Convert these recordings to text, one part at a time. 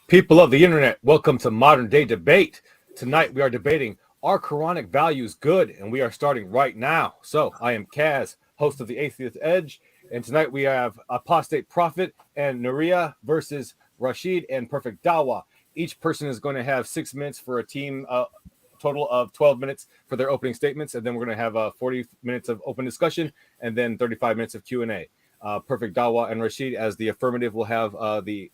People of the internet, welcome to Modern Day Debate. Tonight we are debating, are Quranic values good? And we are starting right now. So I am Kaz, host of the Atheist Edge, and tonight we have Apostate Prophet and Nuriyah versus Rashid and Perfect Dawah. Each person is going to have 6 minutes for a team, total of 12 minutes for their opening statements, and then we're going to have 40 minutes of open discussion and then 35 minutes of Q&A. Perfect Dawah and Rashid, as the affirmative, will have the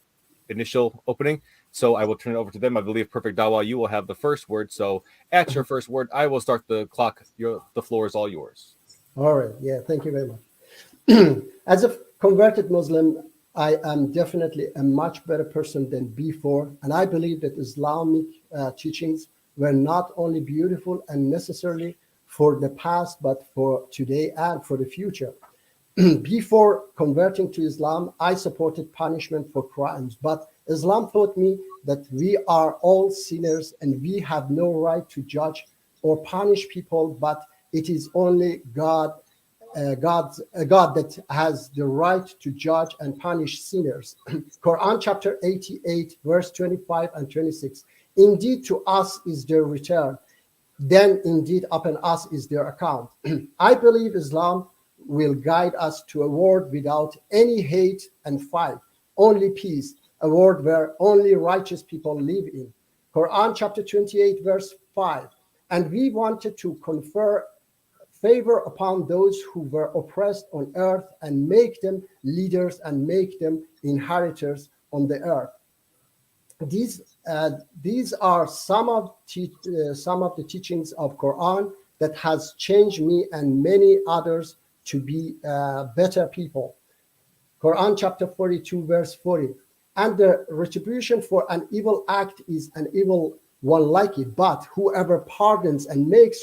initial opening. So I will turn it over to them. I believe Perfect Dawah, you will have the first word. So at your first word, I will start the clock. The floor is all yours. All right. Yeah, thank you very much. As a converted Muslim, I am definitely a much better person than before. And I believe that Islamic teachings were not only beautiful and necessarily for the past, but for today and for the future. Before converting to Islam, I supported punishment for crimes, but Islam taught me that we are all sinners and we have no right to judge or punish people, but it is only God that has the right to judge and punish sinners. Quran chapter 88, verse 25 and 26. Indeed, to us is their return, then indeed upon us is their account. I believe Islam will guide us to a world without any hate and fight, only peace, a world where only righteous people live in. Quran chapter 28, verse 5. And we wanted to confer favor upon those who were oppressed on earth and make them leaders and make them inheritors on the earth. These are some of the teachings of Quran that has changed me and many others to be better people. Quran chapter 42, verse 40. And the retribution for an evil act is an evil one like it, but whoever pardons and makes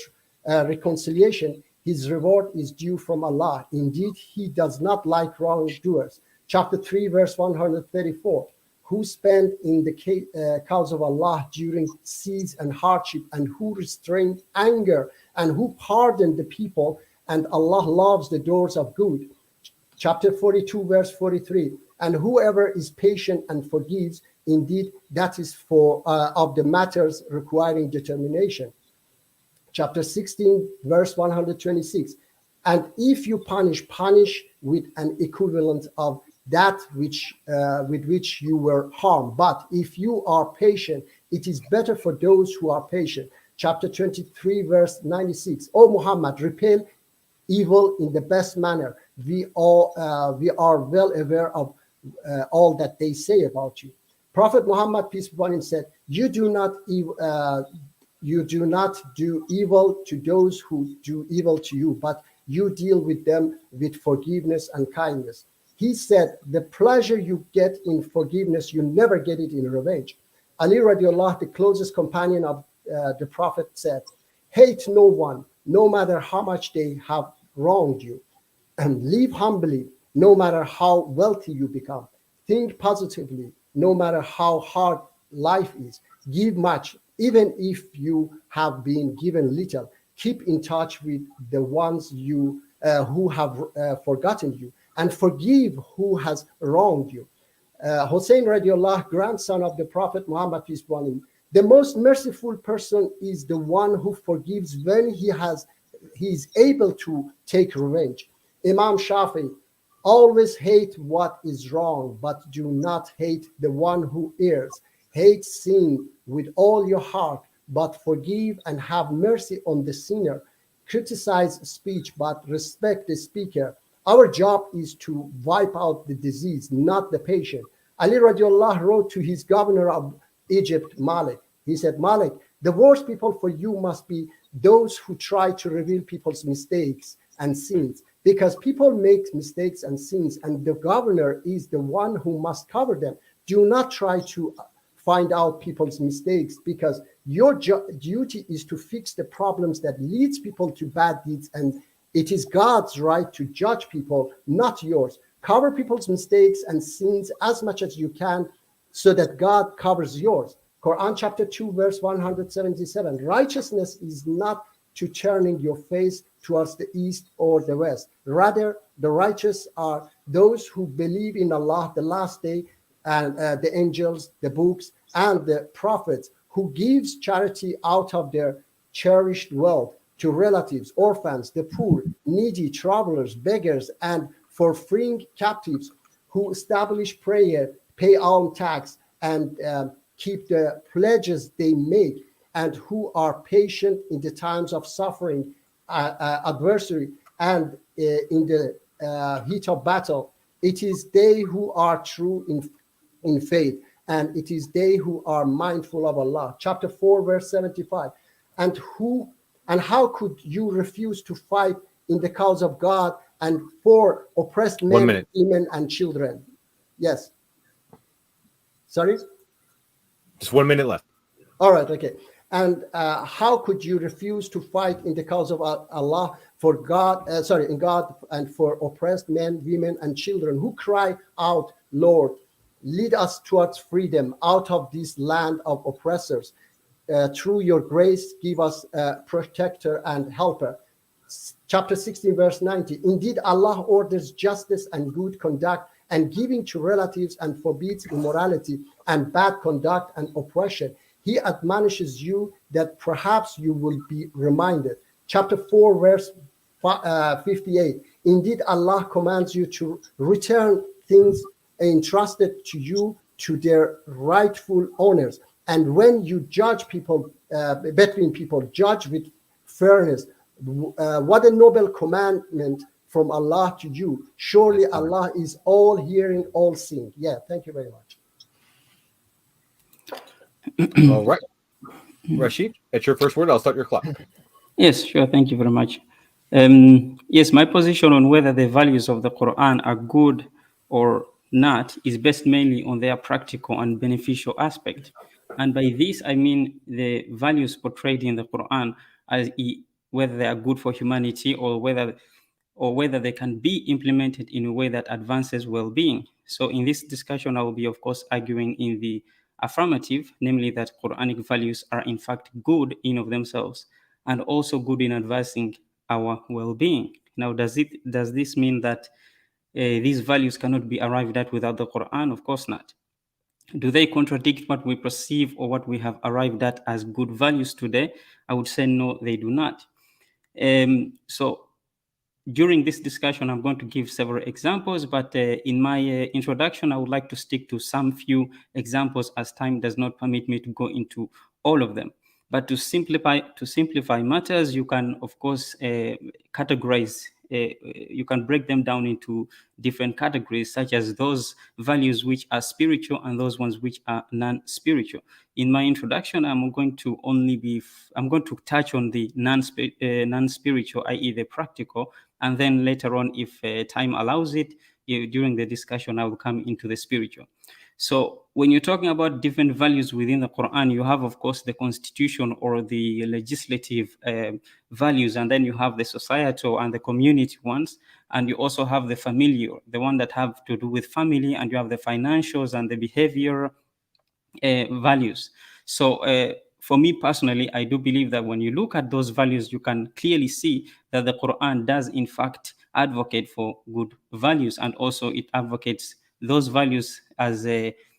reconciliation, his reward is due from Allah. Indeed, he does not like wrongdoers. Chapter 3, verse 134. Who spend in the cause of Allah during siege and hardship, and who restrain anger, and who pardon the people, and Allah loves the doors of good. Chapter 42, verse 43. And whoever is patient and forgives, indeed, that is for of the matters requiring determination. Chapter 16, verse 126. And if you punish with an equivalent of that which with which you were harmed. But if you are patient, it is better for those who are patient. Chapter 23, verse 96. O Muhammad, repel evil in the best manner. We are well aware of all that they say about you. Prophet Muhammad, peace be upon him, said, You do not do evil to those who do evil to you, but you deal with them with forgiveness and kindness. He said, the pleasure you get in forgiveness, you never get it in revenge. Ali radiallahu, the closest companion of the Prophet, said, hate no one, no matter how much they have wronged you, and live humbly, no matter how wealthy you become. Think positively, no matter how hard life is. Give much, even if you have been given little. Keep in touch with the ones who have forgotten you, and forgive who has wronged you. Hussein radiallahu, grandson of the Prophet Muhammad, peace be upon him, the most merciful person is the one who forgives when he is able to take revenge. Imam Shafi, always hate what is wrong, but do not hate the one who errs. Hate sin with all your heart, but forgive and have mercy on the sinner. Criticize speech, but respect the speaker. Our job is to wipe out the disease, not the patient. Ali radiallahu wrote to his governor of Egypt, Malik. He said, Malik, the worst people for you must be those who try to reveal people's mistakes and sins, because people make mistakes and sins, and the governor is the one who must cover them. Do not try to find out people's mistakes, because your duty is to fix the problems that leads people to bad deeds, and it is God's right to judge people, not yours. Cover people's mistakes and sins as much as you can so that God covers yours. Quran chapter 2, verse 177. Righteousness is not to turning your face towards the east or the west. Rather, the righteous are those who believe in Allah, the last day, and the angels, the books, and the prophets, who gives charity out of their cherished wealth to relatives, orphans, the poor, needy, travelers, beggars, and for freeing captives, who establish prayer, pay alms tax, and keep the pledges they make, and who are patient in the times of suffering, adversary, and in the heat of battle. It is they who are true in faith, and it is they who are mindful of Allah. Chapter 4, verse 75. And how could you refuse to fight in the cause of God and for oppressed men, women, and children? Yes. Sorry? Just 1 minute left. All right, okay. And how could you refuse to fight in the cause of Allah for God, in God, and for oppressed men, women, and children who cry out, Lord, lead us towards freedom out of this land of oppressors. Through your grace, give us a protector and helper. Chapter 16, verse 90. Indeed, Allah orders justice and good conduct and giving to relatives, and forbids immorality and bad conduct and oppression. He admonishes you that perhaps you will be reminded. Chapter 4, verse 58. Indeed, Allah commands you to return things entrusted to you to their rightful owners. And when you judge people, between people, judge with fairness. What a noble commandment from Allah to you. Surely Allah is all hearing, all seeing. Yeah, thank you very much. All right. Rashid, it's your first word. I'll start your clock. Yes, sure. Thank you very much. Yes, my position on whether the values of the Quran are good or not is based mainly on their practical and beneficial aspect. And by this, I mean the values portrayed in the Quran, as whether they are good for humanity or whether they can be implemented in a way that advances well-being. So in this discussion, I will be, of course, arguing in the affirmative, namely that Quranic values are in fact good in of themselves and also good in advancing our well-being. Now, does this mean that these values cannot be arrived at without the Quran? Of course not. Do they contradict what we perceive or what we have arrived at as good values today? I would say no, they do not. So during this discussion, I'm going to give several examples, but in my introduction, I would like to stick to some few examples as time does not permit me to go into all of them. But to simplify matters, you can, of course, categorize. You can break them down into different categories, such as those values which are spiritual and those ones which are non-spiritual. In my introduction, I'm going to touch on the non-spiritual, i.e., the practical, and then later on, if time allows it, during the discussion, I will come into the spiritual. So when you're talking about different values within the Quran, you have, of course, the constitution or the legislative values, and then you have the societal and the community ones, and you also have the familiar, the one that have to do with family, and you have the financials and the behavior values. So for me personally, I do believe that when you look at those values, you can clearly see that the Quran does in fact advocate for good values, and also it advocates those values as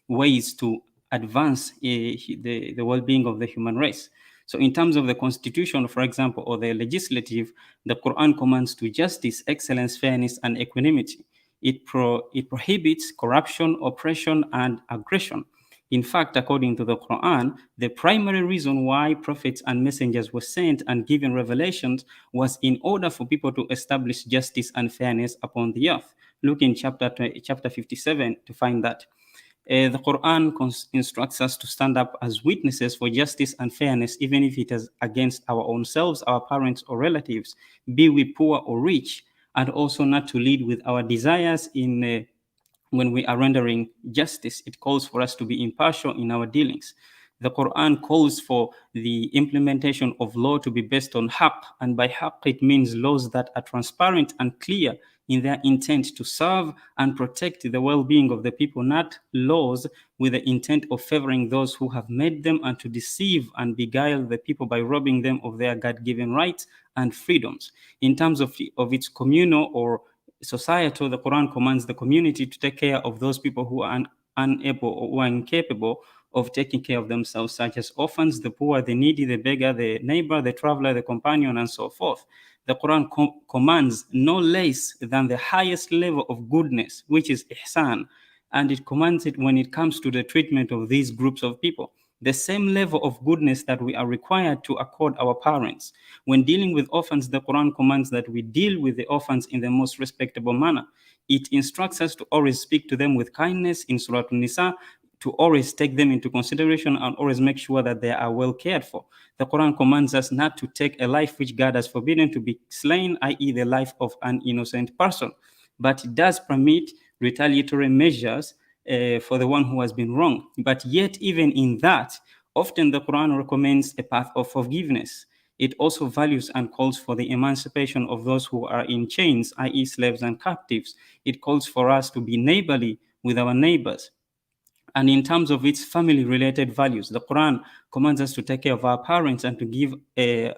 ways to advance the well-being of the human race. So in terms of the constitution, for example, or the legislative, the Quran commands to justice, excellence, fairness, and equanimity. It prohibits corruption, oppression, and aggression. In fact, according to the Quran, the primary reason why prophets and messengers were sent and given revelations was in order for people to establish justice and fairness upon the earth. Look in chapter 57 to find that. The Quran instructs us to stand up as witnesses for justice and fairness, even if it is against our own selves, our parents or relatives, be we poor or rich, and also not to lead with our desires when we are rendering justice. It calls for us to be impartial in our dealings. The Quran calls for the implementation of law to be based on haqq, and by haqq it means laws that are transparent and clear in their intent to serve and protect the well-being of the people, not laws with the intent of favoring those who have made them and to deceive and beguile the people by robbing them of their God-given rights and freedoms. In terms of its communal or societal, the Quran commands the community to take care of those people who are unable or incapable of taking care of themselves, such as orphans, the poor, the needy, the beggar, the neighbor, the traveler, the companion, and so forth. The Quran commands no less than the highest level of goodness, which is ihsan, and it commands it when it comes to the treatment of these groups of people. The same level of goodness that we are required to accord our parents. When dealing with orphans, the Quran commands that we deal with the orphans in the most respectable manner. It instructs us to always speak to them with kindness in Surah An-Nisa, to always take them into consideration and always make sure that they are well cared for. The Quran commands us not to take a life which God has forbidden to be slain, i.e. the life of an innocent person. But it does permit retaliatory measures for the one who has been wrong. But yet, even in that, often the Quran recommends a path of forgiveness. It also values and calls for the emancipation of those who are in chains, i.e. slaves and captives. It calls for us to be neighborly with our neighbors. And in terms of its family-related values, the Quran commands us to take care of our parents and to give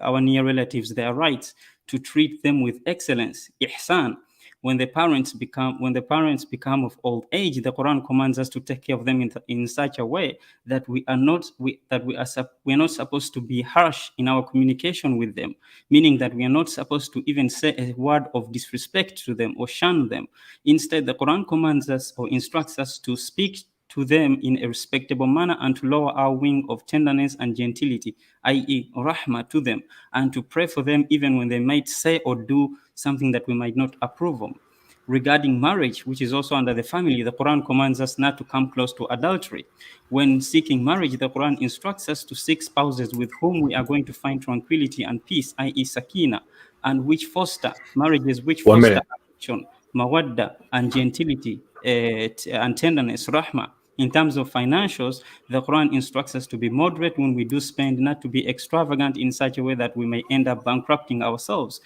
our near relatives their rights, to treat them with excellence, ihsan. When the parents become of old age, the Quran commands us to take care of them in such a way that we are not supposed to be harsh in our communication with them, meaning that we are not supposed to even say a word of disrespect to them or shun them. Instead, the Quran commands us or instructs us to speak to them in a respectable manner and to lower our wing of tenderness and gentility, i.e. rahmah to them, and to pray for them even when they might say or do something that we might not approve of. Regarding marriage, which is also under the family, the Quran commands us not to come close to adultery. When seeking marriage, the Quran instructs us to seek spouses with whom we are going to find tranquility and peace, i.e. sakina, and which foster marriages which 1 foster minute. affection, mawadda, and gentility, and tenderness, rahmah. In terms of financials, the Quran instructs us to be moderate when we do spend, not to be extravagant in such a way that we may end up bankrupting ourselves.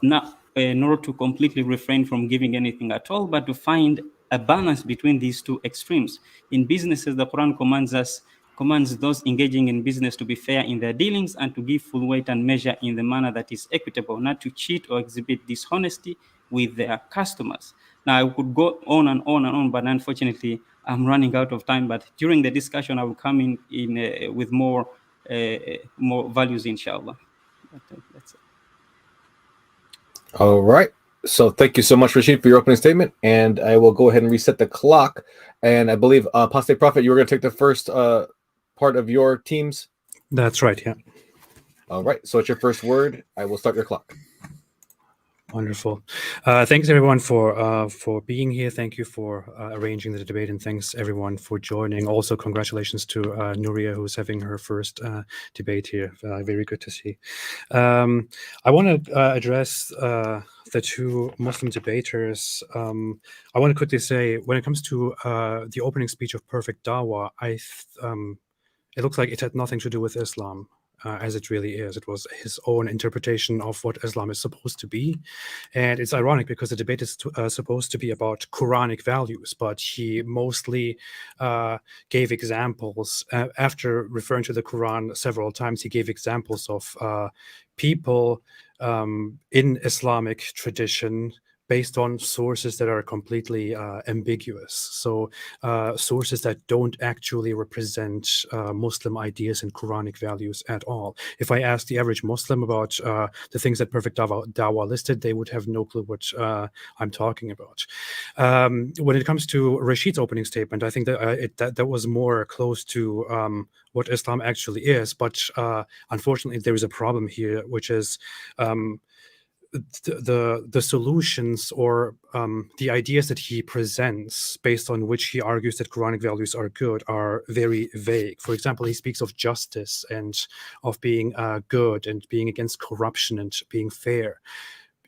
Not in order to completely refrain from giving anything at all, but to find a balance between these two extremes. In businesses, the Quran commands those engaging in business to be fair in their dealings and to give full weight and measure in the manner that is equitable, not to cheat or exhibit dishonesty with their customers. Now, I could go on and on and on, but unfortunately, I'm running out of time. But during the discussion, I will come in with more values, inshallah. That's it. All right. So thank you so much, Rashid, for your opening statement. And I will go ahead and reset the clock. And I believe Apostate Prophet, you were going to take the first part of your teams. That's right. Yeah. All right. So it's your first word. I will start your clock. Wonderful. Thanks everyone for being here. Thank you for arranging the debate, and thanks everyone for joining. Also, congratulations to Nuriyah, who's having her first debate here. Very good to see. I want to address the two Muslim debaters. I want to quickly say, when it comes to the opening speech of Perfect Dawah, it looks like it had nothing to do with Islam. As it really is. It was his own interpretation of what Islam is supposed to be. And it's ironic because the debate is supposed to be about Quranic values, but he mostly gave examples. After referring to the Quran several times, he gave examples of people in Islamic tradition based on sources that are completely ambiguous. So sources that don't actually represent Muslim ideas and Quranic values at all. If I ask the average Muslim about the things that Perfect Dawah listed, they would have no clue what I'm talking about. When it comes to Rashid's opening statement, I think that that was more close to what Islam actually is. But unfortunately, there is a problem here, which is the solutions or the ideas that he presents, based on which he argues that Quranic values are good, are very vague. For example, he speaks of justice and of being good and being against corruption and being fair.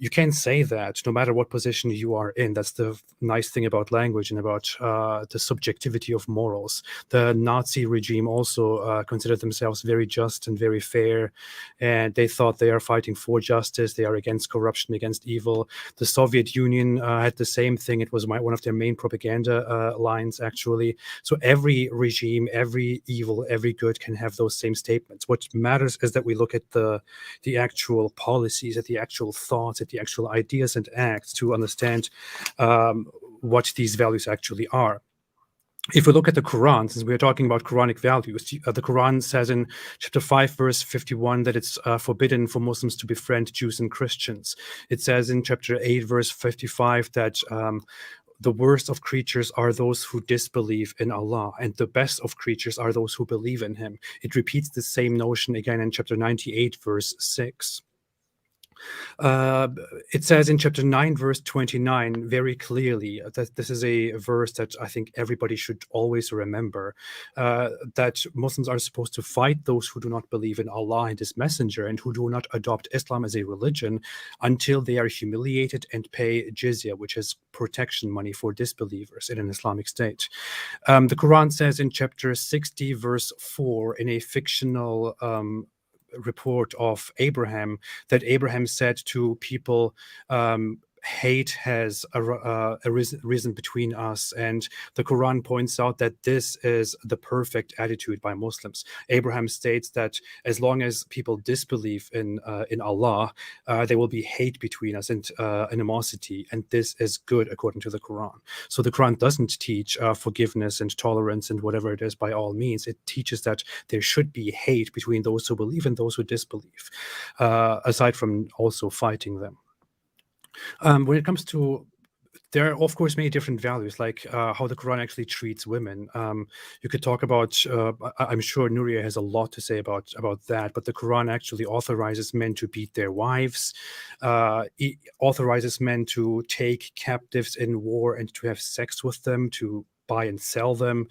You can't say that no matter what position you are in. That's the nice thing about language and about the subjectivity of morals. The Nazi regime also considered themselves very just and very fair, and they thought they are fighting for justice. They are against corruption, against evil. The Soviet Union had the same thing. It was one of their main propaganda lines, actually. So every regime, every evil, every good can have those same statements. What matters is that we look at the actual policies, at the actual thoughts, the actual ideas and acts to understand what these values actually are. if we look at the Quran, since we are talking about Quranic values, the Quran says in chapter 5, verse 51, that it's forbidden for Muslims to befriend Jews and Christians. It says in chapter 8, verse 55, that the worst of creatures are those who disbelieve in Allah, and the best of creatures are those who believe in Him. It repeats the same notion again in chapter 98, verse 6. It says in chapter 9, verse 29, very clearly, that this is a verse that I think everybody should always remember, that Muslims are supposed to fight those who do not believe in Allah and His Messenger and who do not adopt Islam as a religion until they are humiliated and pay jizya, which is protection money for disbelievers in an Islamic state. The Quran says in chapter 60, verse 4, in a fictional report of Abraham, that Abraham said to people, hate has arisen between us, and the Quran points out that this is the perfect attitude by Muslims. Abraham states that as long as people disbelieve in Allah, there will be hate between us and animosity, and this is good according to the Quran. So the Quran doesn't teach forgiveness and tolerance and whatever it is by all means. It teaches that there should be hate between those who believe and those who disbelieve, aside from also fighting them. When it comes to, there are of course many different values, like how the Quran actually treats women. You could talk about, I'm sure Nuriyah has a lot to say about that, but the Quran actually authorizes men to beat their wives. It authorizes men to take captives in war and to have sex with them, to buy and sell them,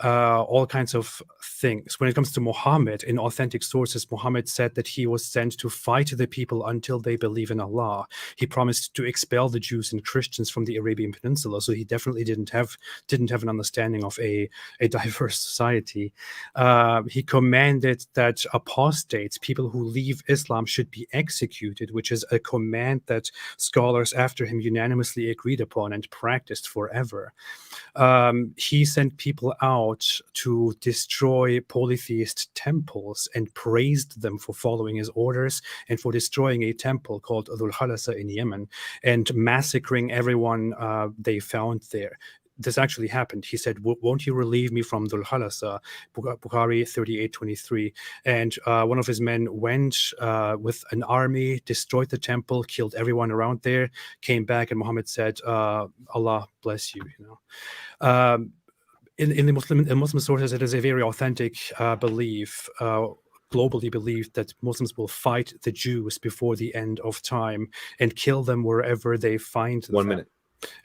all kinds of things. When it comes to Muhammad, in authentic sources, Muhammad said that he was sent to fight the people until they believe in Allah. He promised to expel the Jews and Christians from the Arabian Peninsula, so he definitely didn't have an understanding of a diverse society. He commanded that apostates, people who leave Islam, should be executed, which is a command that scholars after him unanimously agreed upon and practiced forever. He sent people out to destroy polytheist temples and praised them for following his orders, and for destroying a temple called Dhul Khalasa in Yemen and massacring everyone they found there. This actually happened. He said, won't you relieve me from Dhul Khalasa? Bukhari 38:23. And one of his men went with an army, destroyed the temple, killed everyone around there, came back, and Muhammad said, Allah bless you. In Muslim sources, it is a very authentic belief, globally believed, that Muslims will fight the Jews before the end of time and kill them wherever they find them. 1 minute.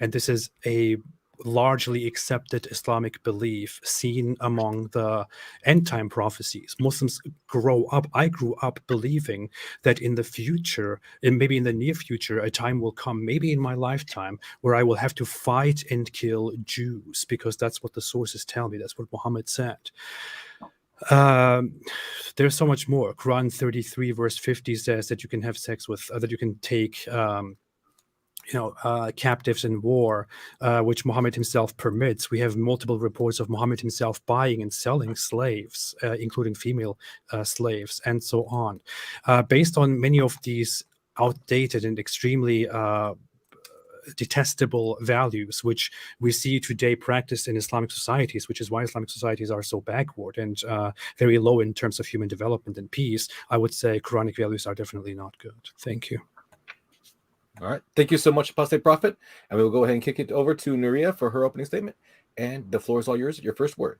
And this is a largely accepted Islamic belief seen among the end time prophecies. Muslims I grew up believing that in the future, and maybe in the near future, a time will come, maybe in my lifetime, where I will have to fight and kill Jews, because that's what the sources tell me. That's what Muhammad said. There's so much more. Quran 33 verse 50 says that you can have sex with, that you can take captives in war, which Muhammad himself permits. We have multiple reports of Muhammad himself buying and selling slaves, including female slaves, and so on. Based on many of these outdated and extremely detestable values, which we see today practiced in Islamic societies, which is why Islamic societies are so backward and very low in terms of human development and peace, I would say Quranic values are definitely not good. Thank you. All right. Thank you so much, Apostate Prophet. And we will go ahead and kick it over to Nuriyah for her opening statement. And the floor is all yours. Your first word.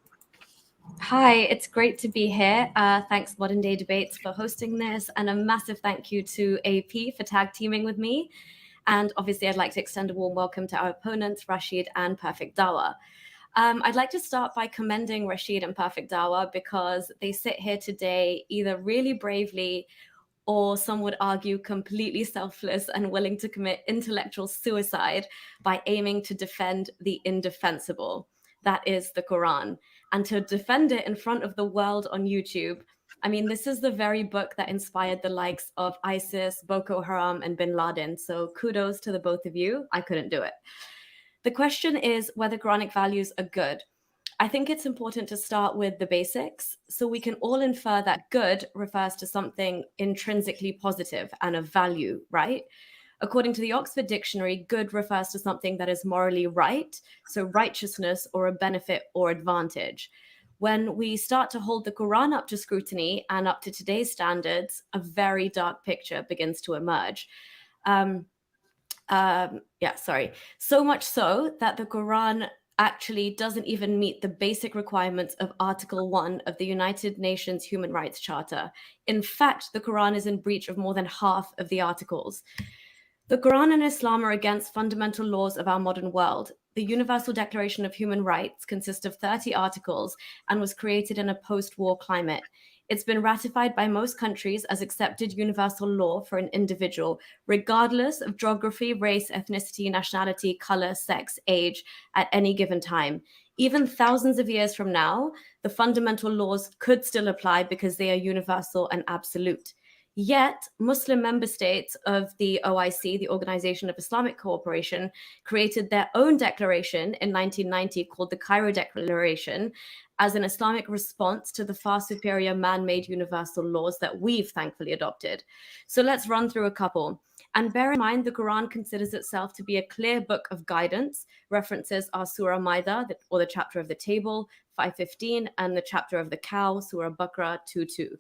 Hi, it's great to be here. Thanks, Modern Day Debates, for hosting this. And a massive thank you to AP for tag teaming with me. And obviously, I'd like to extend a warm welcome to our opponents, Rashid and Perfect Dawah. I'd like to start by commending Rashid and Perfect Dawah, because they sit here today either really bravely, or some would argue completely selfless and willing to commit intellectual suicide by aiming to defend the indefensible. That is the Quran. And to defend it in front of the world on YouTube. I mean, this is the very book that inspired the likes of ISIS, Boko Haram, and Bin Laden. So kudos to the both of you. I couldn't do it. The question is whether Quranic values are good. I think it's important to start with the basics, so we can all infer that good refers to something intrinsically positive and of value, right? According to the Oxford Dictionary, good refers to something that is morally right, so righteousness or a benefit or advantage. When we start to hold the Quran up to scrutiny and up to today's standards, a very dark picture begins to emerge. So much so that the Quran actually doesn't even meet the basic requirements of Article 1 of the United Nations Human Rights Charter. In fact, the Quran is in breach of more than half of the articles. The Quran and Islam are against fundamental laws of our modern world. The Universal Declaration of Human Rights consists of 30 articles and was created in a post-war climate. It's been ratified by most countries as accepted universal law for an individual, regardless of geography, race, ethnicity, nationality, color, sex, age, at any given time. Even thousands of years from now, the fundamental laws could still apply because they are universal and absolute. Yet, Muslim member states of the OIC, the Organization of Islamic Cooperation, created their own declaration in 1990 called the Cairo Declaration as an Islamic response to the far superior man-made universal laws that we've thankfully adopted. So let's run through a couple. And bear in mind, the Quran considers itself to be a clear book of guidance. References are Surah Maida, or the chapter of the table, 515, and the chapter of the cow, Surah Baqarah, 2:2.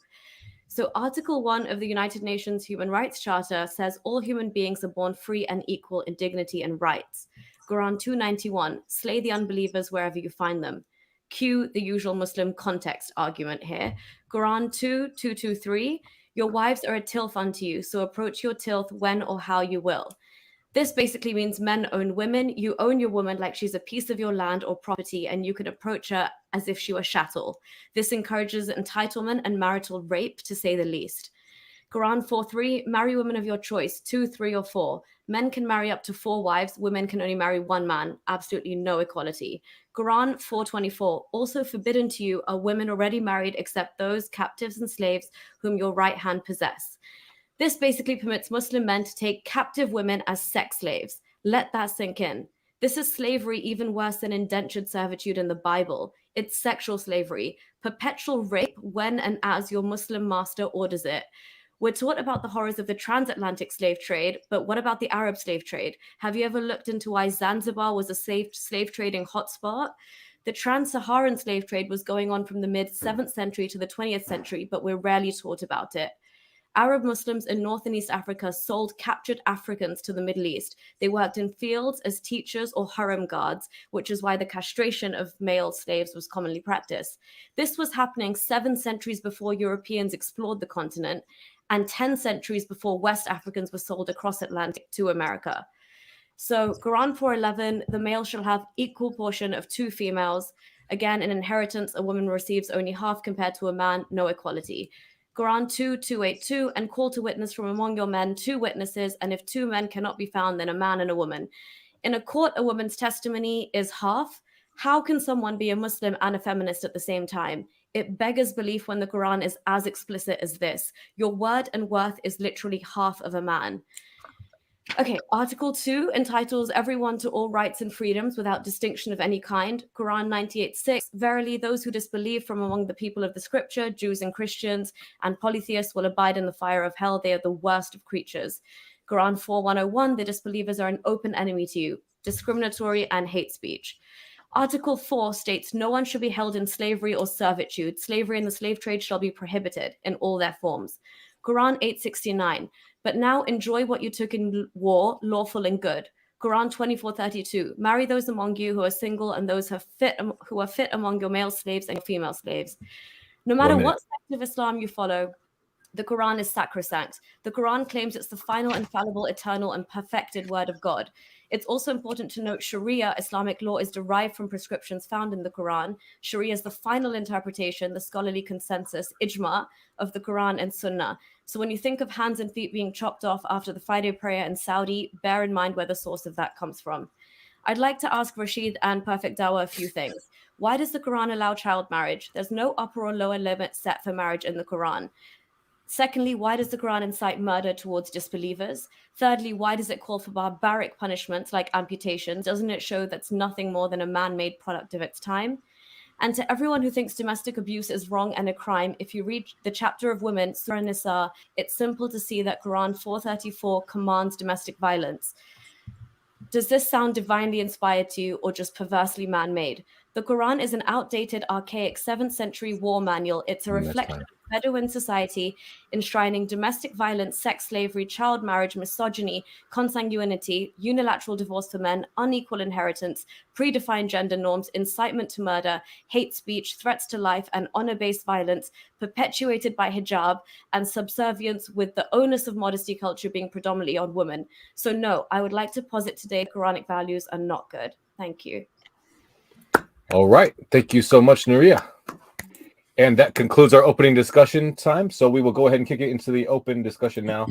So Article 1 of the United Nations Human Rights Charter says all human beings are born free and equal in dignity and rights. Quran 291, slay the unbelievers wherever you find them. Cue the usual Muslim context argument here. Quran 2:223, your wives are a tilth unto you, so approach your tilth when or how you will. This basically means men own women. You own your woman like she's a piece of your land or property, and you can approach her as if she were chattel. This encourages entitlement and marital rape, to say the least. Quran 4:3, marry women of your choice, 2, 3, or 4. Men can marry up to 4 wives. Women can only marry 1 man. Absolutely no equality. Quran 4:24, also forbidden to you are women already married except those captives and slaves whom your right hand possess. This basically permits Muslim men to take captive women as sex slaves. Let that sink in. This is slavery even worse than indentured servitude in the Bible. It's sexual slavery, perpetual rape when and as your Muslim master orders it. We're taught about the horrors of the transatlantic slave trade, but what about the Arab slave trade? Have you ever looked into why Zanzibar was a slave trading hotspot? The trans-Saharan slave trade was going on from the mid-7th century to the 20th century, but we're rarely taught about it. Arab Muslims in North and East Africa sold captured Africans to the Middle East. They worked in fields as teachers or harem guards, which is why the castration of male slaves was commonly practiced. This was happening 7 centuries before Europeans explored the continent and 10 centuries before West Africans were sold across Atlantic to America. So Quran 4:11, the male shall have equal portion of 2 females. Again, in inheritance, a woman receives only half compared to a man, no equality. Quran 2:282, and call to witness from among your men 2 witnesses, and if 2 men cannot be found, then a man and a woman. In a court, a woman's testimony is half. How can someone be a Muslim and a feminist at the same time? It beggars belief when the Quran is as explicit as this. Your word and worth is literally half of a man. Okay, Article 2 entitles everyone to all rights and freedoms without distinction of any kind. Quran 98:6, verily those who disbelieve from among the people of the scripture, Jews and Christians, and polytheists will abide in the fire of hell. They are the worst of creatures. Quran 4:101, the disbelievers are an open enemy to you, discriminatory and hate speech. Article 4 states no one should be held in slavery or servitude. Slavery and the slave trade shall be prohibited in all their forms. Quran 8:69, but now enjoy what you took in war, lawful and good. Quran 24:32, marry those among you who are single and those who are fit among your male slaves and your female slaves. No matter what sect of Islam you follow, the Quran is sacrosanct. The Quran claims it's the final, infallible, eternal, and perfected word of God. It's also important to note Sharia, Islamic law, is derived from prescriptions found in the Quran. Sharia is the final interpretation, the scholarly consensus, ijma, of the Quran and Sunnah. So when you think of hands and feet being chopped off after the Friday prayer in Saudi, bear in mind where the source of that comes from. I'd like to ask Rashid and Perfect Dawah a few things. Why does the Quran allow child marriage? There's no upper or lower limit set for marriage in the Quran. Secondly, why does the Quran incite murder towards disbelievers? Thirdly, why does it call for barbaric punishments like amputation? Doesn't it show that's nothing more than a man-made product of its time? And to everyone who thinks domestic abuse is wrong and a crime, if you read the chapter of women, Surah Nisa, it's simple to see that Quran 434 commands domestic violence. Does this sound divinely inspired to you or just perversely man-made? The Quran is an outdated, archaic 7th century war manual. It's a reflection of Bedouin society, enshrining domestic violence, sex slavery, child marriage, misogyny, consanguinity, unilateral divorce for men, unequal inheritance, predefined gender norms, incitement to murder, hate speech, threats to life, and honor-based violence, perpetuated by hijab, and subservience, with the onus of modesty culture being predominantly on women. So no, I would like to posit today Quranic values are not good. Thank you. All right. Thank you so much, Nuriyah. And that concludes our opening discussion time. So we will go ahead and kick it into the open discussion now.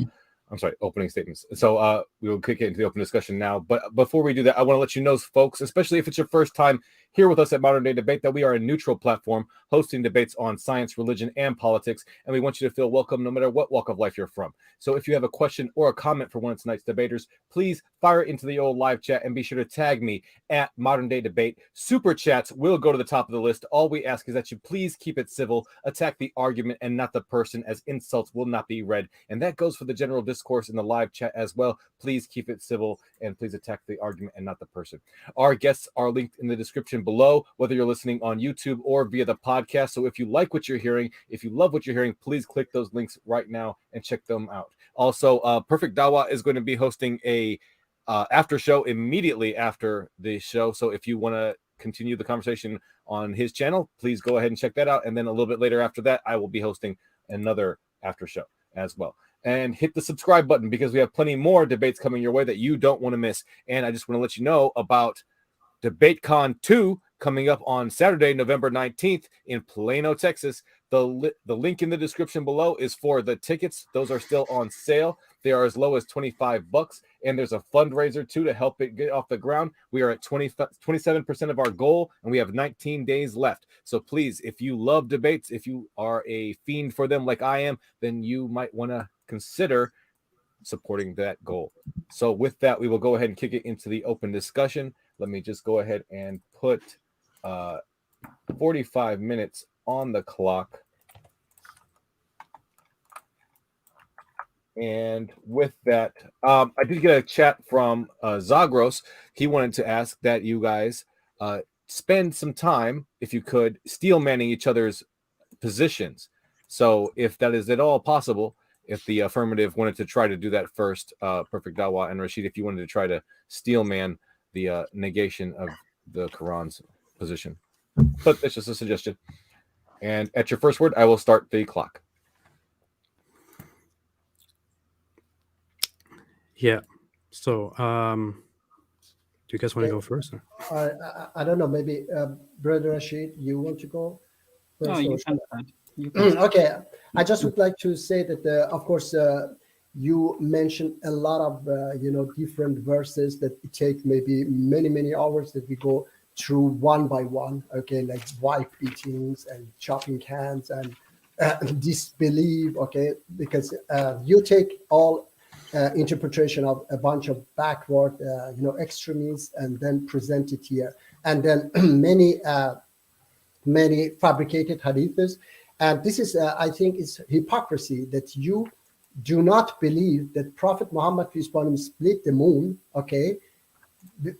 I'm sorry, opening statements. So we will kick it into the open discussion now. But before we do that, I want to let you know, folks, especially if it's your first time here with us at Modern Day Debate, that we are a neutral platform hosting debates on science, religion, and politics. And we want you to feel welcome no matter what walk of life you're from. So if you have a question or a comment for one of tonight's debaters, please fire it into the old live chat and be sure to tag me at Modern Day Debate. Super chats will go to the top of the list. All we ask is that you please keep it civil, attack the argument and not the person, as insults will not be read. And that goes for the general discourse in the live chat as well. Please keep it civil and please attack the argument and not the person. Our guests are linked in the description below, whether you're listening on YouTube or via the podcast. So if you like what you're hearing, if you love what you're hearing, please click those links right now and check them out. Also, Perfect Dawah is going to be hosting a after show immediately after the show. So if you want to continue the conversation on his channel, please go ahead and check that out. And then a little bit later after that, I will be hosting another after show as well. And hit the subscribe button because we have plenty more debates coming your way that you don't want to miss. And I just want to let you know about DebateCon 2 coming up on Saturday, November 19th in Plano, Texas. The link in the description below is for the tickets. Those are still on sale. They are as low as $25. And there's a fundraiser too to help it get off the ground. We are at 27% of our goal, and we have 19 days left. So please, if you love debates, if you are a fiend for them like I am, then you might want to consider supporting that goal. So with that, we will go ahead and kick it into the open discussion. Let me just go ahead and put 45 minutes on the clock. And with that, I did get a chat from Zagros. He wanted to ask that you guys spend some time, if you could, steel manning each other's positions. So if that is at all possible, if the affirmative wanted to try to do that first, Perfect Dawah and Rashid, if you wanted to try to steel man the negation of the Quran's position. But it's just a suggestion. And at your first word, I will start the clock. Yeah. So, do you guys want to go first? I don't know. Maybe Brother Rashid, you want to go first? No, you can start. Okay. I just would like to say that, of course, you mentioned a lot of different verses that it take maybe many hours that we go through one by one. Okay, like wife beatings and chopping hands and disbelief. Okay, because you take all interpretation of a bunch of backward extremists and then present it here, and then many fabricated hadiths. And this is I think is hypocrisy that you do not believe that Prophet Muhammad peace upon him split the moon, okay,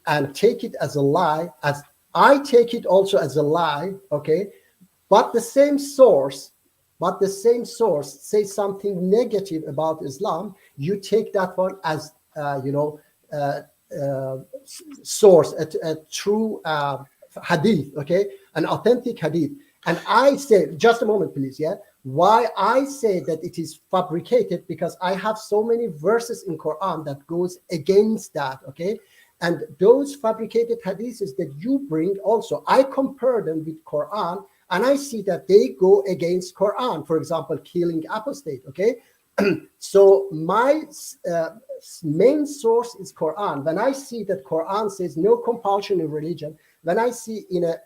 and take it as a lie, as I take it also as a lie, okay, but the same source says something negative about Islam. You take that one as source, a true hadith, okay, an authentic hadith. And I say, just a moment, please, yeah. Why I say that it is fabricated, because I have so many verses in Quran that goes against that, okay? And those fabricated hadiths that you bring also, I compare them with Quran, and I see that they go against Quran. For example, killing apostate, okay? So my main source is Quran. When I see that Quran says no compulsion in religion, when I see in a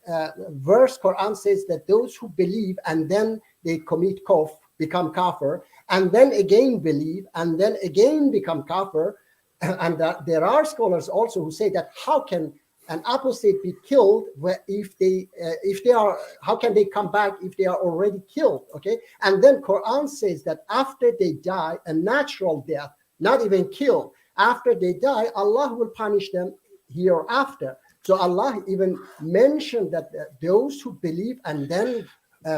verse Quran says that those who believe and then they commit kufr, become kafir, and then again believe and then again become kafir, and that there are scholars also who say that how can an apostate be killed if they are, how can they come back if they are already killed? Okay, and then Quran says that after they die a natural death, not even killed, after they die, Allah will punish them hereafter. So Allah even mentioned that those who believe and then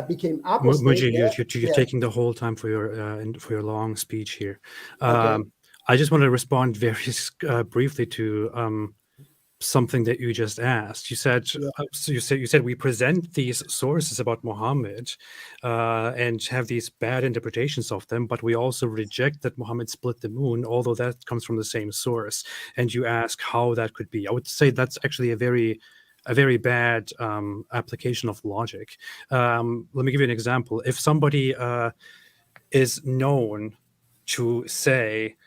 became apostate. Mujib, you're taking the whole time for your long speech here. Okay. I just want to respond very briefly to something that you just asked. You said, you said we present these sources about Muhammad and have these bad interpretations of them, but we also reject that Muhammad split the moon, although that comes from the same source. And you ask how that could be. I would say that's actually a very bad application of logic. Let me give you an example. If somebody is known to say,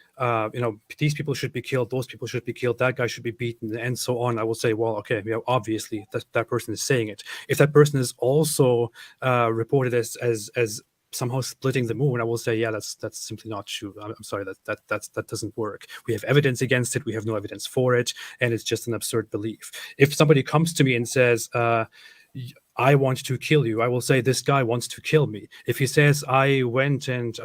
these people should be killed, those people should be killed, that guy should be beaten, and so on, I will say, well, okay, obviously that person is saying it. If that person is also reported as somehow splitting the moon, I will say, yeah, that's simply not true. I'm sorry, that doesn't work. We have evidence against it, we have no evidence for it, and it's just an absurd belief. If somebody comes to me and says, I want to kill you, I will say, this guy wants to kill me. If he says, I went and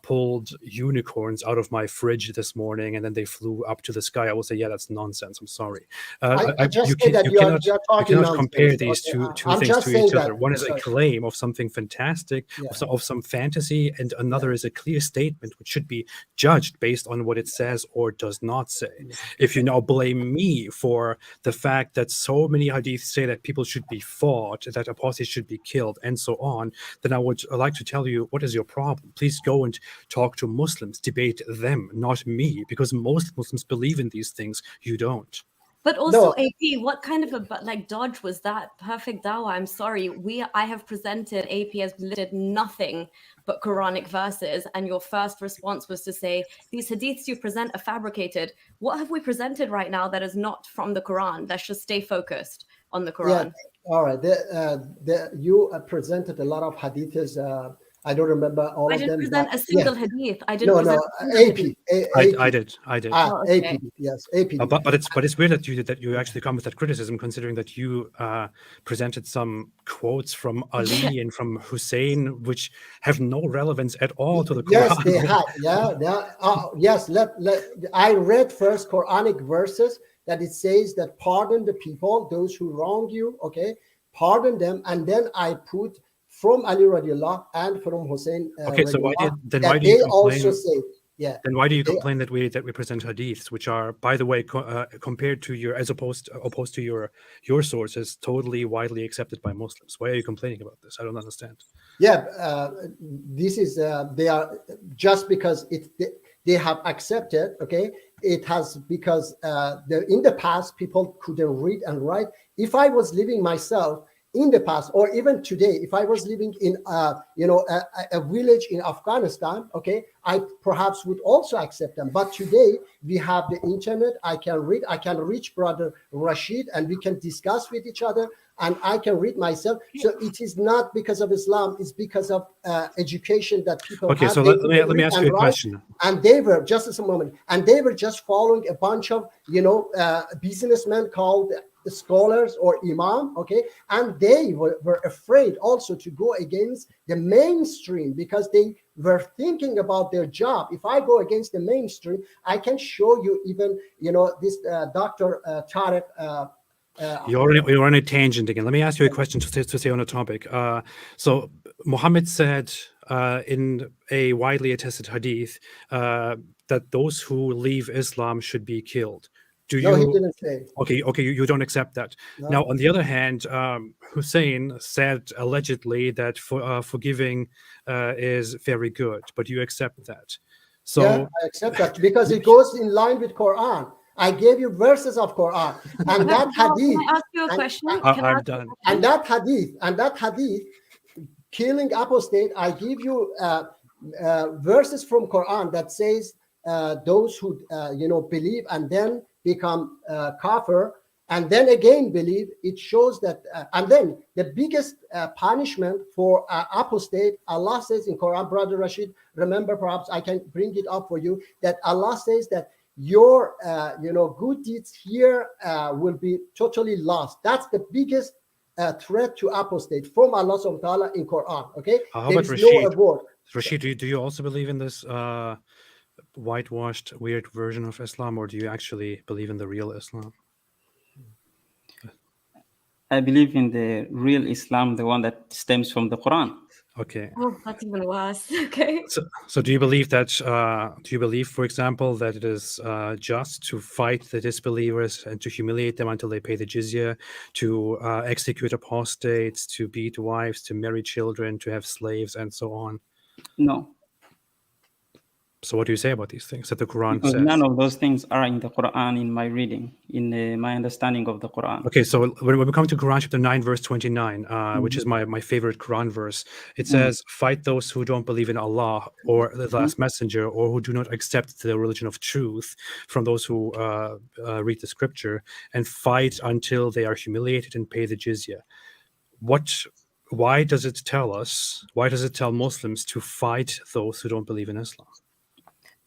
pulled unicorns out of my fridge this morning and then they flew up to the sky, I will say, yeah, that's nonsense. I'm sorry. You cannot compare these two things to each other. One is a claim of something fantastic, of some fantasy, and another is a clear statement which should be judged based on what it says or does not say. If you now blame me for the fact that so many hadiths say that people should be fought, that apostates should be killed, and so on, then I would like to tell you, what is your problem? Please go and talk to Muslims, debate them, not me, because most Muslims believe in these things. You don't. But also, AP, what kind of a dodge was that? Perfect dawah. I'm sorry. I have presented AP as listed nothing but Quranic verses, and your first response was to say these hadiths you present are fabricated. What have we presented right now that is not from the Quran? Let's just stay focused on the Quran. Yeah. All right. You presented a lot of hadiths. I don't remember all of them. I didn't present a single hadith. I didn't. No, AP. I did. Okay. AP, yes, AP. But it's weird that you actually come with that criticism, considering that you presented some quotes from Ali and from Hussein, which have no relevance at all to the Quran. Yes, they had. Yes. I read first Quranic verses that it says that pardon the people, those who wrong you. Okay, pardon them, and then I put from Ali radiallahu and from Hussein. Okay, so why do you complain? Also say, Then why do you complain that we present hadiths, which are, by the way, compared to opposed to your sources, totally widely accepted by Muslims? Why are you complaining about this? I don't understand. This is they are just because they have accepted. Okay, it has because in the past people couldn't read and write. If I was living myself in the past, or even today, if I was living in a village in Afghanistan, okay, I perhaps would also accept them. But today we have the internet. I can read. I can reach brother Rashid, and we can discuss with each other, and I can read myself. So it is not because of Islam; it's because of education that people. Okay, have. so let me ask you a question. And they were just a moment, and they were just following a bunch of businessmen called scholars or imam, okay, and they were afraid also to go against the mainstream because they were thinking about their job. If I go against the mainstream, I can show you even this Dr. Tariq. You're on a tangent again. Let me ask you a question to stay on the topic. So Muhammad said in a widely attested hadith that those who leave Islam should be killed. No, he didn't say. Okay, you don't accept that. No. Now, on the other hand, Hussein said allegedly that forgiving is very good, but you accept that. So yeah, I accept that because it goes in line with Quran. I gave you verses of Quran, and that hadith. Can I ask you a question? I'm done. And that hadith, killing apostate. I give you verses from Quran that says those who believe and then become kafir and then again believe. It shows that and then the biggest punishment for apostate, Allah says in Quran, brother Rashid, remember, perhaps I can bring it up for you, that Allah says that your good deeds here will be totally lost. That's the biggest threat to apostate from Allah subhanahu wa ta'ala in Quran. Okay, How there about is no Rashid? abort. Rashid, do you also believe in this whitewashed, weird version of Islam, or do you actually believe in the real Islam? I believe in the real Islam, the one that stems from the Quran. Okay. Oh, that's even worse. Okay. So do you believe that? Do you believe, for example, that it is just to fight the disbelievers and to humiliate them until they pay the jizya, to execute apostates, to beat wives, to marry children, to have slaves, and so on? No, So what do you say about these things that the Quran because says? none of those things are in the Quran in my reading, in my understanding of the Quran. Okay, so when we come to Quran chapter 9, verse 29, which is my favorite Quran verse, it says, fight those who don't believe in Allah or the last messenger, or who do not accept the religion of truth from those who read the scripture, and fight until they are humiliated and pay the jizya. Why does it tell Muslims to fight those who don't believe in Islam?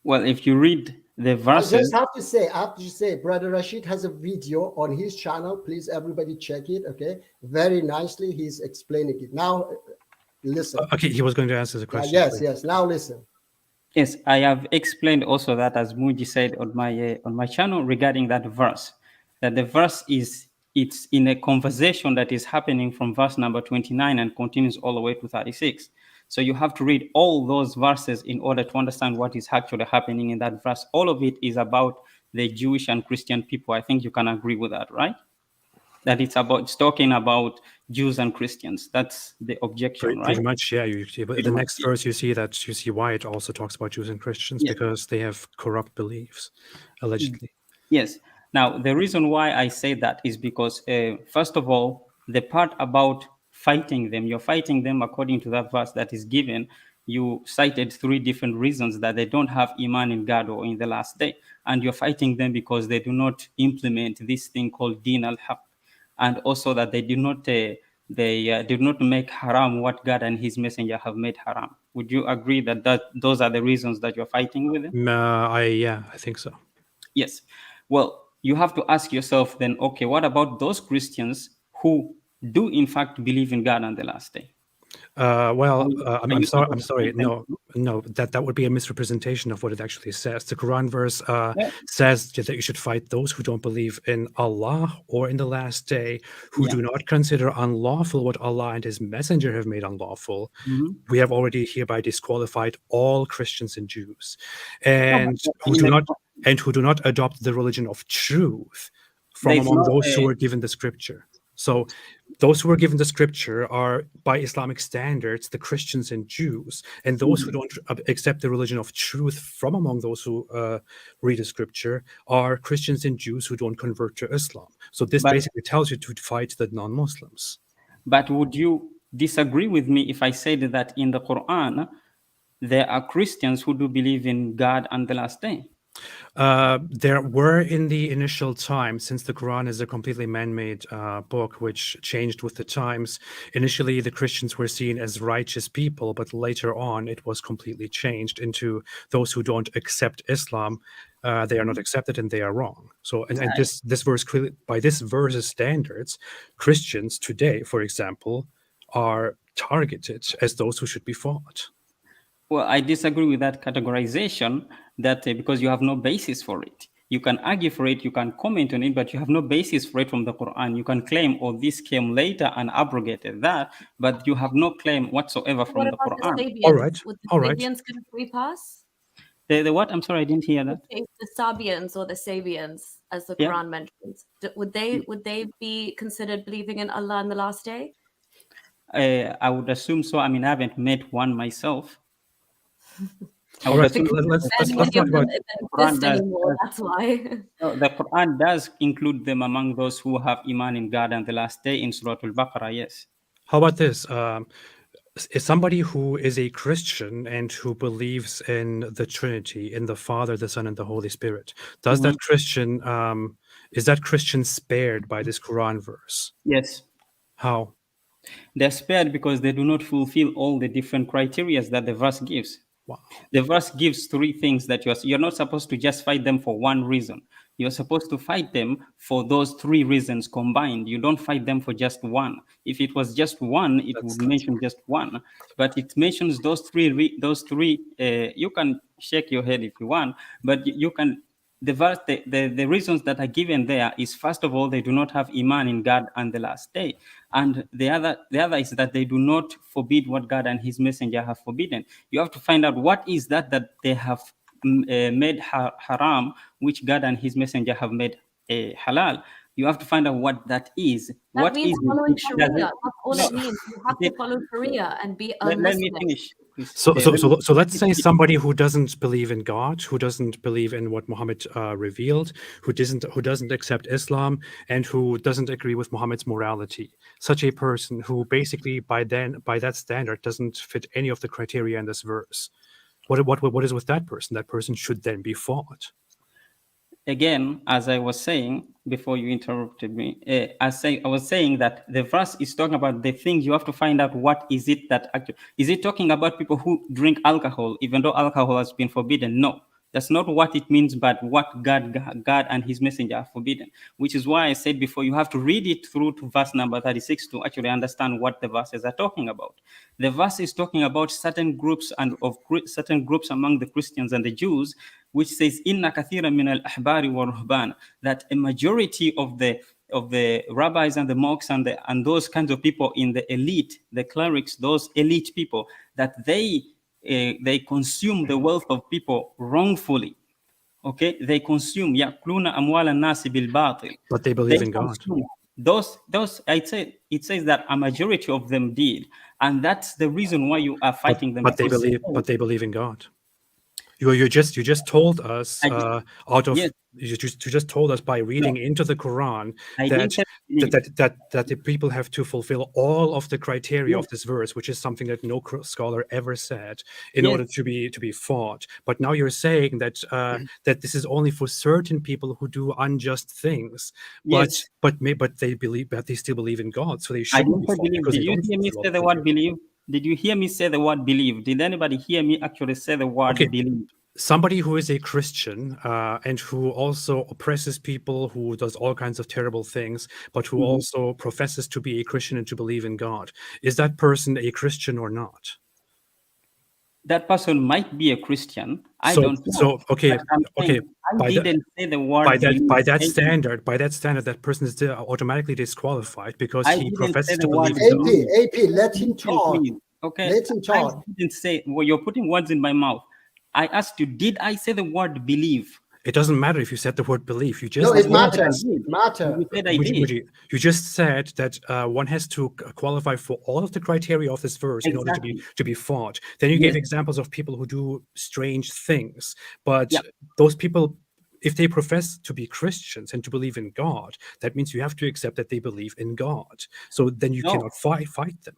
Well, if you read the I verses, just have to say, Brother Rashid has a video on his channel. Please, everybody, check it. Okay, very nicely, he's explaining it. Now, listen. Okay, he was going to answer the question. Yes. Now listen. yes, I have explained also that, as Muji said on my channel regarding that verse, that the verse it's in a conversation that is happening from verse number 29 and continues all the way to 36. So you have to read all those verses in order to understand what is actually happening in that verse. All of it is about the Jewish and Christian people. I think you can agree with that, right? That it's talking about Jews and Christians. That's the objection, right? Pretty much, yeah. But the next verse, you see why it also talks about Jews and Christians, because they have corrupt beliefs, allegedly. Yes. Now, the reason why I say that is because, first of all, the part about fighting them, you're fighting them according to that verse that is given. You cited 3 different reasons that they don't have Iman in God or in the last day. And you're fighting them because they do not implement this thing called Din al-Haq. And also that they did not make haram what God and his messenger have made haram. Would you agree that those are the reasons that you're fighting with them? I think so. Yes. Well, you have to ask yourself then, okay, what about those Christians who do in fact believe in God on the last day? I'm sorry. No, that would be a misrepresentation of what it actually says. The Quran verse says that you should fight those who don't believe in Allah or in the last day, who do not consider unlawful what Allah and his messenger have made unlawful. We have already hereby disqualified all Christians and Jews, and who do not adopt the religion of truth from among those who are given the scripture. So those who are given the scripture are, by Islamic standards, the Christians and Jews, and those who don't accept the religion of truth from among those who read the scripture are Christians and Jews who don't convert to Islam. So this basically tells you to fight the non-Muslims. But would you disagree with me if I said that in the Quran, there are Christians who do believe in God and the last day? There were in the initial time, since the Quran is a completely man-made book which changed with the times. Initially, the Christians were seen as righteous people, but later on it was completely changed into those who don't accept Islam. They are not accepted and they are wrong. So, and this verse clearly, by this verse's standards, Christians today, for example, are targeted as those who should be fought. Well, I disagree with that categorization, that because you have no basis for it. You can argue for it, you can comment on it, but you have no basis for it from the Quran. You can claim, oh, this came later and abrogated that, but you have no claim whatsoever from the Quran. The Sabians? All right. Would the All right. Sabians get a free pass? The what? I'm sorry, I didn't hear that. The Sabians or the Sabians, as the Quran mentions, would they be considered believing in Allah on the last day? I would assume so. I mean, I haven't met one myself. All right, let's talk about that's why. The Quran does include them among those who have Iman in God and the last day in Surah Al-Baqarah, yes. How about this? Is somebody who is a Christian and who believes in the Trinity, in the Father, the Son, and the Holy Spirit, does that Christian, is that Christian spared by this Quran verse? Yes. How? They're spared because they do not fulfill all the different criteria that the verse gives. The verse gives three things that you're not supposed to just fight them for one reason. You're supposed to fight them for those three reasons combined. You don't fight them for just one. If it was just one, it would mention just one. But it mentions those three. You can shake your head if you want, but you can. The verse, the reasons that are given there is, first of all, they do not have iman in God and the last day, and the other is that they do not forbid what God and His messenger have forbidden. You have to find out what is that they have made haram, which God and His messenger have made halal. You have to find out what that is. That What means is following it? Sharia. That's all No. it means. You have to follow Sharia and be a Let me Muslim. finish. Please. So let's say somebody who doesn't believe in God, who doesn't believe in what Muhammad revealed, who doesn't accept Islam, and who doesn't agree with Muhammad's morality. Such a person who basically by that standard doesn't fit any of the criteria in this verse. What is with that person? That person should then be fought. Again, as I was saying before you interrupted me, I was saying that the verse is talking about the things you have to find out. What is it that actually is it talking about? People who drink alcohol, even though alcohol has been forbidden? No, that's not what it means. But what God and His messenger are forbidden, which is why I said before you have to read it through to verse number 36 to actually understand what the verses are talking about. The verse is talking about certain groups certain groups among the Christians and the Jews, which says inna kathira min al-ahbari wa ruhban, that a majority of the rabbis and the monks and those kinds of people in the elite, the clerics, those elite people, that they consume the wealth of people wrongfully. Okay, they consume yakluna amwal an-nas bil batil. But they believe in God. Those it says that a majority of them did, and that's the reason why you are fighting them. But they believe in God. You just told us you just told us by reading into the Quran that the people have to fulfill all of the criteria of this verse, which is something that no scholar ever said, in order to be fought. But now you're saying that that this is only for certain people who do unjust things. But they still believe in God, so they shouldn't be fought because Did you hear me say the word believe? Did you hear me say the word believe? Did anybody hear me actually say the word believe? Somebody who is a Christian and who also oppresses people, who does all kinds of terrible things, but who also professes to be a Christian and to believe in God. Is that person a Christian or not? That person might be a Christian. I don't know. Okay. I didn't say the word by that standard, that person is automatically disqualified because he professes to believe in God. AP, let him talk. Okay. Let him talk. I didn't say. Well, you're putting words in my mouth. I asked you, did I say the word believe? It doesn't matter if you said the word belief. You just no, it matters. It matters. You just said that one has to qualify for all of the criteria of this verse in order to be fought. Then you gave examples of people who do strange things, but those people, if they profess to be Christians and to believe in God, that means you have to accept that they believe in God. So then you cannot fight them.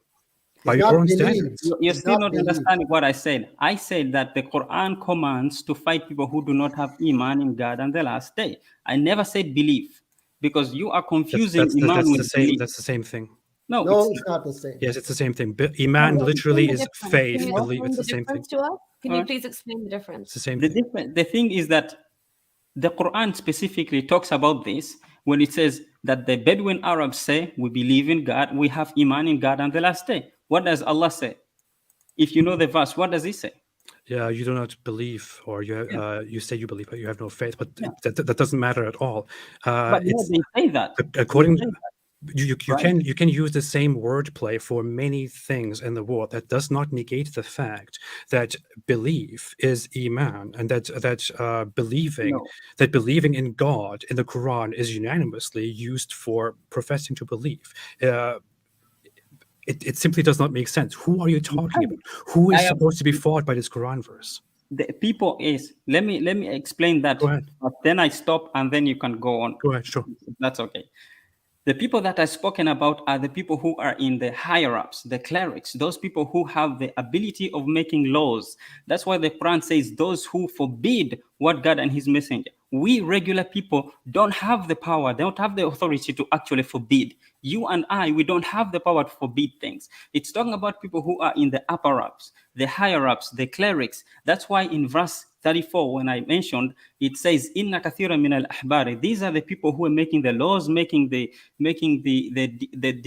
By your own standards. You're still not understanding what I said. I said that the Quran commands to fight people who do not have iman in God and the last day. I never said belief, because you are confusing iman with belief. That's the same thing. No, it's not the same. Yes, it's the same thing. Iman literally is faith. Belief. It's the same thing. Can you please explain the difference? It's the same thing. The thing is that the Quran specifically talks about this when it says that the Bedouin Arabs say, we believe in God, we have iman in God and the last day. What does Allah say? If you know the verse, what does He say? Yeah, you do not believe, or you say you believe, but you have no faith. But that doesn't matter at all. But they say that. According to you can use the same wordplay for many things in the world. That does not negate the fact that belief is iman, and that believing in God in the Quran is unanimously used for professing to believe. It simply does not make sense. Who are you talking about? Who is supposed to be fought by this Quran verse? The people is. Let me explain that. Go ahead. Then I stop, and then you can go on. Go ahead, sure. That's okay. The people that I've spoken about are the people who are in the higher ups, the clerics, those people who have the ability of making laws. That's why the Quran says those who forbid what God and His messenger. We regular people don't have the power, don't have the authority to actually forbid. You and I, we don't have the power to forbid things. It's talking about people who are in the upper ups, the higher-ups, the clerics. That's why in verse 34, when I mentioned, it says, "Inna kathira min al-ahbari." These are the people who are making the laws, making the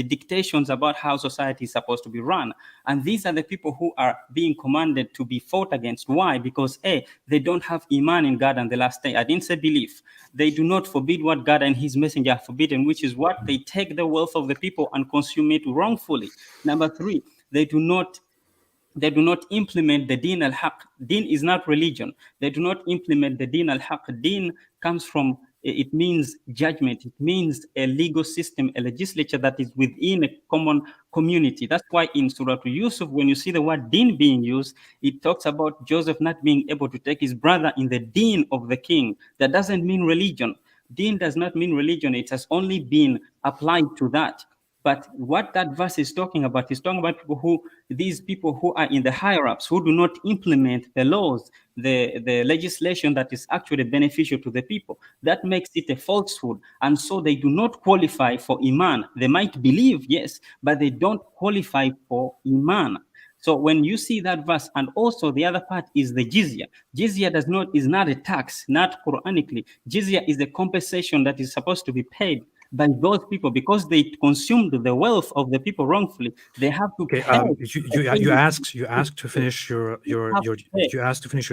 dictations about how society is supposed to be run. And these are the people who are being commanded to be fought against. Why? Because they don't have iman in God and the last day. I didn't say belief. They do not forbid what God and his messenger have forbidden, which is what? They take the wealth of the people and consume it wrongfully. Number 3, they do not implement the Deen al-Haq. Deen is not religion. They do not implement the Deen al-Haq. Deen comes from, it means judgment. It means a legal system, a legislature that is within a common community. That's why in Surah Yusuf, when you see the word Deen being used, it talks about Joseph not being able to take his brother in the Deen of the king. That doesn't mean religion. Deen does not mean religion. It has only been applied to that. But what that verse is talking about these people who are in the higher ups, who do not implement the laws, the legislation that is actually beneficial to the people. That makes it a falsehood. And so they do not qualify for Iman. They might believe, yes, but they don't qualify for Iman. So when you see that verse, and also the other part is the jizya. Jizya is not a tax, not Quranically. Jizya is the compensation that is supposed to be paid by those people because they consumed the wealth of the people wrongfully. They have to pay. You asked to finish your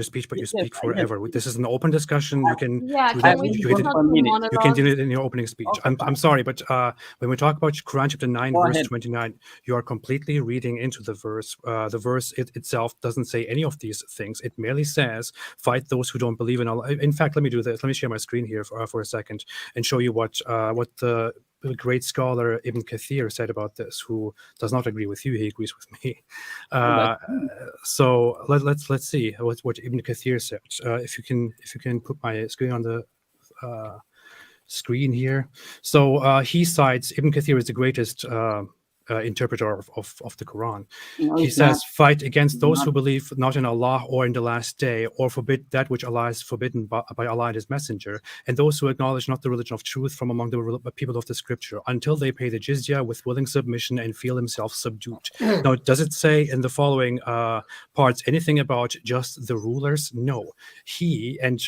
speech, but you speak forever. This is an open discussion. You can do that. You can do it in your opening speech. Okay. I'm sorry, but when we talk about Quran chapter 9, verse 29, you are completely reading into the verse. The verse itself doesn't say any of these things. It merely says, "Fight those who don't believe in Allah." In fact, let me do this. Let me share my screen here for a second and show you what the great scholar Ibn Kathir said about this, who does not agree with you. He agrees with me. So let's see what Ibn Kathir said. If you can put my screen on the screen here. So he cites Ibn Kathir as the greatest interpreter of the Quran. He says, "Fight against those who believe not in Allah or in the last day, or forbid that which Allah has forbidden by Allah and his messenger, and those who acknowledge not the religion of truth from among the people of the scripture, until they pay the jizya with willing submission and feel themselves subdued." Now, does it say in the following parts anything about just the rulers? No. He and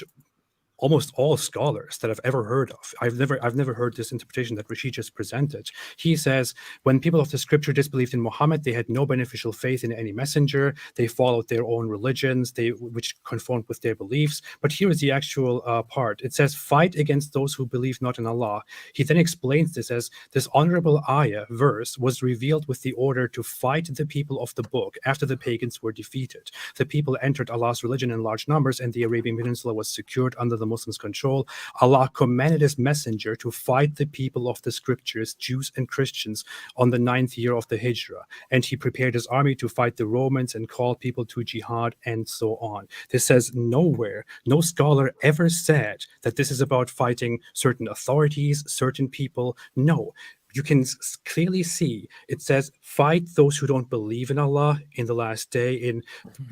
almost all scholars that I've ever heard of, I've never heard this interpretation that Rashid just presented. He says, when people of the scripture disbelieved in Muhammad, they had no beneficial faith in any messenger. They followed their own religions, which conformed with their beliefs. But here is the actual part. It says, "Fight against those who believe not in Allah." He then explains this as, this honorable ayah verse was revealed with the order to fight the people of the book after the pagans were defeated. The people entered Allah's religion in large numbers, and the Arabian Peninsula was secured under the Muslims' control. Allah commanded his messenger to fight the people of the scriptures, Jews and Christians, on the 9th year of the Hijrah, and he prepared his army to fight the Romans and call people to jihad, and so on. This says nowhere, no scholar ever said that this is about fighting certain authorities, certain people. No. You can clearly see it says, "Fight those who don't believe in Allah in the last day, in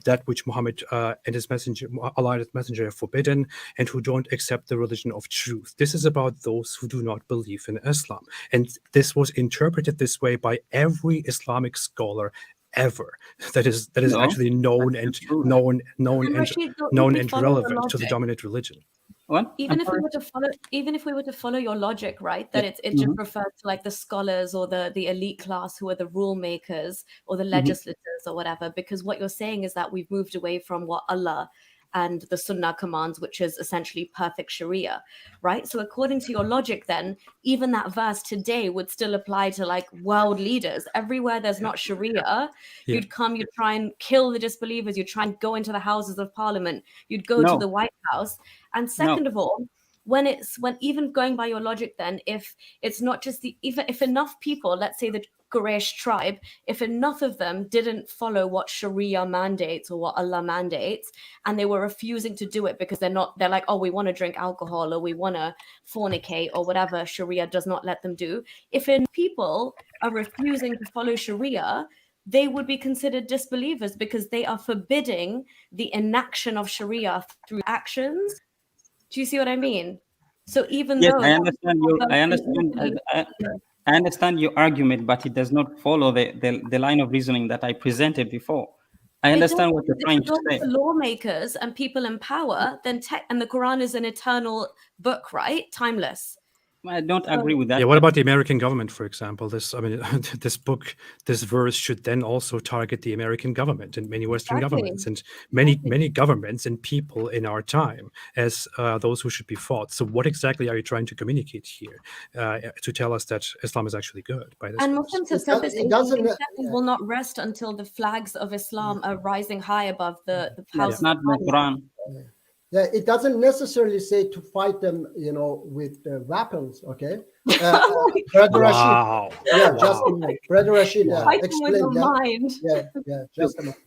that which Muhammad and his messenger, Allah and his messenger have forbidden, and who don't accept the religion of truth." This is about those who do not believe in Islam, and this was interpreted this way by every Islamic scholar ever. That is actually known and relevant to the dominant religion. What? Even if we were to follow your logic, right, that it just refers to like the scholars or the elite class who are the rule makers or the legislators or whatever, because what you're saying is that we've moved away from what Allah and the Sunnah commands, which is essentially perfect Sharia, right? So according to your logic, then even that verse today would still apply to like world leaders. Everywhere there's not Sharia, you'd try and kill the disbelievers, you'd try and go into the Houses of Parliament, you'd go to the White House. And second of all, when even going by your logic, then if it's not just if enough people, let's say the Quraysh tribe, if enough of them didn't follow what Sharia mandates or what Allah mandates, and they were refusing to do it because they're like, oh, we want to drink alcohol or we want to fornicate or whatever Sharia does not let them do. If people are refusing to follow Sharia, they would be considered disbelievers because they are forbidding the enaction of Sharia through actions. Do you see what I mean? So even though I understand your argument, but it does not follow the line of reasoning that I presented before. I understand what you're trying If to it say. goes to lawmakers and people in power, then and the Quran is an eternal book, right? Timeless. I don't agree with that. Yeah, what about the American government, for example? This book, this verse should then also target the American government and many Western governments and many governments and people in our time as those who should be fought. So what exactly are you trying to communicate here to tell us that Islam is actually good by this And verse? Muslims have said this, It doesn't- they will not rest until the flags of Islam are rising high above the house. It's not the Quran. Yeah, it doesn't necessarily say to fight them, with weapons. Okay, Brother Rashid. Wow. Yeah, just a minute. Brother Rashid, Fight them with explain your that. mind. Yeah, just a minute.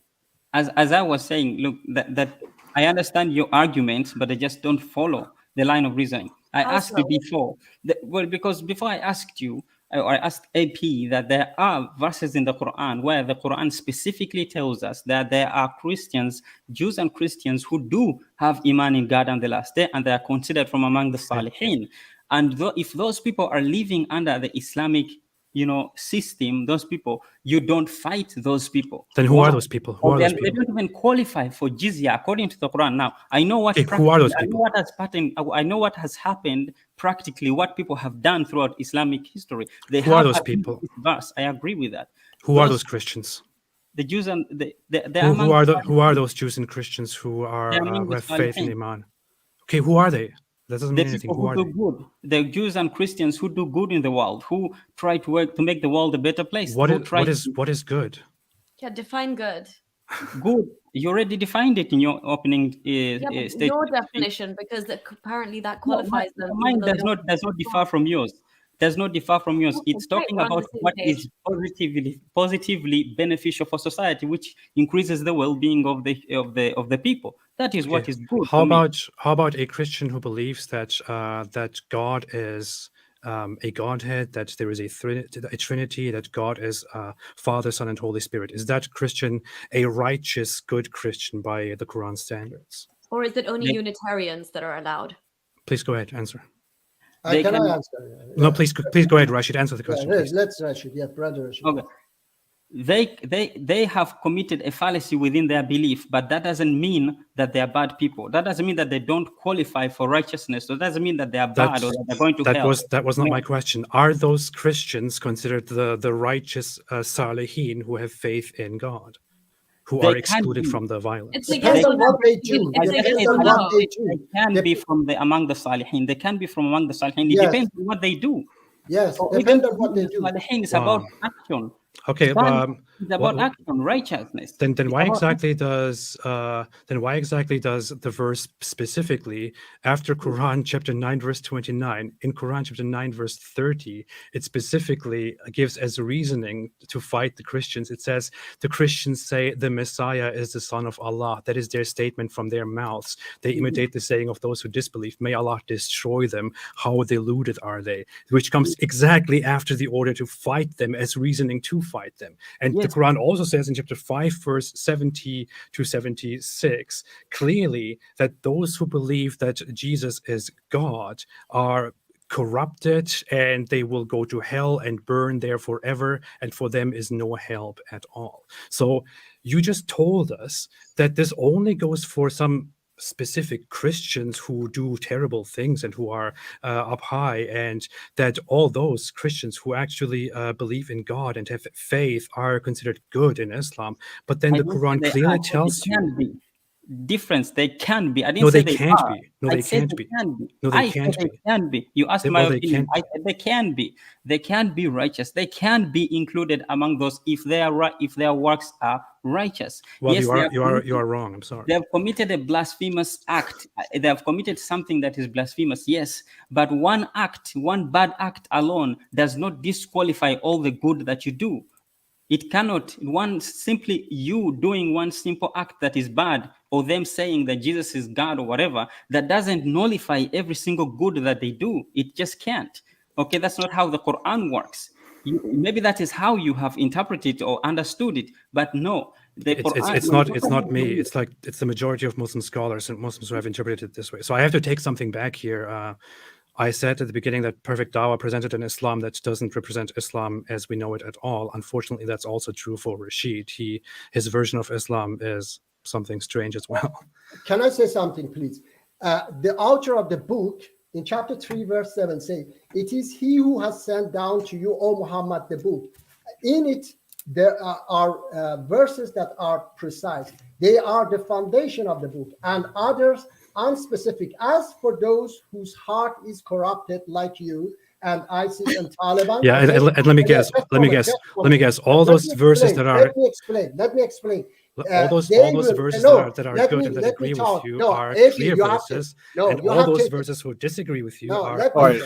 As I was saying, look, that I understand your arguments, but I just don't follow the line of reasoning. I How asked you so? before, because before I asked you, or I asked AP that there are verses in the Quran where the Quran specifically tells us that there are Christians, Jews and Christians who do have Iman in God and the last day, and they are considered from among the Salihin. And if those people are living under the Islamic system, those people, you don't fight those people. Then who are those people? Who are those They people? don't even qualify for jizya according to the Quran. Now, I know what who are those people? I know what has happened practically, what people have done throughout Islamic history. Who are those people? This verse. I agree with that. Who are those Christians? The Jews and Who are those Jews and Christians who have faith in Iman? Okay, who are they? That doesn't mean anything. Who are they? Good. The Jews and Christians who do good in the world, who try to work to make the world a better place. What is good? Yeah, define good. Good? You already defined it in your opening statement. Your definition, because apparently that qualifies them. Mine does not differ from yours. Does not differ from yours. It's talking about what is positively beneficial for society, which increases the well-being of the people. That is what is good. How about a Christian who believes that God is a Godhead, that there is a Trinity, that God is Father, Son, and Holy Spirit? Is that Christian a righteous, good Christian by the Quran standards? Or is it only Unitarians that are allowed? Please go ahead, answer. Can I answer? No, please go ahead, Rashid. Answer the question. Let's Rashid. Yeah, Brother Rashid. Okay. They have committed a fallacy within their belief, but that doesn't mean that they are bad people. That doesn't mean that they don't qualify for righteousness. That doesn't mean that they are bad or that they're going to hell. That was not my question. Are those Christians considered the righteous Salihin who have faith in God, who are excluded from the violence? It's Depends on what they do. They can be from among the Salihin. They can be from among the Salihin. It depends on what they do. Yes, depends on what they do. Salihin is about action. Okay, it's about action, righteousness. Then why exactly does the verse specifically after Quran chapter 9 verse 29 in Quran chapter 9 verse 30 it specifically gives as reasoning to fight the Christians? It says the Christians say the Messiah is the Son of Allah. That is their statement from their mouths. They imitate the saying of those who disbelieve. May Allah destroy them. How deluded are they? Which comes exactly after the order to fight them as reasoning to fight them. And the Quran also says in chapter 5 verse 70 to 76 clearly that those who believe that Jesus is God are corrupted and they will go to hell and burn there forever, and for them is no help at all. So you just told us that this only goes for some specific Christians who do terrible things and who are up high, and that all those Christians who actually believe in God and have faith are considered good in Islam. But then the Quran clearly tells you difference. They can be. I didn't no, say they they can't are. be. No, I they said can't they be. can be. No, they I can't said be. They can be. You asked They- my well, they opinion. can't I said they can be. They can be righteous. They can be included among those if they are right. If their works are righteous. Well, Yes, you are wrong. I'm sorry. they have committed a blasphemous act. They have committed something that is blasphemous, yes. But one bad act alone does not disqualify all the good that you do. It cannot, simply you doing one simple act that is bad, or them saying that Jesus is God or whatever, that doesn't nullify every single good that they do. It just can't. Okay, that's not how the Quran works. Maybe that is how you have interpreted or understood it, but no. It's not me. It's the majority of Muslim scholars and Muslims who have interpreted it this way. So I have to take something back here I said at the beginning that perfect Dawah presented an Islam that doesn't represent Islam as we know it at all. Unfortunately, that's also true for Rashid. His version of Islam is something strange as well. Can I say something, please? The author of the book in chapter 3, verse 7 say, "It is he who has sent down to you, O Muhammad, the book." In it, there are verses that are precise. They are the foundation of the book, and others unspecific. As for those whose heart is corrupted like you and ISIS and Taliban. Yeah, okay? and let me guess. Let me guess. All those verses that are. Let me explain. All those verses that are good and that agree with you are clear verses, and all those verses who disagree with you are. All right,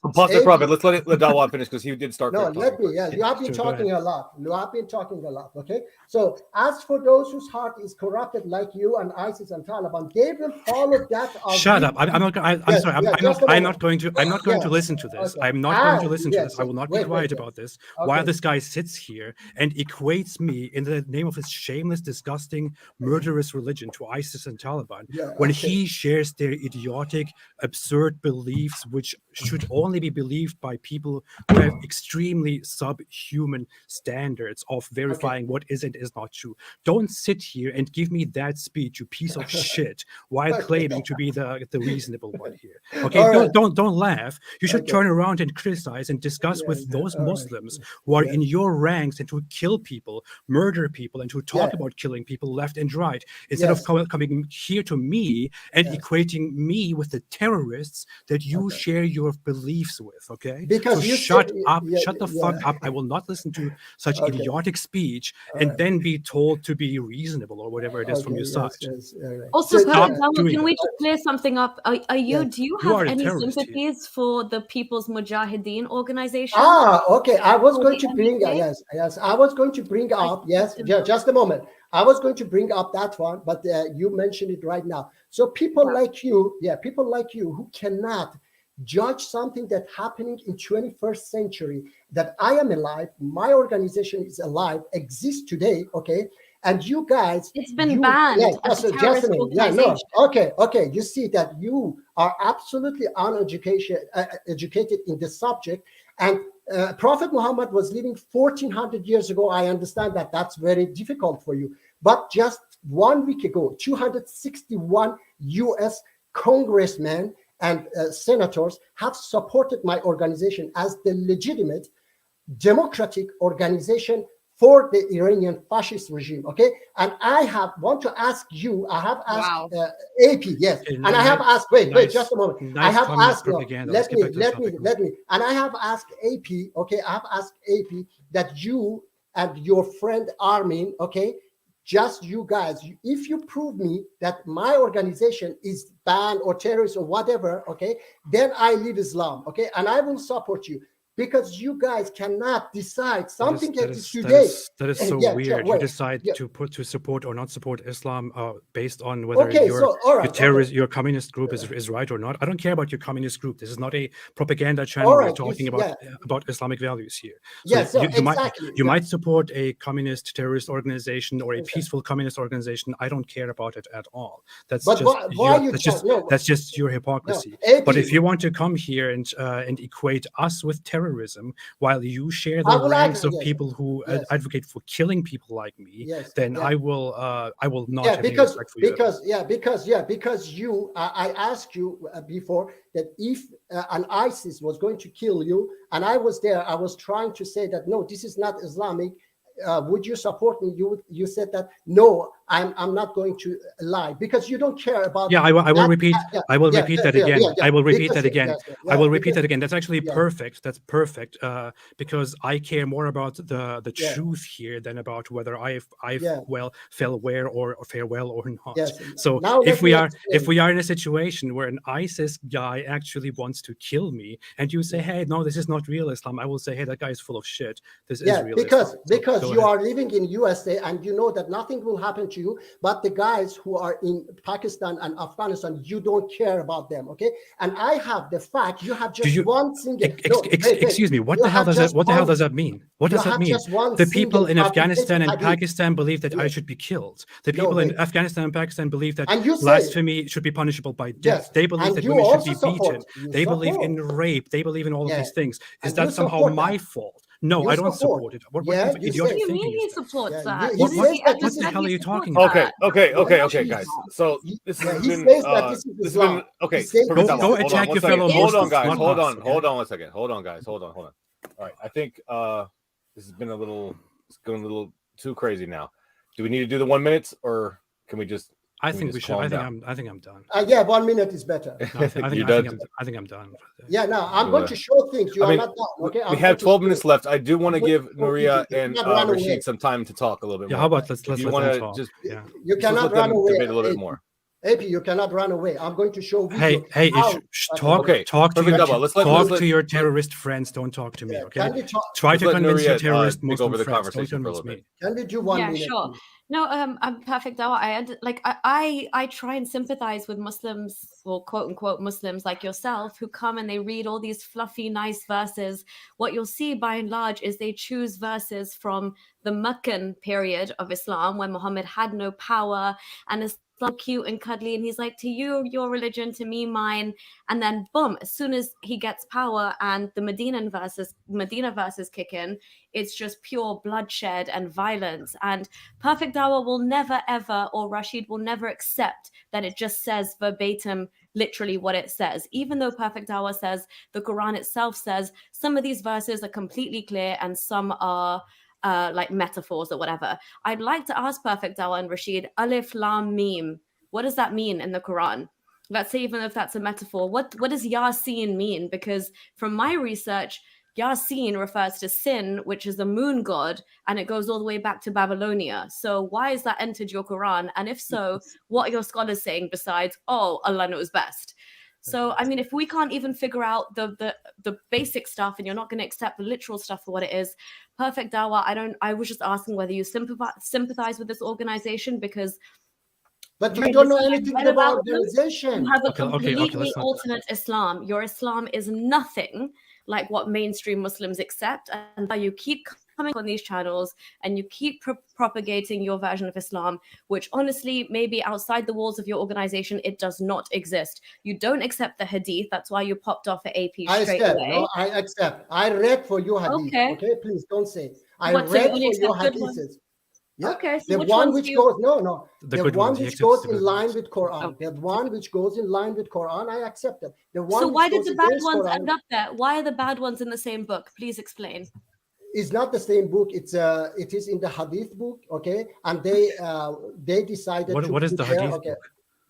Apostate Prophet, let's let Dawah finish because he did start. No, let me. Yeah, you have been talking a lot. You have been talking a lot. Okay, so as for those whose heart is corrupted like you and ISIS and Taliban, they will follow that. Shut up! I'm not. I'm sorry. I'm not going to. I'm not going to listen to this. I'm not going to listen to this. I will not be quiet about this. While this guy sits here and equates me in the name of his shameless, disgusting, murderous religion to ISIS and Taliban, when he shares their idiotic, absurd beliefs, which should only be believed by people who have extremely subhuman standards of verifying what is and is not true. Don't sit here and give me that speech, you piece of shit, while claiming to be the reasonable one here. Okay, don't laugh. You should turn around and criticize and discuss with those Muslims who are in your ranks and who kill people, murder people, and who talk about killing people left and right, instead of coming here to me and equating me with the terrorists that you share your beliefs with. Okay, because so shut the fuck up. I will not listen to such idiotic speech and then be told to be reasonable or whatever it is from your side. Also, can we just clear something up? Do you have any sympathies for the People's Mujahideen organization? Okay. I was going to bring I was going to bring up just a moment. I was going to bring up that one, but you mentioned it right now. So people like you who cannot judge something that's happening in 21st century, that I am alive, my organization is alive, exists today, okay? And you guys, it's been banned. Okay. You see that you are absolutely educated in the subject, and Prophet Muhammad was living 1400 years ago. I understand that that's very difficult for you, but just 1 week ago, 261 U.S. congressmen and senators have supported my organization as the legitimate democratic organization for the Iranian fascist regime, okay? And I have asked AP, yes, and I have asked, wait, just a moment. I have asked, let me, and I have asked AP, okay? I have asked AP that you and your friend Armin, okay, just you guys, if you prove me that my organization is banned or terrorist or whatever, okay, then I leave Islam, okay, and I will support you. Because you guys cannot decide something that is today. That is so weird. You decide to support or not support Islam based on whether your communist group is right or not. I don't care about your communist group. This is not a propaganda channel. We're talking about Islamic values here. So you might support a communist terrorist organization or a peaceful communist organization. I don't care about it at all. That's just your hypocrisy. But if you want to come here and equate us with terrorism, while you share the ranks of people who advocate for killing people like me, then I will not have any respect for you. Because I asked you before that if an ISIS was going to kill you, and I was there, I was trying to say that no, this is not Islamic. Would you support me? You said that no, I'm not going to lie because you don't care about. I will repeat that again. I will repeat that again. I will repeat that again. That's actually perfect. That's perfect because I care more about the truth here than about whether I fell where or fare well or not. So if we are in a situation where an ISIS guy actually wants to kill me, and you say, hey, no, this is not real Islam, I will say, hey, that guy is full of shit. This is real Islam. Because so you are living in USA and you know that nothing will happen to to you, but the guys who are in Pakistan and Afghanistan, you don't care about them, okay? And I have the fact. You have just one single. Excuse me. What the hell does that? What the hell does that mean? What does that mean? The people in Afghanistan and Pakistan believe that I should be killed. The people in Afghanistan and Pakistan believe that blasphemy should be punishable by death. They believe that women should be beaten. They believe in rape. They believe in all of these things. Is that somehow my fault? No, I don't support it. What kind of idiotic thinking he supports that? What the hell are you talking about? Okay, guys. So this has been okay. Go attack your fellow Muslims. Hold on, guys. Hold on 1 second. Hold on, guys. Hold on. All right. I think this has been it's going a little too crazy now. Do we need to do the 1 minute, or can we just? I think we should. I think I'm done. Yeah, 1 minute is better. I think I'm done. Yeah, no, I'm going to show things. You are not done. Okay. We have 12 minutes left. I do want to give Nuriyah and Rashid some time to talk a little bit more. Yeah, how about let's you want to just? Yeah. You cannot run away. Debate a little bit more. AP, you cannot run away. I'm going to show. Hey, talk to your terrorist friends. Don't talk to me. Okay. Try to convince your terrorist Muslim friends. Don't convince me. Can we do 1 minute? Yeah, sure. No, I'm perfect. I try and sympathize with Muslims, or quote unquote Muslims like yourself, who come and they read all these fluffy, nice verses. What you'll see by and large is they choose verses from the Meccan period of Islam, when Muhammad had no power and is so cute and cuddly, and he's like, to you your religion, to me mine, and then boom, as soon as he gets power and the Medina verses kick in, it's just pure bloodshed and violence. And Perfect Dawah will never ever, or Rashid will never accept that it just says verbatim literally what it says, even though Perfect Dawah says, the Quran itself says, some of these verses are completely clear and some are like metaphors or whatever. I'd like to ask Perfect Dawah and Rashid, Alif Lam Mim, what does that mean in the Quran? Let's say, even if that's a metaphor, what does Yasin mean? Because from my research, Yasin refers to Sin, which is the moon god, and it goes all the way back to Babylonia. So why has that entered your Quran? And if so, what are your scholars saying besides, oh, Allah knows best? So, I mean, if we can't even figure out the basic stuff, and you're not going to accept the literal stuff for what it is, Perfect Dawah, I was just asking whether you sympathize with this organization, because... But you don't know anything about organization. You have a completely alternate Islam. Your Islam is nothing like what mainstream Muslims accept, and you keep coming on these channels and you keep propagating your version of Islam, which honestly, maybe outside the walls of your organization, it does not exist. You don't accept the hadith. That's why you popped off at AP straight away. No, I accept. I read for you hadith. Okay, please don't say. I read for your hadiths. Yeah. Okay, so the one which goes the one which goes in line with Quran. The one which goes in line with Quran, I accept it. The one. So why did the bad ones end up there? Why are the bad ones in the same book? Please explain. It's not the same book. It is in the hadith book. Okay, and they decided. What is the hadith book?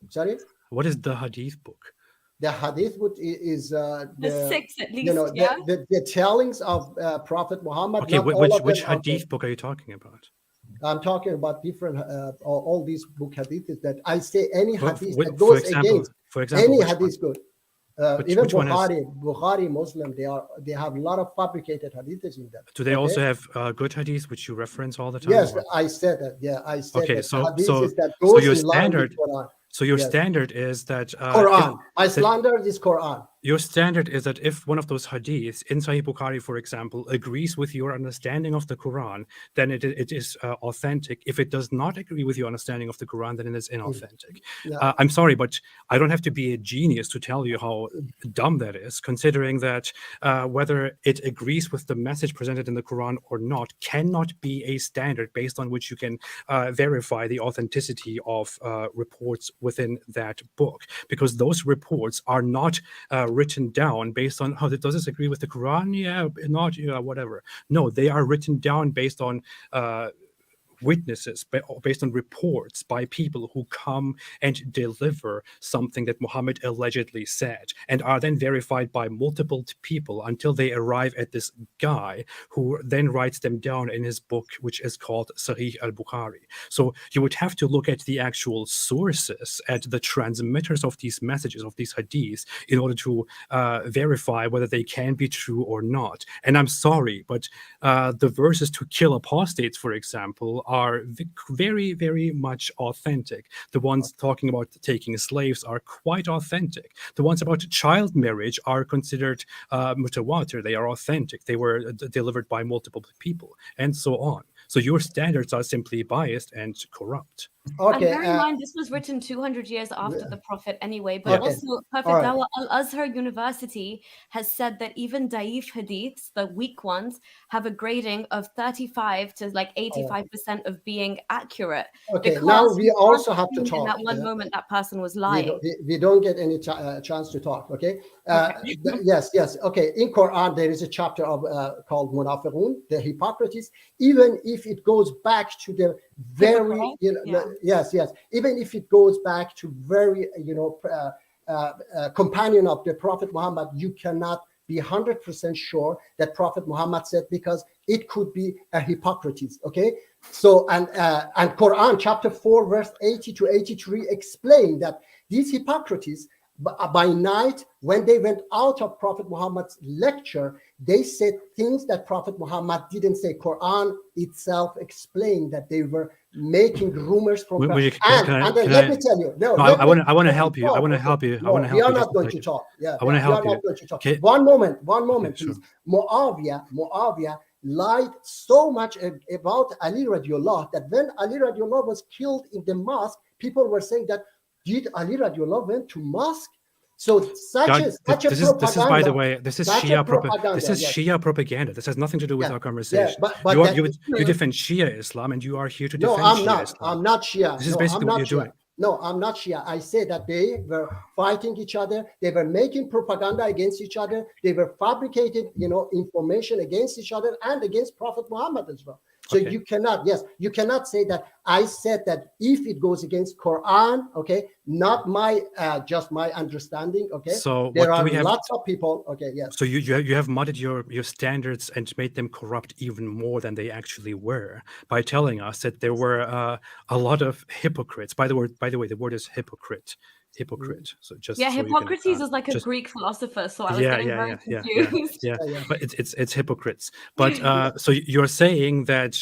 Sorry. What is the hadith book? The hadith book is the six at least. The tellings of Prophet Muhammad. Okay, which hadith book are you talking about? I'm talking about different, all these book hadiths that I say any hadith that goes against any hadith good. Even Bukhari Muslim, they have a lot of fabricated hadiths in them. Do they also have good hadiths which you reference all the time? Yes, I said that. Yeah, I said okay, that. So your standard. So your standard is that Quran. My standard is Quran. Your standard is that if one of those hadiths in Sahih Bukhari, for example, agrees with your understanding of the Quran, then it is authentic. If it does not agree with your understanding of the Quran, then it is inauthentic. Yeah. I'm sorry, but I don't have to be a genius to tell you how dumb that is, considering that whether it agrees with the message presented in the Quran or not cannot be a standard based on which you can verify the authenticity of reports within that book, because those reports are not written down based on how does this agree with the Quran? Yeah, not whatever. No, they are written down based on witnesses, based on reports by people who come and deliver something that Muhammad allegedly said, and are then verified by multiple people until they arrive at this guy who then writes them down in his book, which is called Sahih al-Bukhari. So you would have to look at the actual sources, at the transmitters of these messages, of these hadiths, in order to verify whether they can be true or not. And I'm sorry, but the verses to kill apostates, for example, are very, very much authentic. The ones talking about taking slaves are quite authentic. The ones about child marriage are considered mutawatir. They are authentic. They were delivered by multiple people, and so on. So your standards are simply biased and corrupt. And bear in mind, this was written 200 years after the Prophet anyway. But also, Perfect Dawah Al-Azhar University has said that even Da'if hadiths, the weak ones, have a grading of 35 to like 85% of being accurate. Okay, now we also have to talk. In that one moment, that person was lying. We don't get any chance to talk, okay? Yes. Okay, in Quran, there is a chapter of called Munafiqun, the hypocrites. Even if it goes back to the very, yes, even if it goes back to very, companion of the Prophet Muhammad, you cannot be 100% sure that Prophet Muhammad said, because it could be a hypocrisy. Okay, so and Quran chapter 4 verse 80 to 83 explain that these hypocrites, by night when they went out of Prophet Muhammad's lecture, they said things that Prophet Muhammad didn't say. Quran itself explained that they were making rumors from. Let me tell you. I want to help you. I want to help you. No, we are not going to talk. I want to help you. Okay. One moment, please. Sure. Muawiyah lied so much about Ali radiallahu that when Ali radiallahu was killed in the mosque, people were saying that, did Ali radiallahu went to mosque? So this is by the way, this is Shia propaganda. This is Shia propaganda. This has nothing to do with our conversation. You defend Shia Islam, and you are here to defend Shia Islam. I'm not Shia. This is basically what you're doing. No, I'm not Shia. I say that they were fighting each other. They were making propaganda against each other. They were fabricating, information against each other and against Prophet Muhammad as well. So you cannot say that I said that if it goes against Quran, okay, not my just my understanding, okay. So there are lots of people, okay, yes. So you have muddied your standards and made them corrupt even more than they actually were by telling us that there were a lot of hypocrites. By the way, the word is hypocrite. So just Hippocrates is like a Greek philosopher, so I was getting very confused. But it's hypocrites. But so you're saying that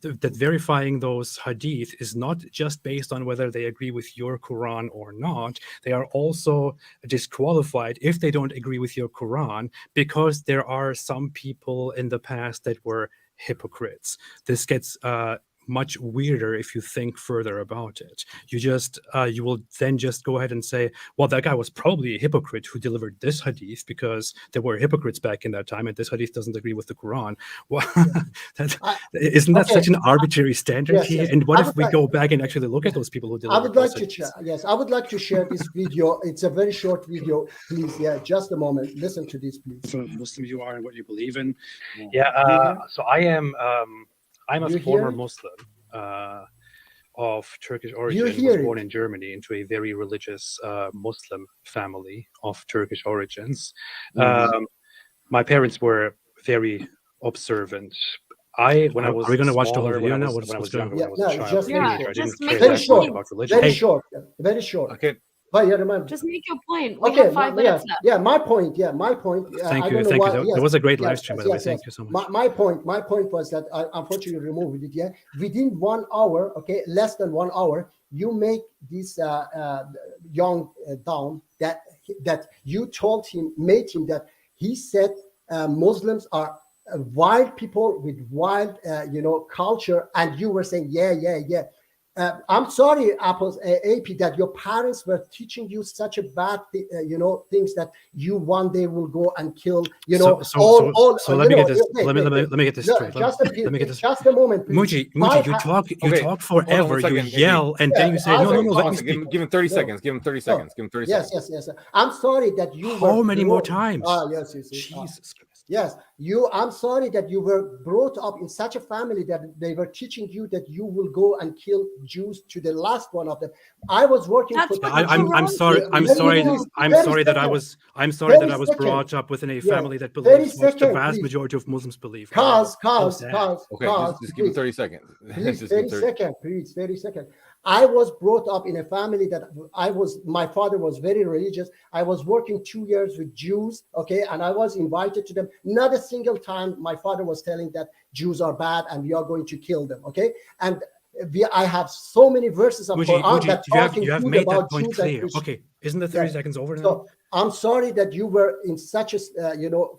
that verifying those hadith is not just based on whether they agree with your Quran or not. They are also disqualified if they don't agree with your Quran, because there are some people in the past that were hypocrites. This gets much weirder if you think further about it. You will then just go ahead and say, well, that guy was probably a hypocrite who delivered this hadith, because there were hypocrites back in that time, and this hadith doesn't agree with the Quran. Well, isn't that such an arbitrary standard here? And what if we go back and actually look at those people who delivered? I would like to share this video. It's a very short video, please. Just a moment. Listen to this, please. So Muslim you are and what you believe in. So I am. I'm a former Muslim of Turkish origin. Was born in Germany into a very religious Muslim family of Turkish origins. My parents were very observant. Are we going to watch the whole video now? When I was younger, when I was a child, I didn't care that much about religion. Very short. Okay. Just make your point. We have 5 minutes left. My point. Thank you. There was a great live stream, by the way. Thank you so much. My point was that I unfortunately removed it. Within 1 hour, okay, less than 1 hour, you make this young down that you made him that he said Muslims are wild people with wild culture, and you were saying I'm sorry, AP, that your parents were teaching you such a bad, things that you one day will go and kill, So let me get this. Let me get this straight. Let me get this. Just a moment, please. Muji, you talk forever. You yell, and then you say, no. Let me speak. Give him 30 seconds. Give him 30 seconds. Give him 30 seconds. Yes. I'm sorry that you. How many more times? Yes. Jesus Christ. Yes, I'm sorry that you were brought up in such a family that they were teaching you that you will go and kill Jews to the last one of them. I was working for. I'm sorry that I was brought up within a family that believes what the vast majority of Muslims believe. Cause. Okay, just give him 30 seconds. Please, 30 seconds. I was brought up in a family that my father was very religious. I was working 2 years with Jews, okay, and I was invited to them. Not a single time my father was telling that Jews are bad and we are going to kill them, okay? And I have so many verses of Quran that talking you have good made about that point Jews clear. and Christians. Okay, isn't the 30 seconds over now? So I'm sorry that you were in such a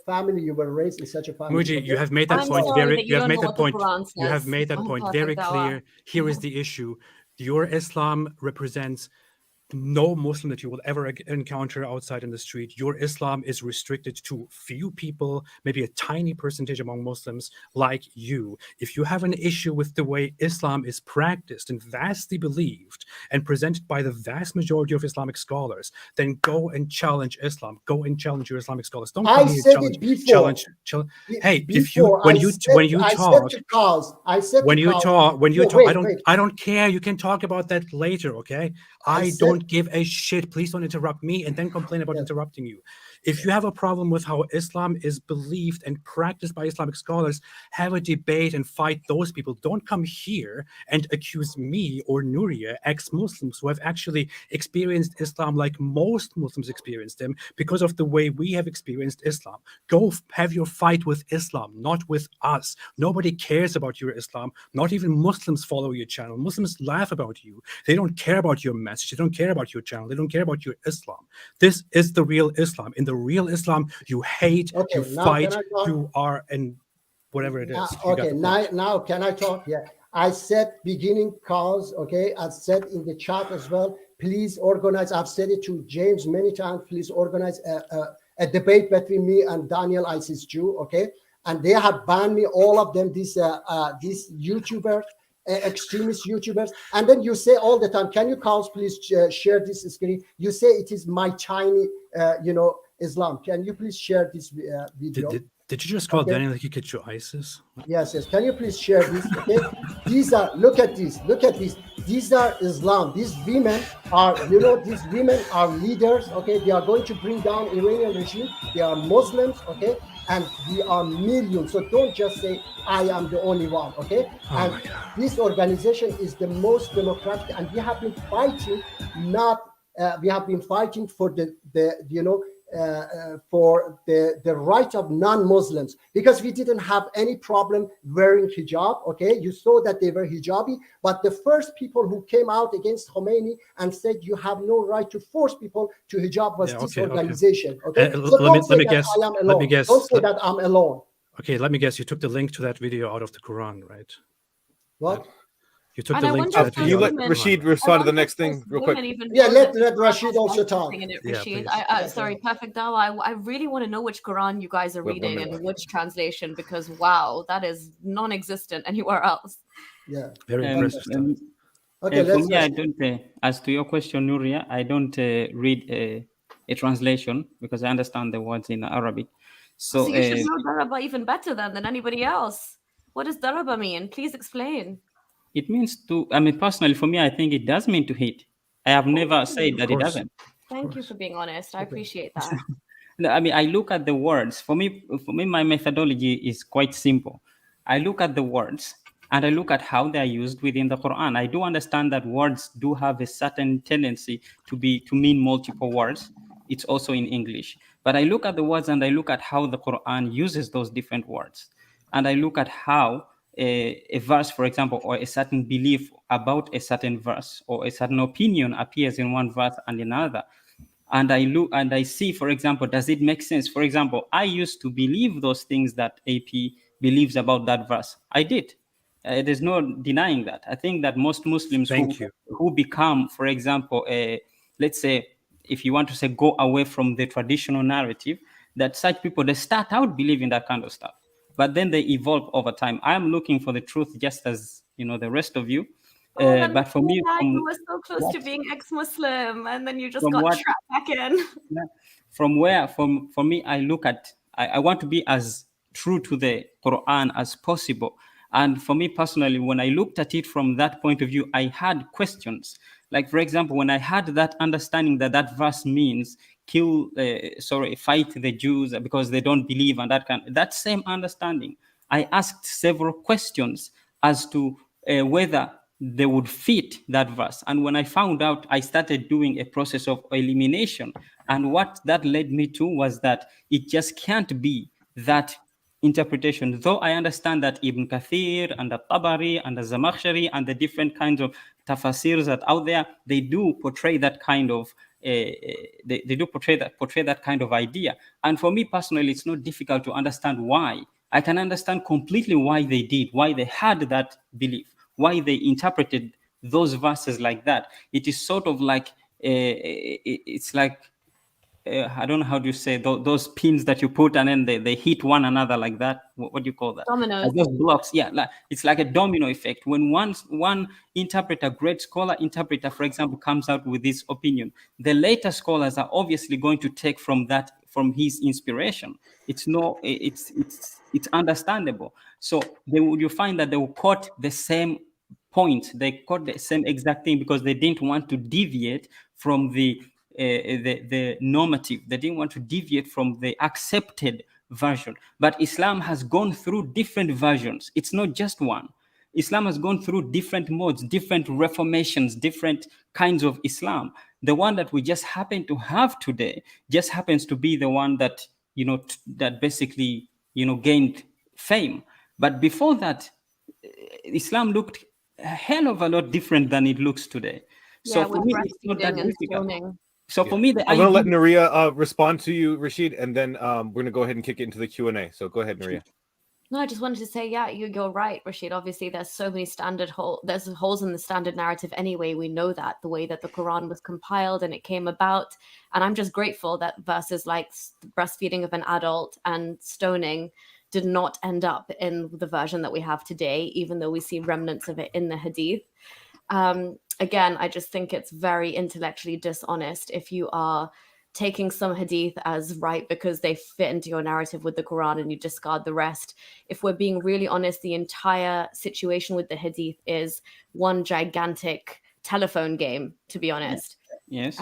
family. You were raised in such a family. Muji, you have made that point very. You have made that point. You have made that point very clear. Here is the issue: your Islam represents no Muslim that you will ever encounter outside in the street. Your Islam is restricted to few people, maybe a tiny percentage among Muslims like you. If you have an issue with the way Islam is practiced and vastly believed and presented by the vast majority of Islamic scholars, then go and challenge Islam. Go and challenge your Islamic scholars. Don't come here and challenge. Hey, if you when you talk, I don't care. You can talk about that later, okay? I don't give a shit. Please don't interrupt me and then complain about interrupting you. If you have a problem with how Islam is believed and practiced by Islamic scholars, have a debate and fight those people. Don't come here and accuse me or Nuriyah, ex-Muslims who have actually experienced Islam like most Muslims experienced them because of the way we have experienced Islam. Go have your fight with Islam, not with us. Nobody cares about your Islam. Not even Muslims follow your channel. Muslims laugh about you. They don't care about your message. They don't care about your channel. They don't care about your Islam. This is the real Islam. In the real Islam, you hate, you fight, you are, and whatever it is. Now can I talk? Yeah. I said beginning cause, okay? I said in the chat as well, please organize. I've said it to James many times. Please organize a debate between me and Daniel ISIS Jew, okay? And they have banned me, all of them, these YouTubers, extremist YouTubers. And then you say all the time, can you cause please share this screen? You say it is my tiny, Islam. Can you please share this video? Did you just call Daniel Hikkichu ISIS? Yes. Can you please share this? Okay. Look at this. These are Islam. These women are, these women are leaders. Okay. They are going to bring down Iranian regime. They are Muslims. Okay. And we are millions. So don't just say, I am the only one. Okay. And this organization is the most democratic. And we have been fighting, we have been fighting for for the right of non-Muslims, because we didn't have any problem wearing hijab. Okay, you saw that they were hijabi, but the first people who came out against Khomeini and said you have no right to force people to hijab was this organization. Okay, so let me guess. Don't say that I'm alone. Okay, let me guess. You took the link to that video out of the Quran, right? What? You took the link to that video. You let Rashid respond to the next thing real quick. Yeah, let Rashid also talk. Rashid, sorry, Perfect Dawah. I really want to know which Quran you guys are reading and which translation, because wow, that is non-existent anywhere else. Yeah, very impressive. Okay, for me, I don't. As to your question, Nuriyah, I don't read a translation because I understand the words in Arabic. So you should know Daraba even better than anybody else. What does Daraba mean? Please explain. It means to, personally, for me, I think it does mean to hate. I have never said that it doesn't. Thank you for being honest. I appreciate that. I look at the words. For me, my methodology is quite simple. I look at the words and I look at how they are used within the Quran. I do understand that words do have a certain tendency to mean multiple words. It's also in English. But I look at the words and I look at how the Quran uses those different words. And I look at how a verse, for example, or a certain belief about a certain verse or a certain opinion appears in one verse and in another. And I look and I see, for example, does it make sense? For example, I used to believe those things that AP believes about that verse. I did. There's no denying that. I think that most Muslims who become, for example, let's say, if you want to say, go away from the traditional narrative, that such people, they start out believing that kind of stuff. But then they evolve over time. I am looking for the truth just as, the rest of you. But for me, you were so close to being ex-Muslim and then you just got trapped back in. For me, I look at, I want to be as true to the Quran as possible. And for me personally, when I looked at it from that point of view, I had questions. Like, for example, when I had that understanding that verse means fight the Jews because they don't believe, and that same understanding, I asked several questions as to whether they would fit that verse. And when I found out, I started doing a process of elimination. And what that led me to was that it just can't be that interpretation. Though I understand that Ibn Kathir and the Tabari and the Zamakhshari and the different kinds of tafasirs that out there, they do portray that kind of they do portray that kind of idea. And for me personally, it's not difficult to understand why. I can understand completely why they did, why they had that belief, why they interpreted those verses like that. It is sort of like it's like I don't know how do you say those pins that you put and then they hit one another like that. What do you call that? Dominoes. Those blocks. Yeah, it's like a domino effect. When one interpreter, great scholar interpreter, for example, comes out with this opinion, the later scholars are obviously going to take from his inspiration. It's understandable. So you find that they will quote the same point. They quote the same exact thing because they didn't want to deviate from the normative. They didn't want to deviate from the accepted version. But Islam has gone through different versions. It's not just one. Islam has gone through different modes, different reformations, different kinds of Islam. The one that we just happen to have today just happens to be the one that that basically gained fame. But before that, Islam looked a hell of a lot different than it looks today. So for me, it's not that difficult. So for me, I'm going to let Nuriyah respond to you, Rashid, and then we're going to go ahead and kick it into the Q&A. So go ahead, Nuriyah. No, I just wanted to say, yeah, you're right, Rashid. Obviously, there's so many there's holes in the standard narrative anyway. We know that, the way that the Quran was compiled and it came about. And I'm just grateful that verses like breastfeeding of an adult and stoning did not end up in the version that we have today, even though we see remnants of it in the Hadith. Again, I just think it's very intellectually dishonest if you are taking some hadith as right because they fit into your narrative with the Quran and you discard the rest. If we're being really honest, the entire situation with the hadith is one gigantic telephone game, to be honest. Yes.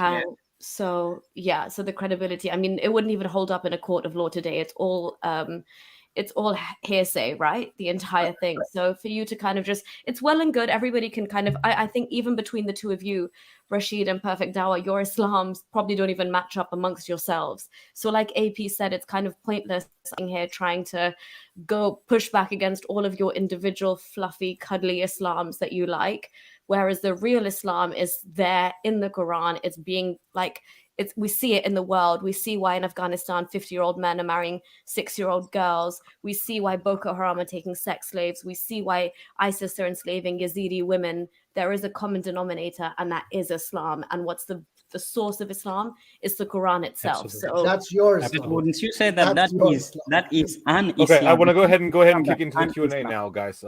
So the credibility, I mean, it wouldn't even hold up in a court of law today. It's all hearsay, right? The entire thing. So for you to kind of it's well and good. Everybody can kind of, I think even between the two of you, Rashid and Perfect Dawah, your Islams probably don't even match up amongst yourselves. So like AP said, it's kind of pointless sitting here trying to go push back against all of your individual fluffy, cuddly Islams that you like. Whereas the real Islam is there in the Quran. It's being like, we see it in the world. We see why in Afghanistan 50-year-old men are marrying 6-year-old girls. We see why Boko Haram are taking sex slaves. We see why ISIS are enslaving Yazidi women. There is a common denominator, and that is Islam. And what's the source of Islam is the Quran itself. Absolutely. So that's yours. Wouldn't you say that is an Islam? Okay, I want to go ahead and kick into the Q&A now, guys.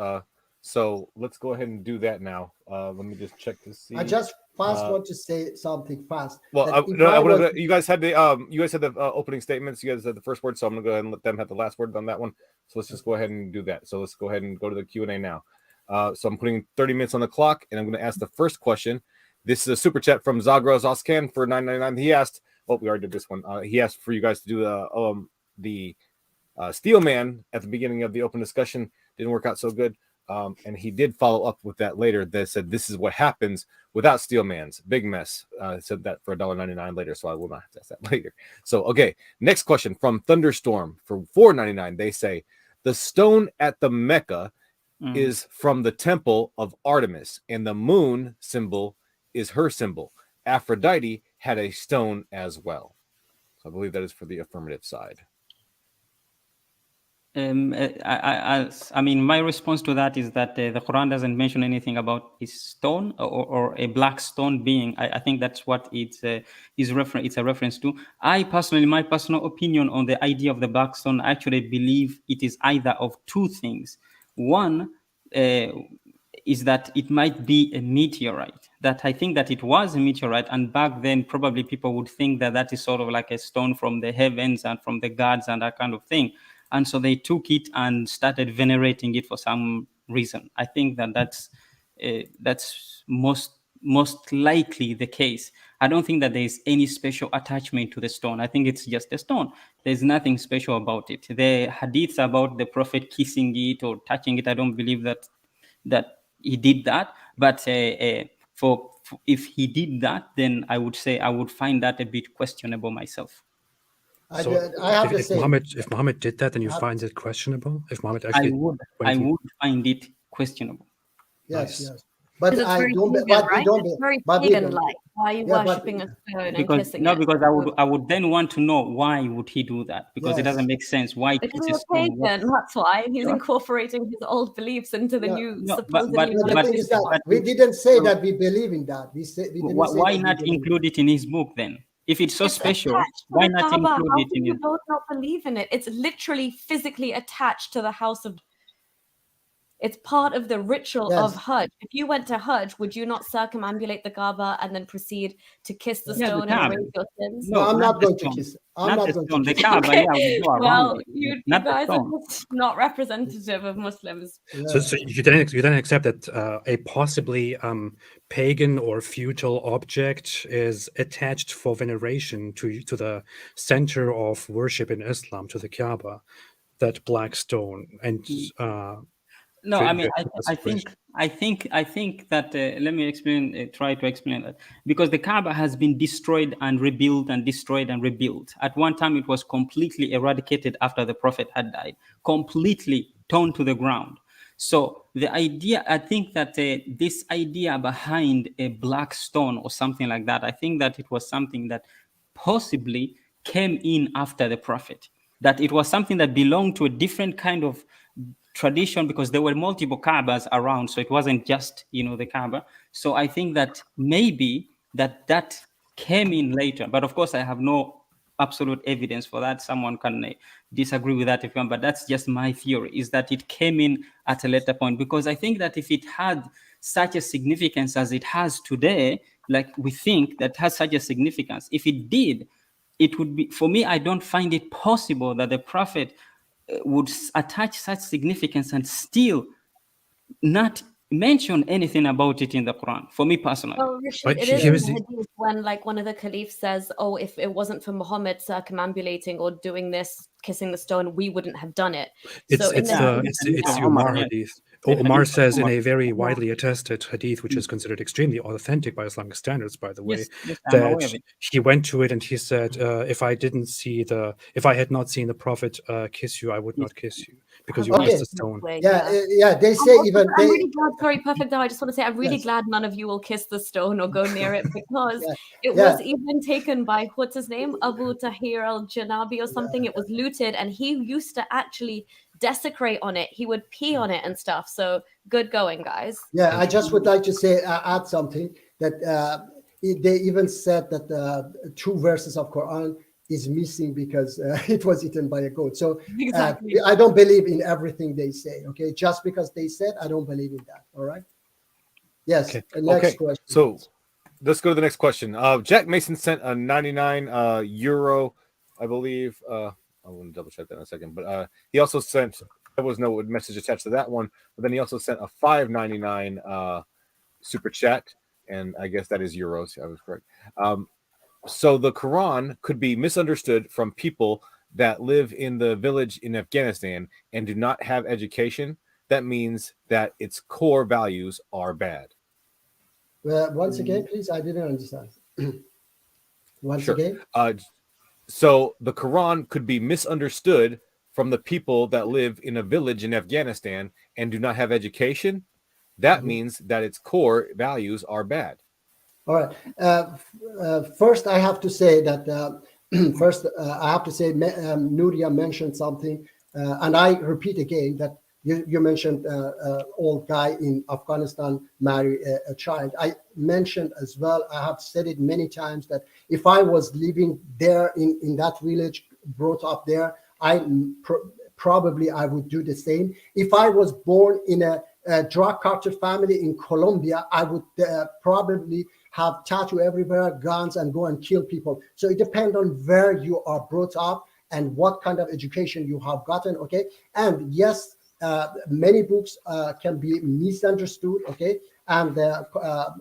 So let's go ahead and do that now. Let me just check to see. I just want to say something fast. Well, you guys had the opening statements. You guys had the first word, so I'm gonna go ahead and let them have the last word on that one. So let's just go ahead and do that. So let's go ahead and go to the Q&A now. So I'm putting 30 minutes on the clock, and I'm going to ask the first question. This is a super chat from Zagros Oskan for $9.99. He asked, we already did this one. He asked for you guys to do the Steel Man at the beginning of the open discussion. Didn't work out so good. And he did follow up with that later. That said, this is what happens without Steel Man's big mess. Said that for $1.99 later, so I will not have to ask that later. So, okay, next question from Thunderstorm for $4.99. They say the stone at the Mecca is from the temple of Artemis, and the moon symbol is her symbol. Aphrodite had a stone as well. So I believe that is for the affirmative side. I mean, my response to that is that the Quran doesn't mention anything about a stone or a black stone being. I think that's what it's a reference to. My personal opinion on the idea of the black stone, I actually believe it is either of two things. One is that it might be a meteorite. That I think that it was a meteorite, and back then probably people would think that is sort of like a stone from the heavens and from the gods and that kind of thing. And so they took it and started venerating it for some reason. I think that's most likely the case. I don't think that there is any special attachment to the stone. I think it's just a stone. There's nothing special about it. The hadiths about the Prophet kissing it or touching it, I don't believe that he did that. But for if he did that, then I would say I would find that a bit questionable myself. I So have to if say, Muhammad did that, then you find it questionable. If Muhammad actually I would find it questionable. yes, Nice. yes. But Because it's I very don't. pagan, But we right? don't. It's very But we don't. pagan-like. Why are you Yeah, but- worshipping a stone and Because kissing no, it? because I would then want to know why would he do that? Because it Yes. doesn't make sense. Why Because kiss he's a a stone? pagan, that's why. He's Yeah. incorporating his old beliefs into the Yeah. new No, supposedly but- No, the but- thing is that but- we didn't say that we believe in that. We didn't say Why that not we believe. include it in his book then? If it's so It's special, attached to why the not Kaaba. include How it can in you his both not believe in it? It's literally physically attached to the house of. It's part of the ritual of Yes. Hajj. If you went to Hajj, would you not circumambulate the Kaaba and then proceed to kiss the Yeah, the stone and Kaaba. erase your sins? No, I'm not the going to stone. kiss. I'm Not not the going stone. to The kiss. Kaaba, Okay. yeah, we go around Well, it. you Not the guys are stone. just not representative of Muslims. So you then accept that a possibly pagan or futile object is attached for veneration to the center of worship in Islam, to the Kaaba, that black stone, and No, to- I mean, to consecration. I think that let me explain. Try to explain that because the Kaaba has been destroyed and rebuilt and destroyed and rebuilt. At one time, it was completely eradicated after the Prophet had died, completely torn to the ground. So the idea, I think that this idea behind a black stone or something like that, I think that it was something that possibly came in after the Prophet. That it was something that belonged to a different kind of tradition because there were multiple Kaabas around, so it wasn't just the Kaaba. So I think that maybe that came in later, but of course I have no absolute evidence for that. Someone can disagree with that if you want, but that's just my theory, is that it came in at a later point, because I think that if it had such a significance as it has today, like we think that has such a significance, if it did, it would be, for me, I don't find it possible that the Prophet would attach such significance and still not mention anything about it in the Quran, for me personally. Well, Rashid, But it is here in is the the- hadith when like one of the caliphs says, oh, if it wasn't for Muhammad circumambulating or doing this, kissing the stone, we wouldn't have done it. It's So in the the Omar, Umar yeah. hadith. The Omar hadith of says in Umar. a very widely attested hadith, which is considered extremely authentic by Islamic standards, by the way, Yes, I'm aware of that it. he went to it and he said, if I had not seen the Prophet kiss you, I would not kiss you because you Okay. kissed the stone. Yeah, they say even I'm they. really glad, sorry, perfect. Though I just want to say, I'm really Yes. glad none of you will kiss the stone or go near it because it Yeah. was even taken by, what's his name? Abu Tahir al-Janabi or something. It was looted and he used to actually desecrate on it. He would pee on it and stuff. So good going, guys. Yeah, I just would like to say add something that they even said that 2 verses of Quran is missing because it was eaten by a goat. So Exactly. I don't believe in everything they say. Okay, just because they said, I don't believe in that. All right. Yes. Okay. Next question. So let's go to the next question. Jack Mason sent a 99 euro, I believe. I want to double check that in a second. But he also sent, there was no message attached to that one. But then he also sent a 5.99 super chat. And I guess that is euros. I was correct. So the Quran could be misunderstood from people that live in the village in Afghanistan and do not have education. That means that its core values are bad. Once again, please. I didn't understand. Once Sure. again. So the Quran could be misunderstood from the people that live in a village in Afghanistan and do not have education. That means that its core values are bad. All right. First, I have to say that Nuriyah mentioned something, and I repeat again that you mentioned old guy in Afghanistan marry a child. I mentioned as well, I have said it many times, that if I was living there in that village, brought up there, probably I would do the same. If I was born in a drug cartel family in Colombia, I would probably have tattoo everywhere, guns, and go and kill people. So it depends on where you are brought up and what kind of education you have gotten. Okay, and yes, many books can be misunderstood. Okay, and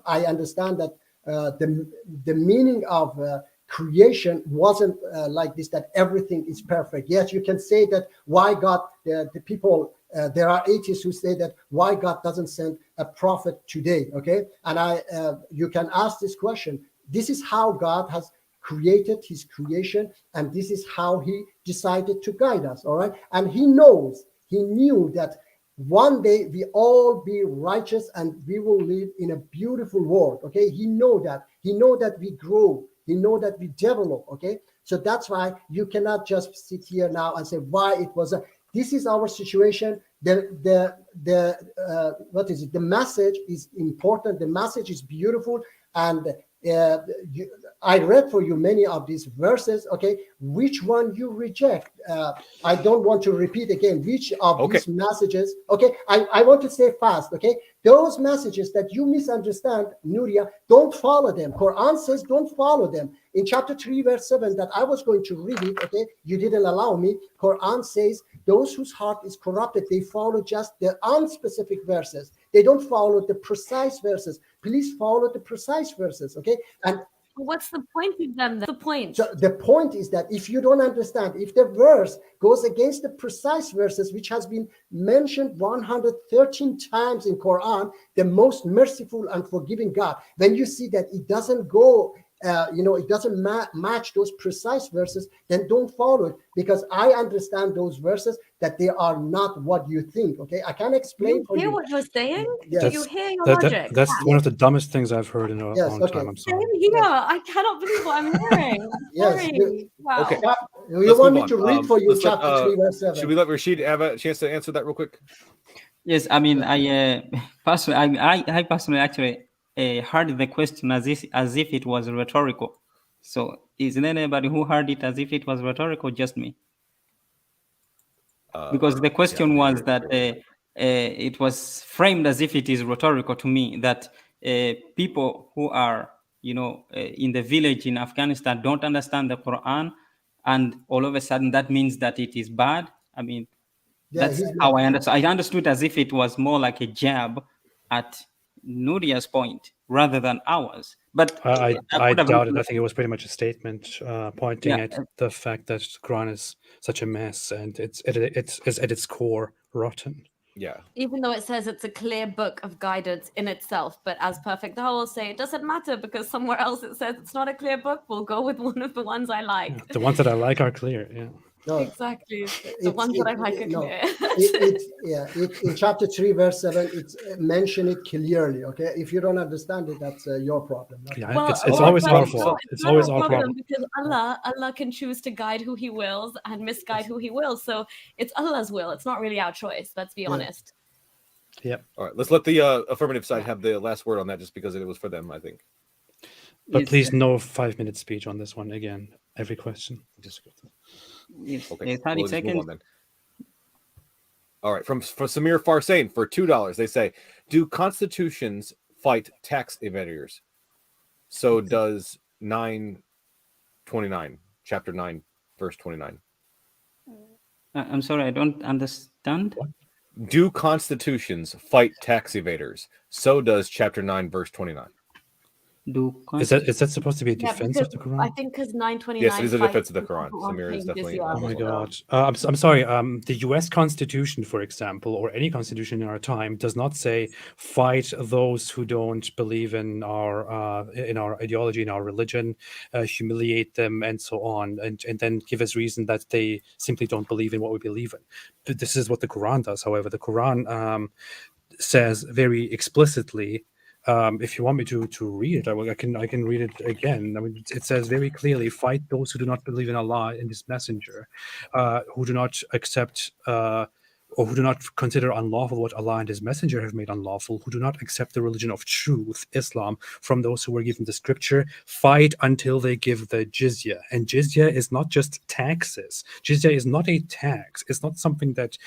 I understand that the meaning of creation wasn't like this, that everything is perfect. Yes, you can say that why God, the people there are atheists who say that why God doesn't send a prophet today. Okay, and you can ask this question. This is how God has created his creation, and this is how he decided to guide us. All right, and he knew that one day we all be righteous and we will live in a beautiful world. Okay, he know that we grow, he know that we develop. Okay, so that's why you cannot just sit here now and say why it was this is our situation. What is it? The message is important. The message is beautiful, and I read for you many of these verses. Okay, which one you reject? I don't want to repeat again which of these messages. Okay, I want to say fast. Okay, those messages that you misunderstand, Nuriyah, don't follow them. Quran says don't follow them. In chapter 3 verse 7 that I was going to read it, okay, you didn't allow me. Quran says those whose heart is corrupted, they follow just the unspecific verses. They don't follow the precise verses. Please follow the precise verses, okay? And what's the point of them? The point. So the point is that if you don't understand, if the verse goes against the precise verses, which has been mentioned 113 times in Quran, the most merciful and forgiving God, when you see that it doesn't go, it doesn't match those precise verses, then don't follow it, because I understand those verses that they are not what you think. Okay, I can explain for you. You hear what you're saying? Yes. Do you hear your logic? That's one of the dumbest things I've heard in a long time. I'm sorry. Same here. I cannot believe what I'm hearing. Sorry. Wow. Okay. You want me to read for you chapter 3 verse 7? Should we let Rashid have a chance to answer that real quick? Yes, I mean, I personally actually heard the question as if it was rhetorical. So, is there anybody who heard it as if it was rhetorical? Just me? Because the question was that it was framed as if it is rhetorical to me, that people who are, in the village in Afghanistan don't understand the Quran, and all of a sudden that means that it is bad. I mean, that's how I understood. I understood as if it was more like a jab at Nuriyah's point rather than ours. But I doubt it. I think it was pretty much a statement pointing at the fact that the Quran is such a mess and it's at its core rotten. Yeah. Even though it says it's a clear book of guidance in itself, but as Perfect Dawah will say, it doesn't matter because somewhere else it says it's not a clear book. We'll go with one of the ones I like. Yeah, the ones that I like are clear. Yeah. No, exactly. The ones that I like are clear. In chapter 3, verse 7, it's mentioned it clearly. Okay, if you don't understand it, that's your problem. Yeah, well, it's always our fault. It's always our problem because Allah can choose to guide who He wills and misguide who He wills. So it's Allah's will. It's not really our choice. Let's be honest. Yep. All right. Let's let the affirmative side have the last word on that, just because it was for them, I think. But please, no 5-minute speech on this one again. Every question. Okay. 30 seconds. Then. All right. For Samir Farsain for $2, they say, do constitutions fight tax evaders? So does 9:29, chapter 9, verse 29. I'm sorry, I don't understand. What? Do constitutions fight tax evaders? So does chapter 9, verse 29. Is that supposed to be a defense of the Quran? I think because 929. Yes, it is a defense of the Quran. Samir is definitely. Oh my God! I'm sorry. The U.S. Constitution, for example, or any constitution in our time, does not say fight those who don't believe in our ideology, in our religion, humiliate them, and so on, and then give us reason that they simply don't believe in what we believe in. This is what the Quran does. However, the Quran says very explicitly. If you want me to read it, I can read it again. I mean, it says very clearly, fight those who do not believe in Allah and His Messenger, who do not accept or who do not consider unlawful what Allah and His Messenger have made unlawful, who do not accept the religion of truth, Islam, from those who were given the scripture, fight until they give the jizya. And jizya is not just taxes. Jizya is not a tax. It's not something that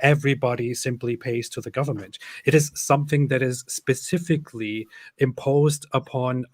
everybody simply pays to the government. It is something that is specifically imposed upon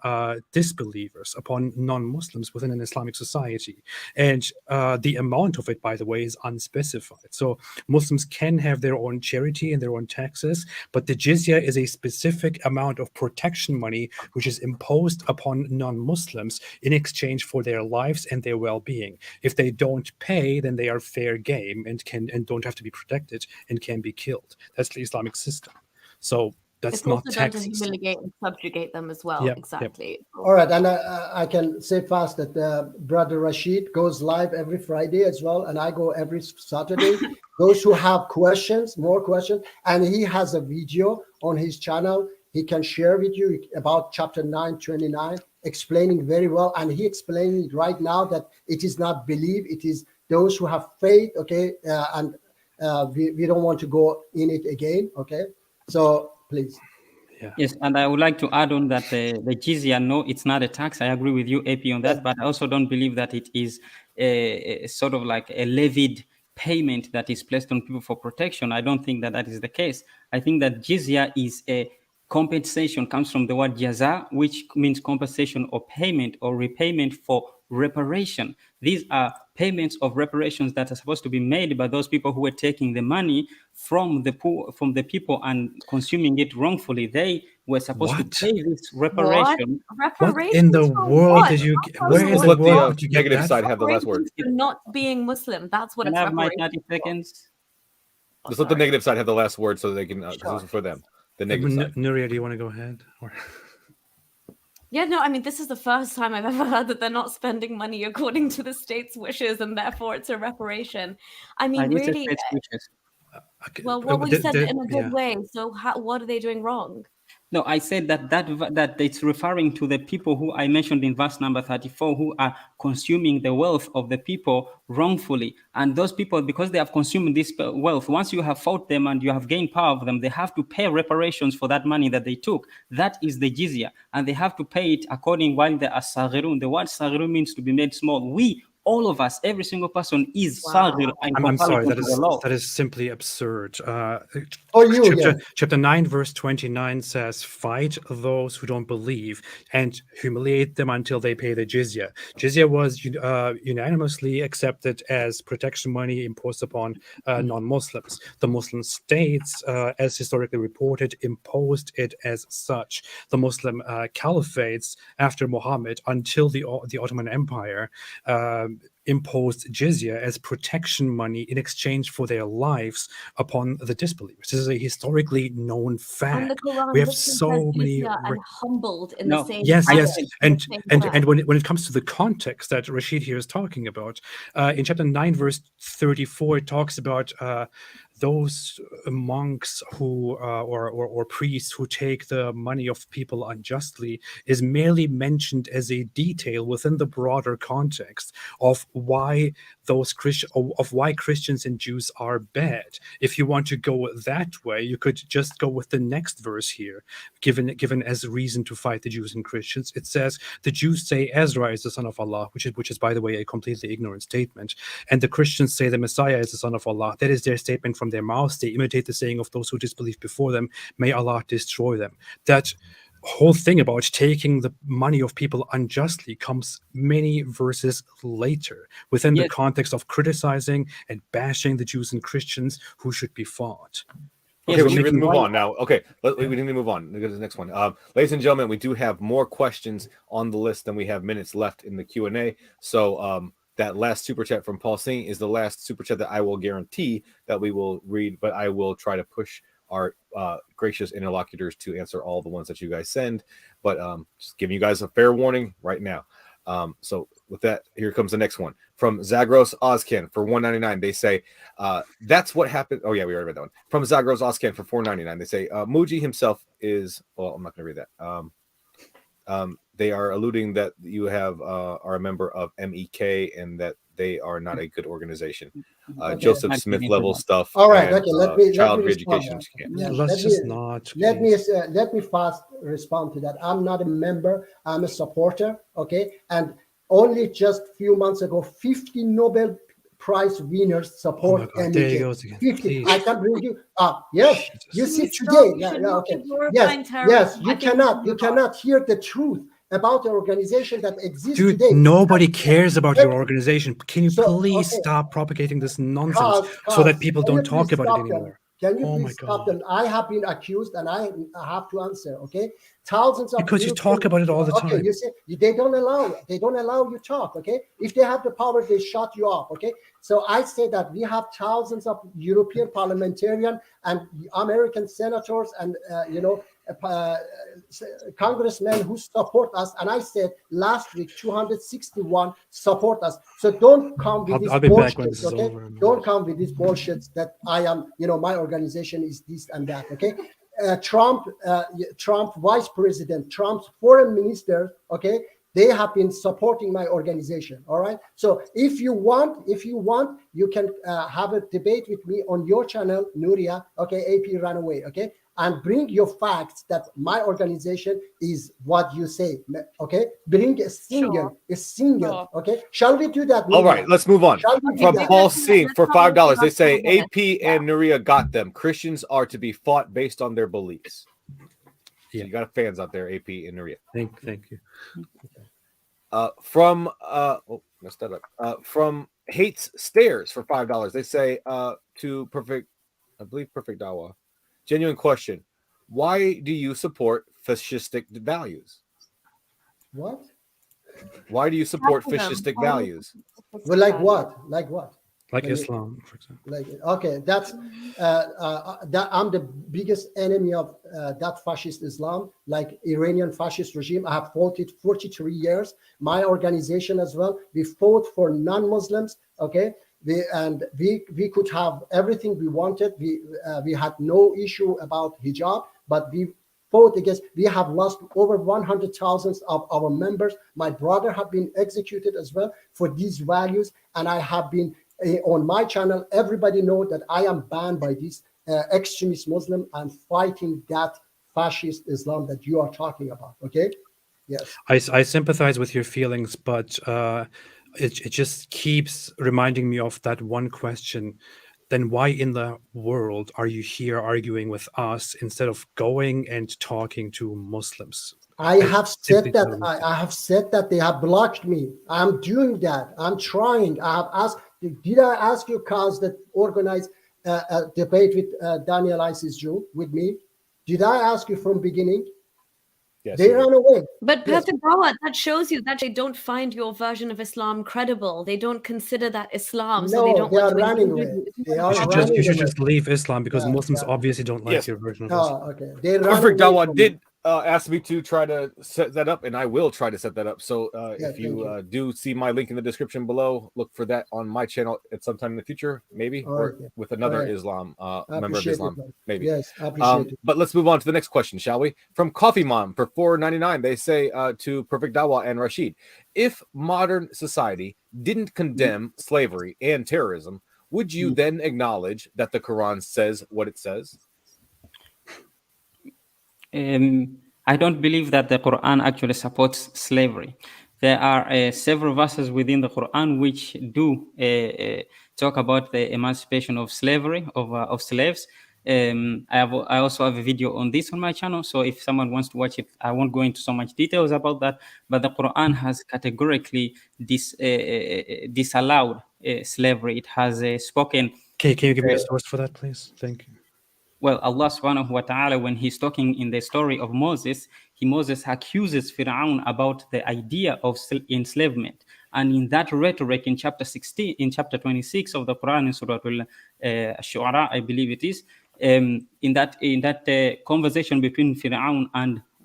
disbelievers, upon non-Muslims within an Islamic society. And the amount of it, by the way, is unspecified. So Muslims can have their own charity and their own taxes, but the jizya is a specific amount of protection money which is imposed upon non-Muslims in exchange for their lives and their well-being. If they don't pay, then they are fair game and don't have to be protected and can be killed. That's the Islamic system. So that's It's not also done to taxes. humiliate and subjugate them as well. Yep, Exactly. All right, and I can say fast that Brother Rashid goes live every Friday as well, and I go every Saturday. Those who have questions, more questions, and he has a video on his channel he can share with you about chapter 929, explaining very well, and he explained right now that it is not belief, it is those who have faith, okay, and we don't want to go in it again, okay? So please. Yeah. Yes, and I would like to add on that the jizya, no, it's not a tax. I agree with you, AP, on that, but I also don't believe that it is a sort of like a levied payment that is placed on people for protection. I don't think that that is the case. I think that jizya is a compensation, comes from the word jaza, which means compensation or payment or repayment for reparation. These are payments of reparations that are supposed to be made by those people who were taking the money from the poor, from the people and consuming it wrongfully. They were supposed to pay this reparation. What in the world did you get? Where in Let's the let world the did you get negative that side from? have the last word. For not being Muslim, that's what Can it's I have my reparations 30 seconds? Let's let the negative side have the last word so they can, because this is for them. The negative side. Nuriyah, do you want to go ahead? Or... Yeah, no, I mean, this is the first time I've ever heard that they're not spending money according to the state's wishes and therefore it's a reparation. I mean, really, well, you said it in a good way. So what are they doing wrong? No, I said that it's referring to the people who I mentioned in verse number 34 who are consuming the wealth of the people wrongfully. And those people, because they have consumed this wealth, once you have fought them and you have gained power of them, they have to pay reparations for that money that they took. That is the jizya. And they have to pay it according while they are saghirun. The word saghirun means to be made small. All of us, every single person is saghir. I'm sorry, that is simply absurd. Chapter 9, verse 29 says, fight those who don't believe and humiliate them until they pay the jizya. Jizya was unanimously accepted as protection money imposed upon non-Muslims. The Muslim states, as historically reported, imposed it as such. The Muslim caliphates after Muhammad until the Ottoman Empire imposed jizya as protection money in exchange for their lives upon the disbelievers. This is a historically known fact. And the Quran we have so many and humbled in the same. Yes, and when it comes to the context that Rashid here is talking about, in chapter 9, verse 34, it talks about those monks who or priests who take the money of people unjustly is merely mentioned as a detail within the broader context of why why Christians and Jews are bad. If you want to go that way, you could just go with the next verse here, given as reason to fight the Jews and Christians. It says the Jews say Ezra is the son of Allah, which is by the way a completely ignorant statement, and the Christians say the Messiah is the son of Allah. That is their statement from their mouths. They imitate the saying of those who disbelieve before them. May Allah destroy them. That whole thing about taking the money of people unjustly comes many verses later within the context of criticizing and bashing the Jews and Christians who should be fought. Okay, we need to move on now. Okay, we need to move on. Let's go to the next one. Ladies and gentlemen, we do have more questions on the list than we have minutes left in the Q&A. So that last super chat from Paul Singh is the last super chat that I will guarantee that we will read, but I will try to push our gracious interlocutors to answer all the ones that you guys send. But just giving you guys a fair warning right now. So with that, here comes the next one from Zagros Ozcan for $1.99. They say that's what happened. Oh yeah, we already read that one. From Zagros Ozcan for $4.99. They say Muji himself is. Well, I'm not going to read that. They are alluding that you are a member of MEK and that they are not a good organization. Joseph Smith level stuff. All right. And, okay. Child let me re-education. Let me fast respond to that. I'm not a member. I'm a supporter. Okay. And only just a few months ago, 50 Nobel Prize winners support MEK. 50. I can bring you up. Yes. You see today. Okay. Yes. You cannot hear the truth. about the organization that exists Dude, today. nobody cares about your organization. Can you So, please okay. stop propagating this nonsense so that people can you don't talk please about it stop them? anymore? Can you Oh my please stop them? God. I have been accused and I have to answer, okay? Thousands of Because you talk about it all the Okay, time. you see, they don't allow you talk, okay? If they have the power, they shut you up, okay? So I say that we have thousands of European parliamentarians and American senators and, congressmen who support us. And I said last week, 261 support us. So don't come with this I'll be back when bullshit, this is okay? over. Don't come with these bullshits that I am, my organization is this and that, okay? Trump vice president, Trump's foreign minister, okay, they have been supporting my organization. All right. So if you want, you can have a debate with me on your channel, Nuriyah. Okay, AP Runaway. Okay, and bring your facts that my organization is what you say. Okay, bring a single. Sure. Okay, shall we do that? All Nuriyah? right, let's move on. Shall we do From that? Paul let's Singh for follow $5, they the say rest of AP and Nuriyah got them. Christians are to be fought based on their beliefs. So Yeah. you got fans out there, AP and Nuriyah. Thank you. From messed that up. From Hates Stairs for $5, they say to Perfect, I believe Perfect Dawah. Genuine question: why do you support fascistic values? What? Why do you support Fascism. fascistic values? Well, like what? Like what? Like Can you- Islam, for example. Like, okay, that's that I'm the biggest enemy of that fascist Islam, like Iranian fascist regime. I have fought it 43 years. My organization as well. We fought for non-Muslims. Okay, we could have everything we wanted. We had no issue about hijab, but we fought against. We have lost over 100,000 of our members. My brother have been executed as well for these values, and I have been. On my channel, everybody know that I am banned by this extremist Muslim and fighting that fascist Islam that you are talking about. Okay, yes. I sympathize with your feelings, but it just keeps reminding me of that one question. Then why in the world are you here arguing with us instead of going and talking to Muslims? I have said that. I have said that they have blocked me. I'm doing that. I'm trying. I have asked. Did I ask you, Kaz, that organize a debate with Daniel Isis Jew with me? Did I ask you from beginning? Yes, They ran away. But Yes. Perfect Dawah, that shows you that they don't find your version of Islam credible. They don't consider that Islam, so they No, don't they want are to running engage away. with you. They are You running should away. just leave Islam because Yeah, Muslims yeah. obviously don't like Yes. your version of Islam. Oh, okay. They ran Perfect away Dawah from did ask me to try to set that up, and I will try to set that up. So Yeah, if you, thank do see my link in the description below, look for that on my channel at some time in the future, maybe, All or right, yeah. with another All right. Islam I member of appreciate Islam, it, man. maybe. Yes, I appreciate it. But let's move on to the next question, shall we? From Coffee Mom for $4.99, they say to Perfect Dawah and Rashid, if modern society didn't condemn slavery and terrorism, would you then acknowledge that the Quran says what it says? I don't believe that the Quran actually supports slavery. There are several verses within the Quran which do talk about the emancipation of slavery, of slaves. I also have a video on this on my channel, so if someone wants to watch it, I won't go into so much details about that, but the Quran has categorically disallowed slavery. It has spoken. Can you give me a source for that, please? Thank you. Well, Allah subhanahu wa ta'ala, when he's talking in the story of Moses, Moses accuses Fir'aun about the idea of enslavement. And in that rhetoric in chapter 26 of the Quran, in Surah Al-Shu'ara, I believe it is, in that conversation between Fir'aun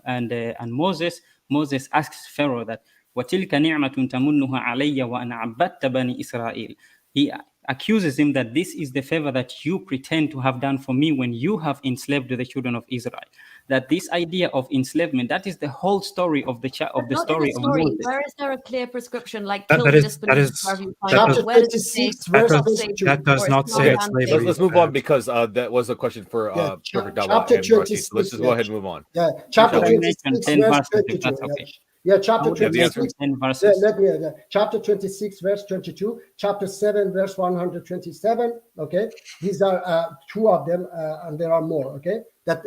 and Moses, Moses asks Pharaoh that, وَتِلْكَ نِعْمَةٌ تَمُنُّهَا عَلَيَّ وَأَنَا عَبَّدْتَ بَنِي إِسْرَائِيل. He accuses him that this is the favor that you pretend to have done for me when you have enslaved the children of Israel. That this idea of enslavement, that is the whole story of the story of Moses. Where is there a clear prescription like That- kill that the is- disbelievers that is- wherever you find that them? does- Chapter Where does it say 26, verse That does- 22. that does not say that Islam slavery Let's is move on bad. because that was a question for Yeah, Perfect Dawah chapter and Rashid. So 26, let's just go ahead and move on. Yeah, chapter Shall we? 26, 10 verse verses, if 22. that's okay. Yeah, chapter I would Yeah, the 26. answer. 10 verses. Let me, chapter 26, verse 22, chapter 7, verse 127. Okay, these are two of them, and there are more. Okay, that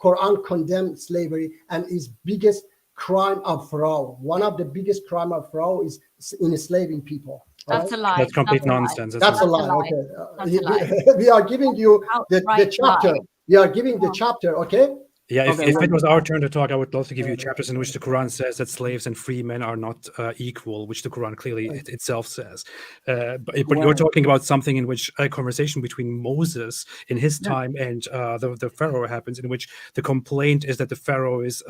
Quran condemns slavery and is biggest crime of Pharaoh. One of the biggest crime of Pharaoh is enslaving people. That's a lie. That's complete That's a lie. nonsense. That's a lie. lie. Okay. That's a lie. We are giving you the Outright chapter. lie. We are giving the chapter. Okay. Yeah, if, Okay, if well- it was our turn to talk, I would love to give you chapters in which the Quran says that slaves and free men are not equal, which the Quran clearly itself says. But you're Well- talking about something in which a conversation between Moses in his time and the Pharaoh happens, in which the complaint is that the Pharaoh is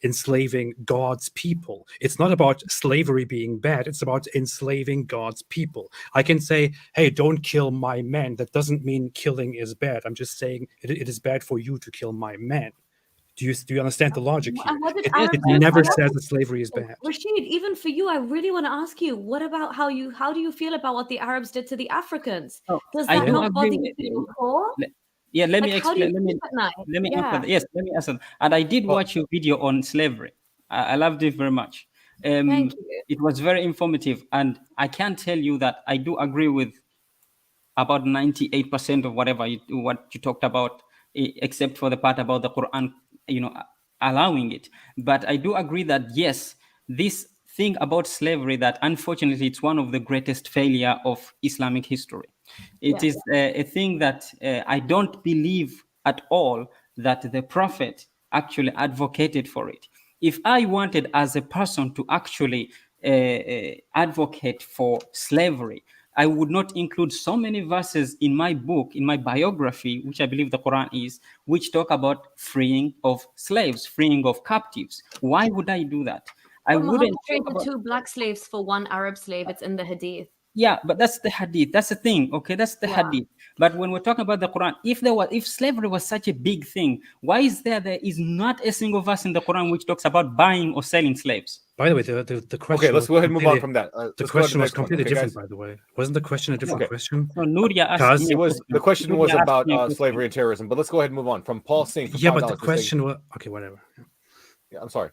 enslaving God's people. It's not about slavery being bad. It's about enslaving God's people. I can say, hey, don't kill my men. That doesn't mean killing is bad. I'm just saying it is bad for you to kill my men. Do you understand the logic here? And what did It Arabs never do? says that slavery is bad. Rashid, even for you, I really want to ask you, what about how do you feel about what the Arabs did to the Africans? Oh, Does I that do not bother agree you with- before? Yeah, let me Like, how do you explain. sleep at night? Let me Yeah. answer. Yes, let me answer. And I did watch your video on slavery. I loved it very much. Thank you. It was very informative, and I can tell you that I do agree with about 98% of what you talked about, except for the part about the Quran, allowing it. But I do agree that yes, this thing about slavery, that unfortunately it's one of the greatest failure of Islamic history. It is a thing that I don't believe at all that the Prophet actually advocated for it. If I wanted as a person to actually advocate for slavery, I would not include so many verses in my book, in my biography, which I believe the Quran is, which talk about freeing of slaves, freeing of captives. Why would I do that? I Well, wouldn't Muhammad talk traded about. 2 black slaves for 1 Arab slave. It's in the Hadith. Yeah, but that's the hadith. That's the thing. Okay, that's the Yeah. hadith. But when we're talking about the Quran, if slavery was such a big thing, why is there is not a single verse in the Quran which talks about buying or selling slaves? By the way, the question. Okay, let's go ahead and move on from that. The Let's go to question was next one. completely Okay, different, guys? by the way. Wasn't the question a different Okay. question? So Nuriyah asked Kaz? me a The question was Nuriyah asked about me a question. slavery and terrorism, but let's go ahead and move on. From Paul Singh. For Yeah, but $5, the they say- question was okay. Whatever. Yeah, I'm sorry.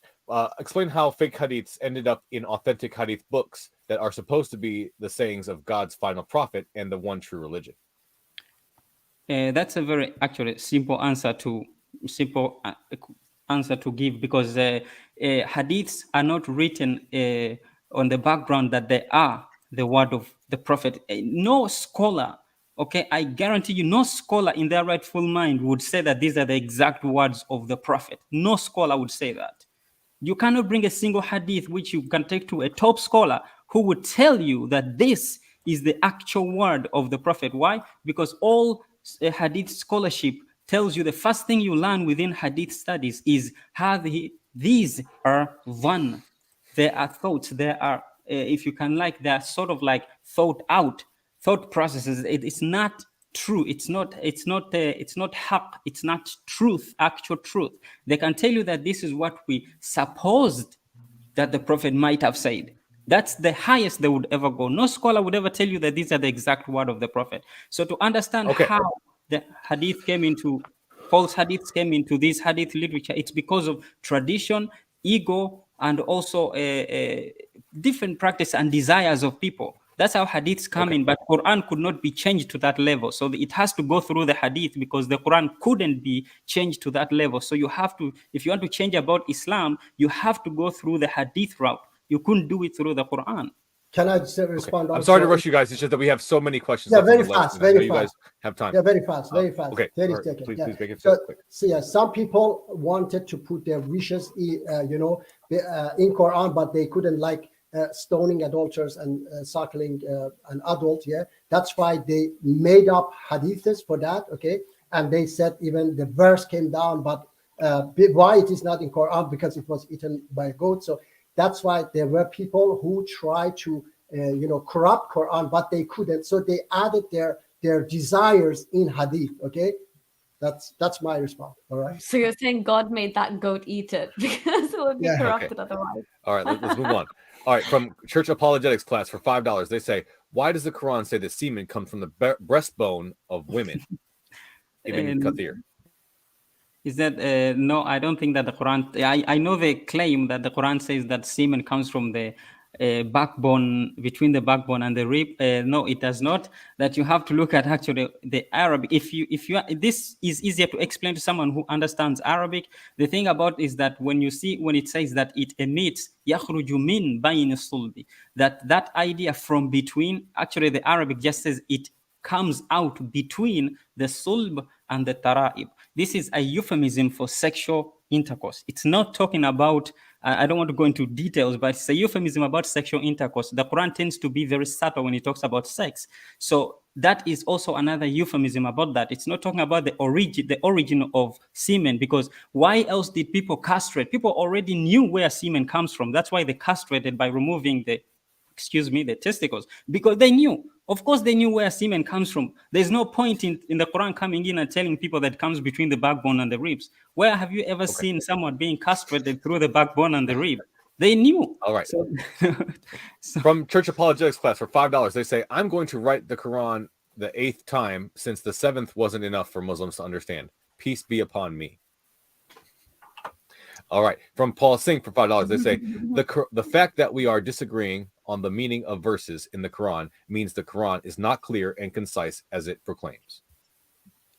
Explain how fake hadiths ended up in authentic hadith books that are supposed to be the sayings of God's final prophet and the one true religion. That's a very actually simple answer to give, because hadiths are not written on the background that they are the word of the prophet. No scholar, okay, I guarantee you, no scholar in their rightful mind would say that these are the exact words of the prophet. No scholar would say that. You cannot bring a single hadith which you can take to a top scholar who would tell you that this is the actual word of the prophet. Why? Because all hadith scholarship tells you the first thing you learn within hadith studies is these are one. There are thoughts. There are, if you can like, they are sort of like thought out thought processes. It's not true. It's not haq. It's not truth, actual truth. They can tell you that this is what we supposed that the prophet might have said. That's the highest they would ever go. No scholar would ever tell you that these are the exact word of the prophet. So to understand how the hadith came into, false hadiths came into this hadith literature, it's because of tradition, ego, and also different practice and desires of people. That's how hadiths come in, but Quran could not be changed to that level. So it has to go through the hadith, because the Quran couldn't be changed to that level. So you have to, if you want to change about Islam, you have to go through the hadith route. You couldn't do it through the Quran. Can I just respond? I'm sorry to rush you guys. It's just that we have so many questions. Yeah, left on very the list, fast, and I know very you fast. guys have time. Yeah, very fast, very fast. Okay, 30 all right. seconds. Please, yeah. please make it So, quick. yeah, some people wanted to put their wishes, in Quran, but they couldn't, like stoning adulterers and suckling an adult. Yeah, that's why they made up hadiths for that. Okay, and they said even the verse came down, but why it is not in Quran? Because it was eaten by a goat. So that's why there were people who tried to corrupt Quran, but they couldn't. So they added their desires in hadith. Okay, that's my response. All right. So you're saying God made that goat eat it because it would be Yeah. corrupted otherwise. All right, let's move on. All right, from Church Apologetics class for $5, they say, why does the Quran say that semen comes from the breastbone of women? Ibn Kathir. Is that no? I don't think that the Quran. I know they claim that the Quran says that semen comes from the backbone, between the backbone and the rib. No, it does not. That you have to look at actually the Arabic. If you this is easier to explain to someone who understands Arabic. The thing about is that when it says that it emits يخرج من بين الصلب, that idea from between, actually the Arabic just says it comes out between the sulb and the tara'ib. This is a euphemism for sexual intercourse. It's not talking about, I don't want to go into details, but it's a euphemism about sexual intercourse. The Quran tends to be very subtle when it talks about sex. So that is also another euphemism about that. It's not talking about the origin of semen, because why else did people castrate? People already knew where semen comes from. That's why they castrated by removing the testicles, because they knew. Of course, they knew where semen comes from. There's no point in the Quran coming in and telling people that it comes between the backbone and the ribs. Where have you ever seen someone being castrated through the backbone and the rib? They knew. All right. From Church Apologetics class for $5, they say, I'm going to write the Quran the 8th time since the 7th wasn't enough for Muslims to understand. Peace be upon me. All right. From Paul Singh for $5, they say, the fact that we are disagreeing on the meaning of verses in the Quran means the Quran is not clear and concise as it proclaims.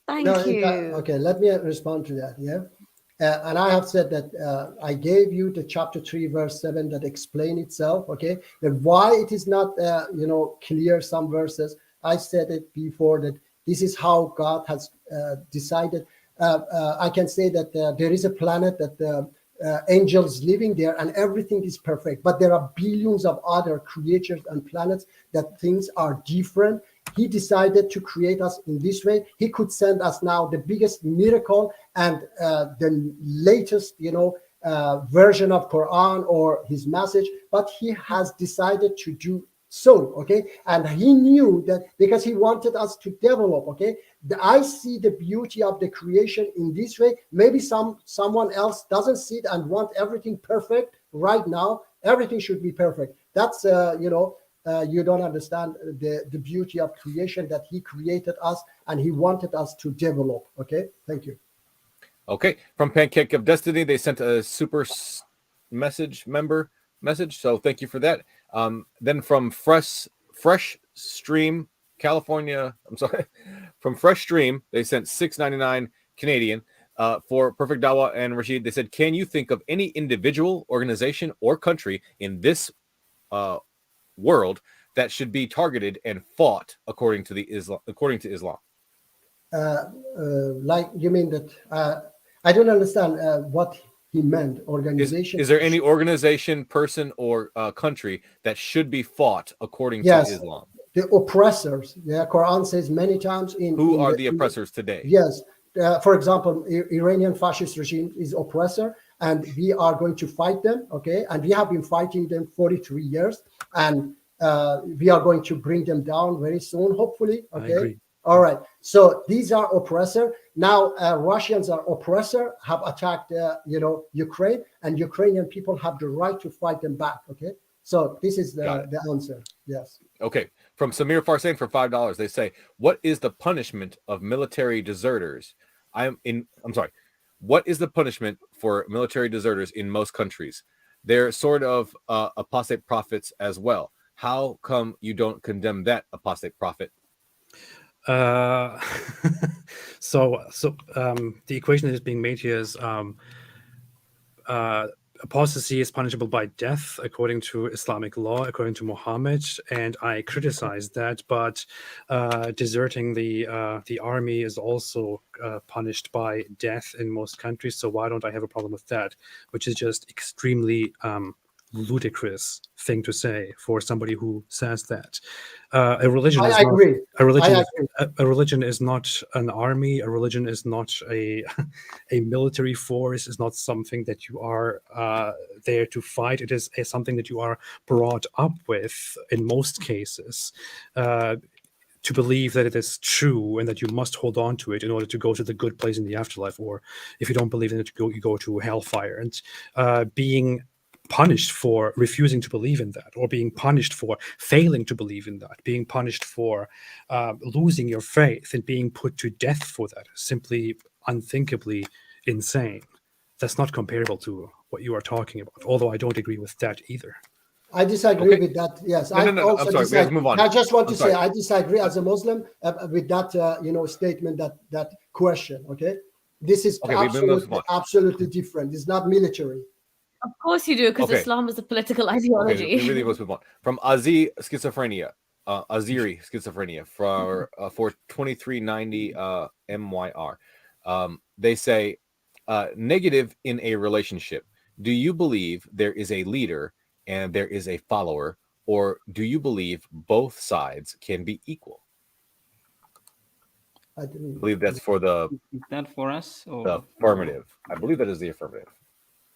Thank you. Okay, let me respond to that. Yeah. And I have said that I gave you the chapter 3, verse 7 that explain itself. Okay. And why it is not, clear, some verses. I said it before that this is how God has decided. I can say that there is a planet that angels living there and everything is perfect, but there are billions of other creatures and planets that things are different. He decided to create us in this way. He could send us now the biggest miracle and the latest version of Quran or his message, but he has decided to do so, okay? And he knew that because he wanted us to develop, okay? I see the beauty of the creation in this way. Maybe someone else doesn't see it and want everything perfect right now. Everything should be perfect. That's, you don't understand the beauty of creation, that he created us and he wanted us to develop, okay? Thank you. Okay. From Pancake of Destiny, they sent a super message, so thank you for that. Then from Fresh Stream, California, from Fresh Stream, they sent $6.99 Canadian for Perfect Dawah and Rashid. They said, can you think of any individual, organization, or country in this world that should be targeted and fought according to Islam? Like, you mean that I don't understand what he meant. Organization. Is there any organization, person, or country that should be fought according to Islam? The oppressors. The Quran says many times who are the oppressors today? Yes. For example, Iranian fascist regime is oppressor, and we are going to fight them. Okay, and we have been fighting them 43 years, and we are going to bring them down very soon, hopefully. Okay. I agree. All right. So these are oppressor. Now Russians are oppressor, have attacked Ukraine, and Ukrainian people have the right to fight them back. Okay. So this is the answer. Yes. Okay. From Samir Farsain for $5, they say, what is the punishment of military deserters? What is the punishment for military deserters in most countries? They're sort of apostate prophets as well. How come you don't condemn that apostate prophet? So the equation that is being made here is apostasy is punishable by death according to Islamic law, according to Muhammad, and I criticize that. But deserting the army is also punished by death in most countries. So why don't I have a problem with that? Which is just extremely ludicrous thing to say for somebody who says that. A religion is not an army. A religion is not a military force. It's not something that you are there to fight. It is something that you are brought up with in most cases. To believe that it is true and that you must hold on to it in order to go to the good place in the afterlife, or if you don't believe in it, you go to hellfire. And being punished for refusing to believe in that, or being punished for failing to believe in that, being punished for losing your faith and being put to death for that, is simply unthinkably insane. That's not comparable to what you are talking about, although I don't agree with that either. I disagree Okay. with that. Yes, No, no, also I'm sorry. We have to move on. I just want to I'm say sorry. I disagree as a Muslim with that statement, that question. Okay, this is Okay, let's move on. absolutely different. It's not military. Of course you do, because Okay. Islam is a political Okay, ideology. we really must move on. From Aziri schizophrenia for 2390 MYR. They say negative in a relationship. Do you believe there is a leader and there is a follower, or do you believe both sides can be equal? I didn't believe that's for the Is that for us? the Or affirmative. I believe that is the affirmative.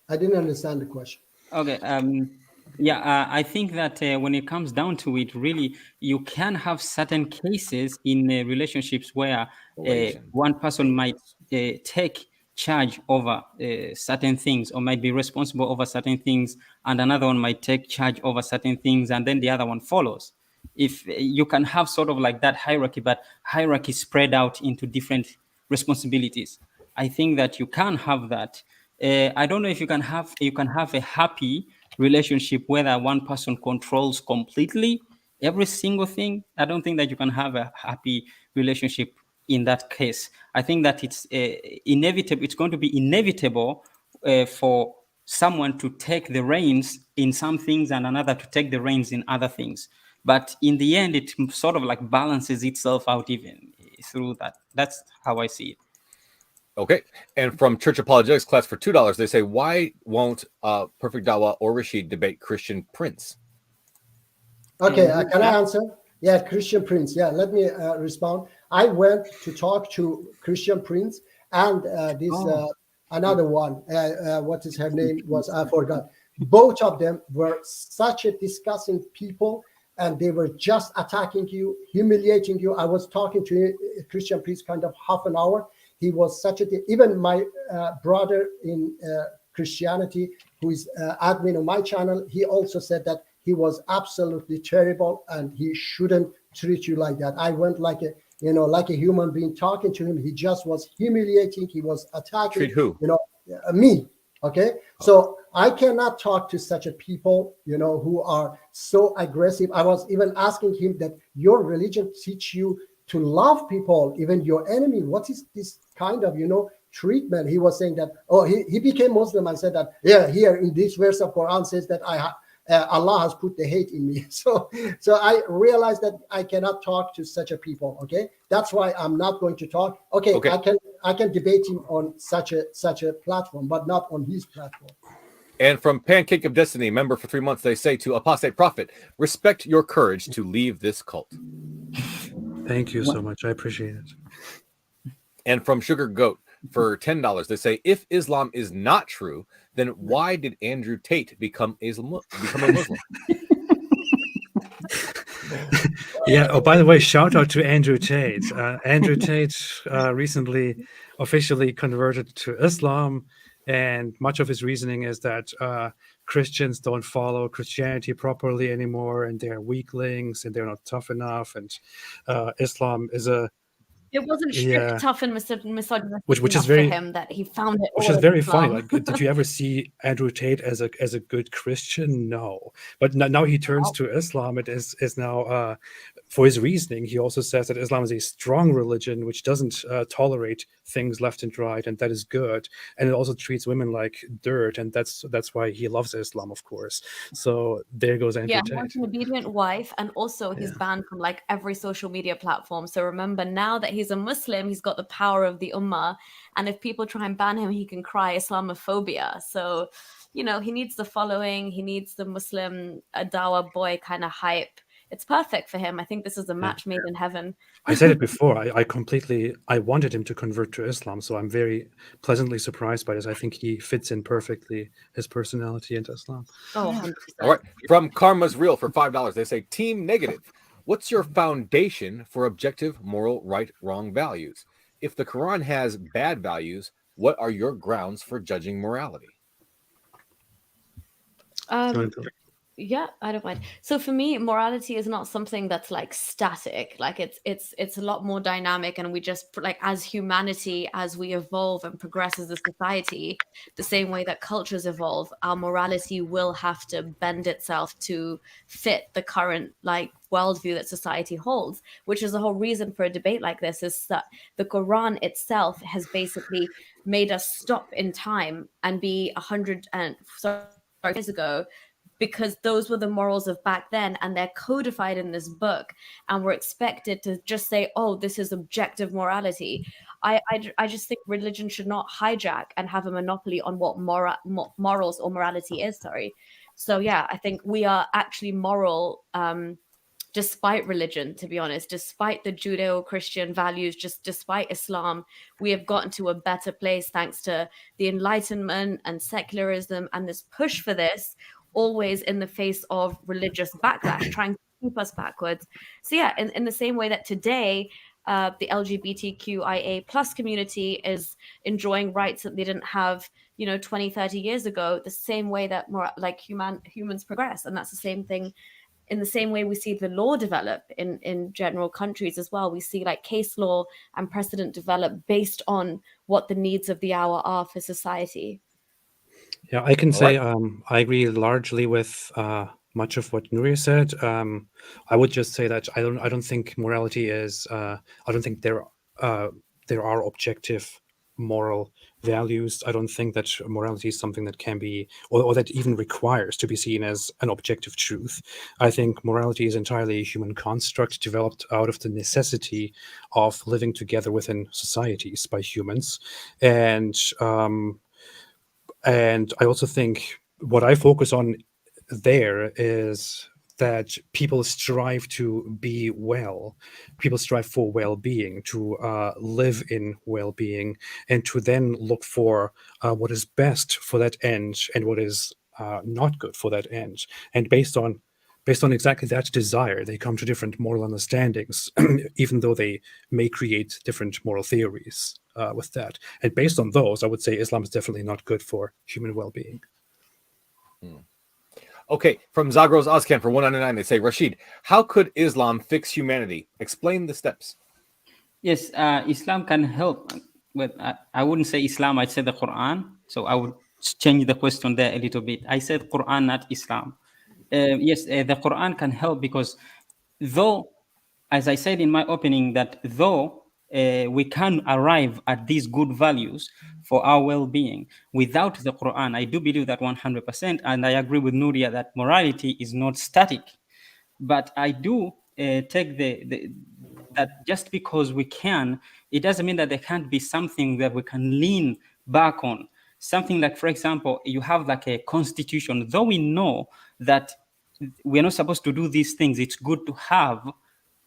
I didn't understand the question. okay. I think that when it comes down to it, really, you can have certain cases in relationships where one person might take charge over certain things, or might be responsible over certain things, and another one might take charge over certain things, and then the other one follows. If you can have sort of like that hierarchy, but hierarchy spread out into different responsibilities, I think that you can have that. I don't know if you can have a happy relationship where one person controls completely every single thing. I don't think that you can have a happy relationship in that case. I think that it's inevitable. It's going to be inevitable for someone to take the reins in some things and another to take the reins in other things. But in the end, it sort of like balances itself out even through that. That's how I see it. Okay. And from Church Apologetics class for $2, they say, why won't Perfect Dawah or Rashid debate Christian Prince? Okay, can I answer? Yeah, Christian Prince. Yeah, let me respond. I went to talk to Christian Prince and another one. What is her name? I forgot. Both of them were such a disgusting people, and they were just attacking you, humiliating you. I was talking to Christian Prince kind of half an hour. He was such even my brother in Christianity, who is admin on my channel, he also said that he was absolutely terrible and he shouldn't treat you like that. I went like a human being talking to him. He just was humiliating. He was attacking. Treat who? Me. Okay. So I cannot talk to such a people, who are so aggressive. I was even asking him that your religion teach you to love people, even your enemy. What is this kind of, treatment? He was saying that, he became Muslim and said that, here in this verse of Quran says that Allah has put the hate in me. So I realized that I cannot talk to such a people. Okay. That's why I'm not going to talk. Okay. I can debate him on such a platform, but not on his platform. And from Pancake of Destiny, member for 3 months, they say to Apostate Prophet, respect your courage to leave this cult. Thank you so much. I appreciate it. And from Sugar Goat for $10, they say, if Islam is not true, then why did Andrew Tate become a Muslim? Yeah. Oh, by the way, shout out to Andrew Tate. Andrew Tate recently officially converted to Islam, and much of his reasoning is that Christians don't follow Christianity properly anymore, and they're weaklings, and they're not tough enough, and Islam is a It wasn't strict, tough, and misogynistic which is enough very for him that he found it. Which is very funny. Like, did you ever see Andrew Tate as a good Christian? No. But now he turns to Islam. It is now for his reasoning. He also says that Islam is a strong religion which doesn't tolerate things left and right, and that is good. And it also treats women like dirt, and that's why he loves Islam, of course. So there goes Andrew Tate. He wants an obedient wife, and also he's banned from like every social media platform. So remember, now that he's a Muslim, he's got the power of the Ummah, and if people try and ban him, he can cry Islamophobia. So, he needs the following, he needs the Muslim Dawah boy kind of hype. It's perfect for him. I think this is a match made in heaven. I said it before. I wanted him to convert to Islam, so I'm very pleasantly surprised by this. I think he fits in perfectly, his personality into Islam. Oh, 100%. All right. From Karma's Real for $5, they say, Team Negative, what's your foundation for objective, moral, right, wrong values? If the Quran has bad values, what are your grounds for judging morality? Yeah, I don't mind. So for me, morality is not something that's like static. Like it's a lot more dynamic, and we just like as humanity, as we evolve and progress as a society, the same way that cultures evolve, our morality will have to bend itself to fit the current like worldview that society holds. Which is the whole reason for a debate like this, is that the Quran itself has basically made us stop in time and be 100 years ago, because those were the morals of back then, and they're codified in this book, and we're expected to just say, oh, this is objective morality. I just think religion should not hijack and have a monopoly on what morals or morality is. Sorry. So yeah, I think we are actually moral, despite religion, to be honest, despite the Judeo-Christian values, just despite Islam, we have gotten to a better place thanks to the Enlightenment and secularism, and this push for this, always in the face of religious backlash, trying to keep us backwards. So yeah, in the same way that today, the LGBTQIA plus community is enjoying rights that they didn't have, 20, 30 years ago, the same way that more like humans progress. And that's the same thing. In the same way we see the law develop in general countries as well, we see like case law and precedent develop based on what the needs of the hour are for society. Yeah, I can All say right. I agree largely with much of what Nuriyah said. I would just say that I don't think morality is. I don't think there are objective moral values. I don't think that morality is something that can be, or that even requires to be seen as an objective truth. I think morality is entirely a human construct developed out of the necessity of living together within societies by humans, and I also think what I focus on there is that people strive to be well. People strive for well-being, to live in well-being, and to then look for what is best for that end and what is not good for that end. And based on exactly that desire, they come to different moral understandings, even though they may create different moral theories with that. And based on those, I would say Islam is definitely not good for human well-being. Okay, from Zagros Ozcan for 199, they say, Rashid, how could Islam fix humanity? Explain the steps. Yes, Islam can help. But I wouldn't say Islam, I'd say the Quran. So I would change the question there a little bit. I said Quran, not Islam. Yes, the Quran can help because though, as I said in my opening, that though we can arrive at these good values for our well-being without the Quran, I do believe that 100%, and I agree with Nuriyah that morality is not static. But I do take that just because we can, it doesn't mean that there can't be something that we can lean back on. Something like, for example, you have like a constitution. Though we know that we're not supposed to do these things, it's good to have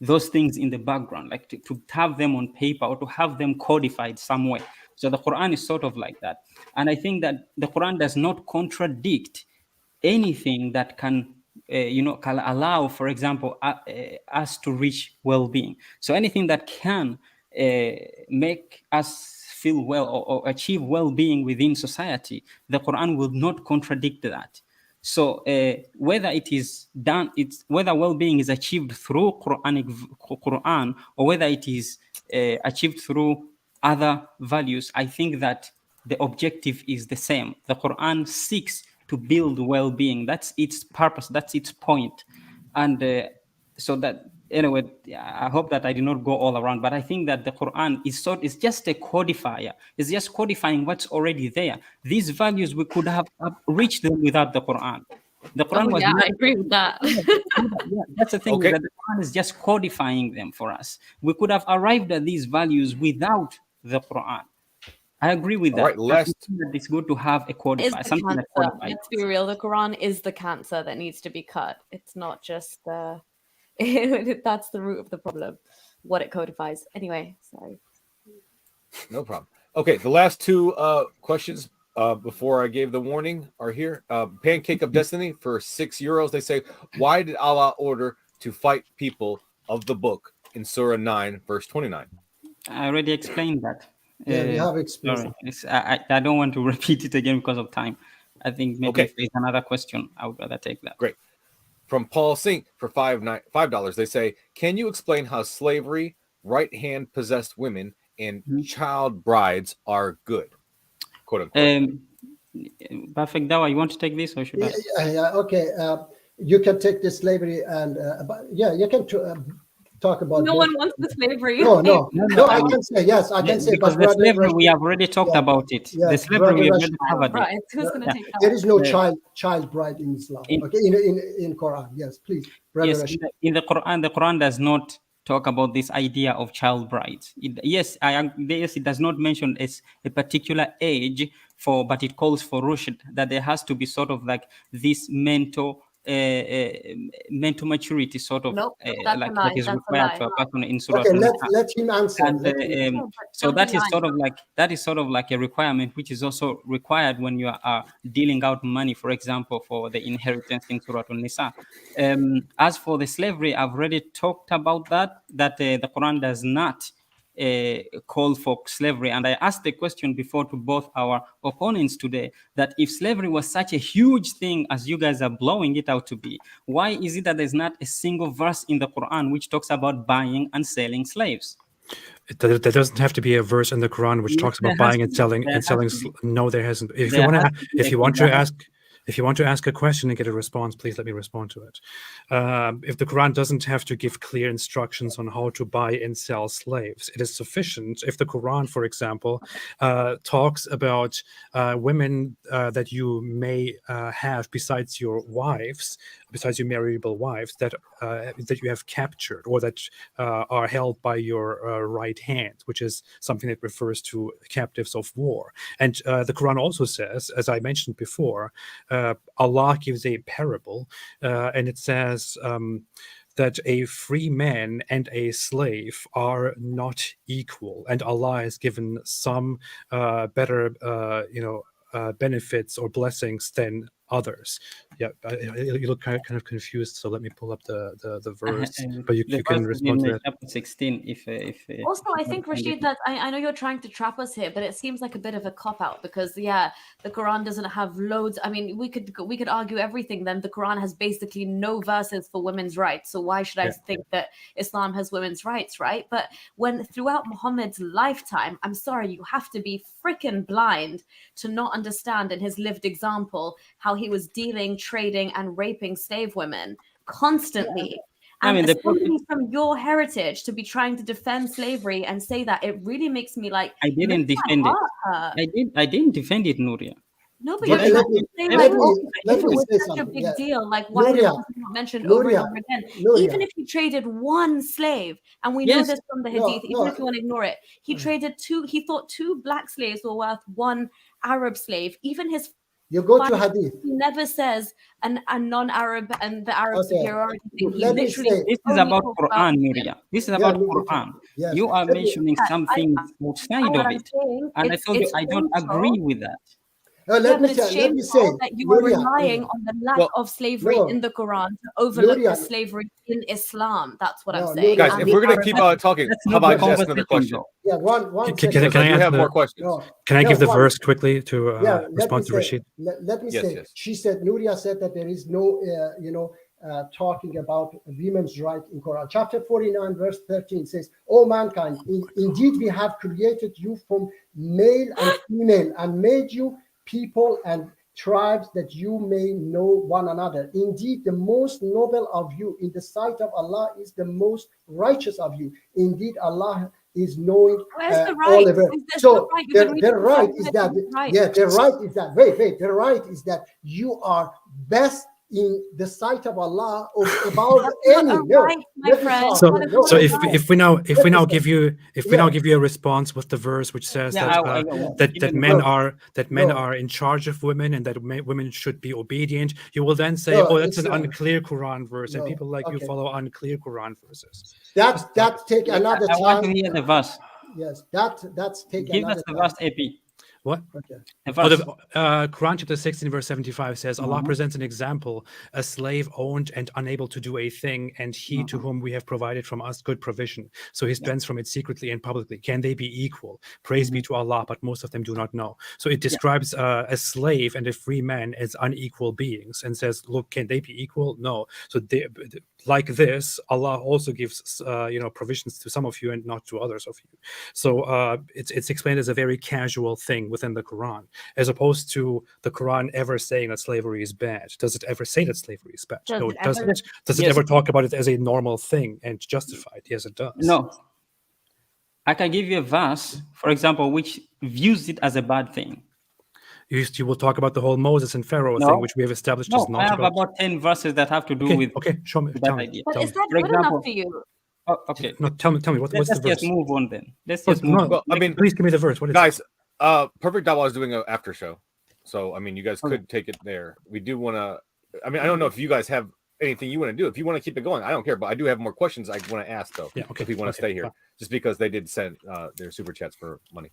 those things in the background, like to have them on paper or to have them codified somewhere. So the Quran is sort of like that. And I think that the Quran does not contradict anything that can can allow, for example, us to reach well-being. So anything that can make us feel well or achieve well-being within society, the Quran will not contradict that. So whether it is done, whether well-being is achieved through Quran or whether it is achieved through other values, I think that the objective is the same. The Quran seeks to build well-being. That's its purpose. That's its point. And so that, anyway, I hope that I did not go all around, but I think that the Quran is just a codifier. It's just codifying what's already there. These values, we could have reached them without the Quran. The Quran was I agree with that. Yeah, that's the thing, Okay. that the Quran is just codifying them for us. We could have arrived at these values without the Quran. I agree with that. All right, last. It's good to have a Is codifier, the something that cancer. codifies. Let's be real. The Quran is the cancer that needs to be cut. It's not just the. That's the root of the problem. What it codifies. Anyway, sorry. No problem. Okay, the last two questions before I gave the warning are here. Pancake of Destiny for €6. They say, why did Allah order to fight people of the book in Surah 9, verse 29? I already explained that. Yeah, we have explained. Sorry, I don't want to repeat it again because of time. I think maybe Okay. if there's another question, I would rather take that. Great. From Paul Sink for $5. They say, can you explain how slavery, right-hand possessed women, and child brides are good? Quote unquote. Perfect. Dawah, you want to take this or should I? Okay. You can take the slavery and you can talk about. No one wants the slavery. No. I can say yes. I can say because the slavery we have already talked about it. The slavery we have already covered. Right. Who's going to take that? There is no child bride in Islam. Okay. In Quran. Yes, please. Brother Rashid. In the Quran does not talk about this idea of child brides. It does not mention a particular age but it calls for rushd, that there has to be sort of like this mental maturity sort of like what is required for a person in Surah. Okay, let him answer. So that is sort of like a requirement which is also required when you are dealing out money, for example, for the inheritance in Surah An-Nisa. As for the slavery, I've already talked about that the Quran does not call for slavery. And I asked the question before to both our opponents today that if slavery was such a huge thing as you guys are blowing it out to be, why is it that there's not a single verse in the Quran which talks about buying and selling slaves? There doesn't have to be a verse in the Quran which talks about buying and selling. No, there hasn't. If you want to ask a question and get a response, please let me respond to it. If the Quran doesn't have to give clear instructions on how to buy and sell slaves, it is sufficient if the Quran, for example, talks about women that you may have besides your wives, besides your marriageable wives, that you have captured or that are held by your right hand, which is something that refers to captives of war. And the Quran also says, as I mentioned before, Allah gives a parable, and it says that a free man and a slave are not equal, and Allah has given some better, benefits or blessings than others. Yeah, you look kind of confused, so let me pull up the verse, but you can respond to that. Chapter 16. If also, I think Rashid, that I know you're trying to trap us here, but it seems like a bit of a cop out because the Quran doesn't have loads. I mean, we could argue everything. Then the Quran has basically no verses for women's rights. So why should I think that Islam has women's rights, right? But when throughout Muhammad's lifetime, I'm sorry, you have to be freaking blind to not understand in his lived example how he was dealing, trading, and raping slave women constantly. And somebody from your heritage to be trying to defend slavery and say that, it really makes me like. I didn't defend it. I didn't defend it, Nuriyah. No, but you're trying to say like, if it was such a big deal, like why did it not mentioned over and over again? Even if he traded one slave, and we know this from the Hadith, even if you want to ignore it, he traded two. He thought 2 black slaves were worth 1 Arab slave. Even his you go to Hadith. He never says a non-Arab and the Arab superiority thing. He literally this is about Quran, Nuriyah. This is about Quran. Yes. You are mentioning something outside of it, and I told you I don't agree with that. Let me say that you are relying on the lack of slavery in the Quran to overlook the slavery in Islam. That's what I'm saying. Guys, if we're going to keep talking, how about I just ask another question? Yeah, one can I have more questions? Can I give the verse quickly to respond to Rashid? Let me say, she said, Nuriyah said that there is no, talking about women's right in Quran. Chapter 49, verse 13 says, "O mankind, indeed we have created you from male and female and made you people and tribes that you may know one another. Indeed, the most noble of you in the sight of Allah is the most righteous of you. Indeed, Allah is knowing all of it." So the right is that, the right is that you are best in the sight of Allah about any. So if we now give you a response with the verse which says that men are in charge of women and that women should be obedient, you will then say, that's an unclear Quran verse, and people like you follow unclear Quran verses. That take another time. I want to hear the verse. Yes, that's take. Give us the verse, AP. What? Okay. Quran chapter 16 verse 75 says, Allah presents an example, a slave owned and unable to do a thing, and he to whom we have provided from us good provision, so he spends from it secretly and publicly. Can they be equal? Praise be to Allah, but most of them do not know. So it describes a slave and a free man as unequal beings and says, look, can they be equal? No. So they, like this, Allah also gives provisions to some of you and not to others of you. So it's explained as a very casual thing within the Quran, as opposed to the Quran ever saying that slavery is bad. Does it ever say that slavery is bad? No, it doesn't. Does it ever talk about it as a normal thing and justify it? Yes, it does. No. I can give you a verse, for example, which views it as a bad thing. You will talk about the whole Moses and Pharaoh thing, which we have established is not I have about 10 verses that have to do with. Okay, show me. Tell me. Idea. But is that good enough for you? Oh, okay. No, tell me. What's the verse? Let's just move on then. Let's just move. Well, I mean, please give me the verse. What is guys? Perfect Dawah is doing an after show, so I mean, you guys could take it there. We do want to. I mean, I don't know if you guys have anything you want to do. If you want to keep it going, I don't care. But I do have more questions I want to ask, though. Yeah, okay. If we want to stay here, just because they did send their super chats for money.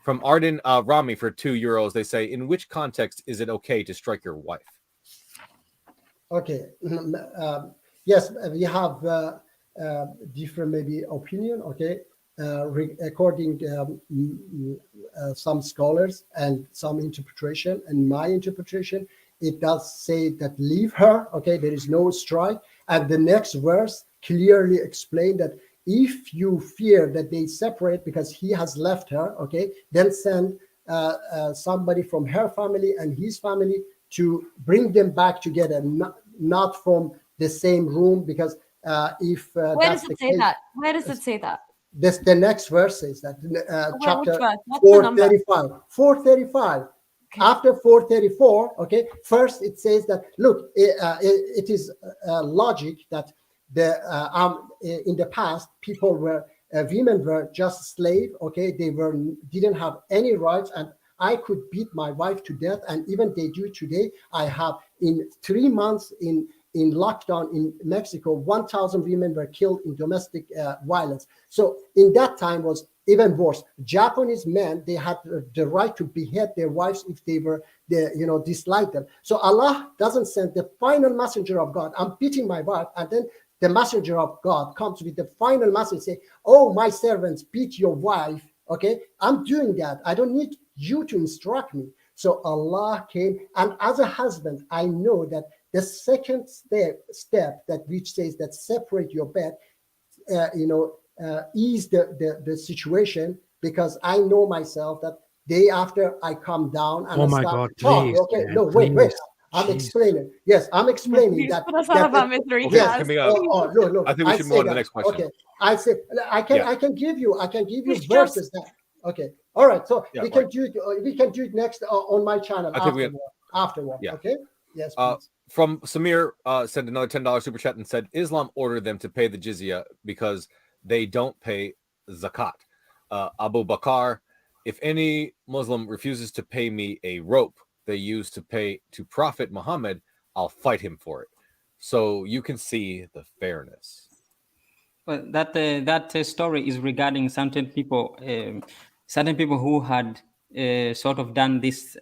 From Arden Rami for €2, they say, in which context is it okay to strike your wife? Okay. Yes, we have different maybe opinion. Okay. According some scholars and some interpretation, and my interpretation, it does say that leave her. Okay, there is no strike. And the next verse clearly explain that if you fear that they separate because he has left her, okay, then send somebody from her family and his family to bring them back together, not from the same room, because if where does it say that? Where does it say that? This the next verse says that chapter 435. 435. Okay. After 434, okay. First, it says that look, it is logic that the in the past people were women were just slave. Okay, they didn't have any rights, and I could beat my wife to death, and even they do today. I have in 3 months in lockdown in Mexico, 1,000 women were killed in domestic violence. So in that time was even worse. Japanese men, they had the right to behead their wives if they were, disliked them. So Allah doesn't send the final messenger of God. I'm beating my wife, and then the messenger of God comes with the final message, say, "Oh, my servants, beat your wife." Okay, I'm doing that. I don't need you to instruct me. So Allah came, and as a husband, I know that the second step that which says that separate your bed, ease the situation, because I know myself that day after I come down and God, please, okay, man, no, wait, I'm Jesus. explaining. Yes, I'm explaining that. That's not about mystery. Okay, I think we should move on to the next question. Okay, I say I can give you verses that. Okay, all right. So we can do it next on my channel afterward. Yeah. Okay. Yes. From Samir sent another $10 super chat and said, Islam ordered them to pay the jizya because they don't pay zakat. Abu Bakr, if any Muslim refuses to pay me a rope they use to pay to Prophet Muhammad, I'll fight him for it. So you can see the fairness. Well, that story is regarding certain people who had sort of done this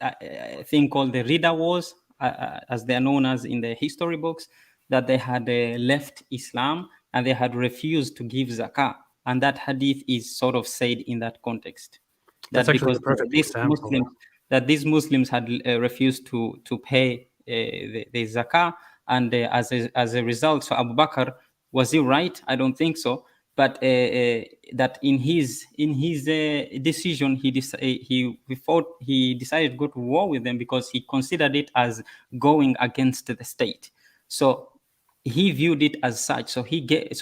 thing called the Rida Wars, as they are known as in the history books, that they had left Islam and they had refused to give zakah. And that hadith is sort of said in that context. That's actually the perfect example. These Muslims had refused to pay the zakah, and as a result, so Abu Bakr, was he right? I don't think so. But that in his decision, he decided to go to war with them because he considered it as going against the state. So he viewed it as such. So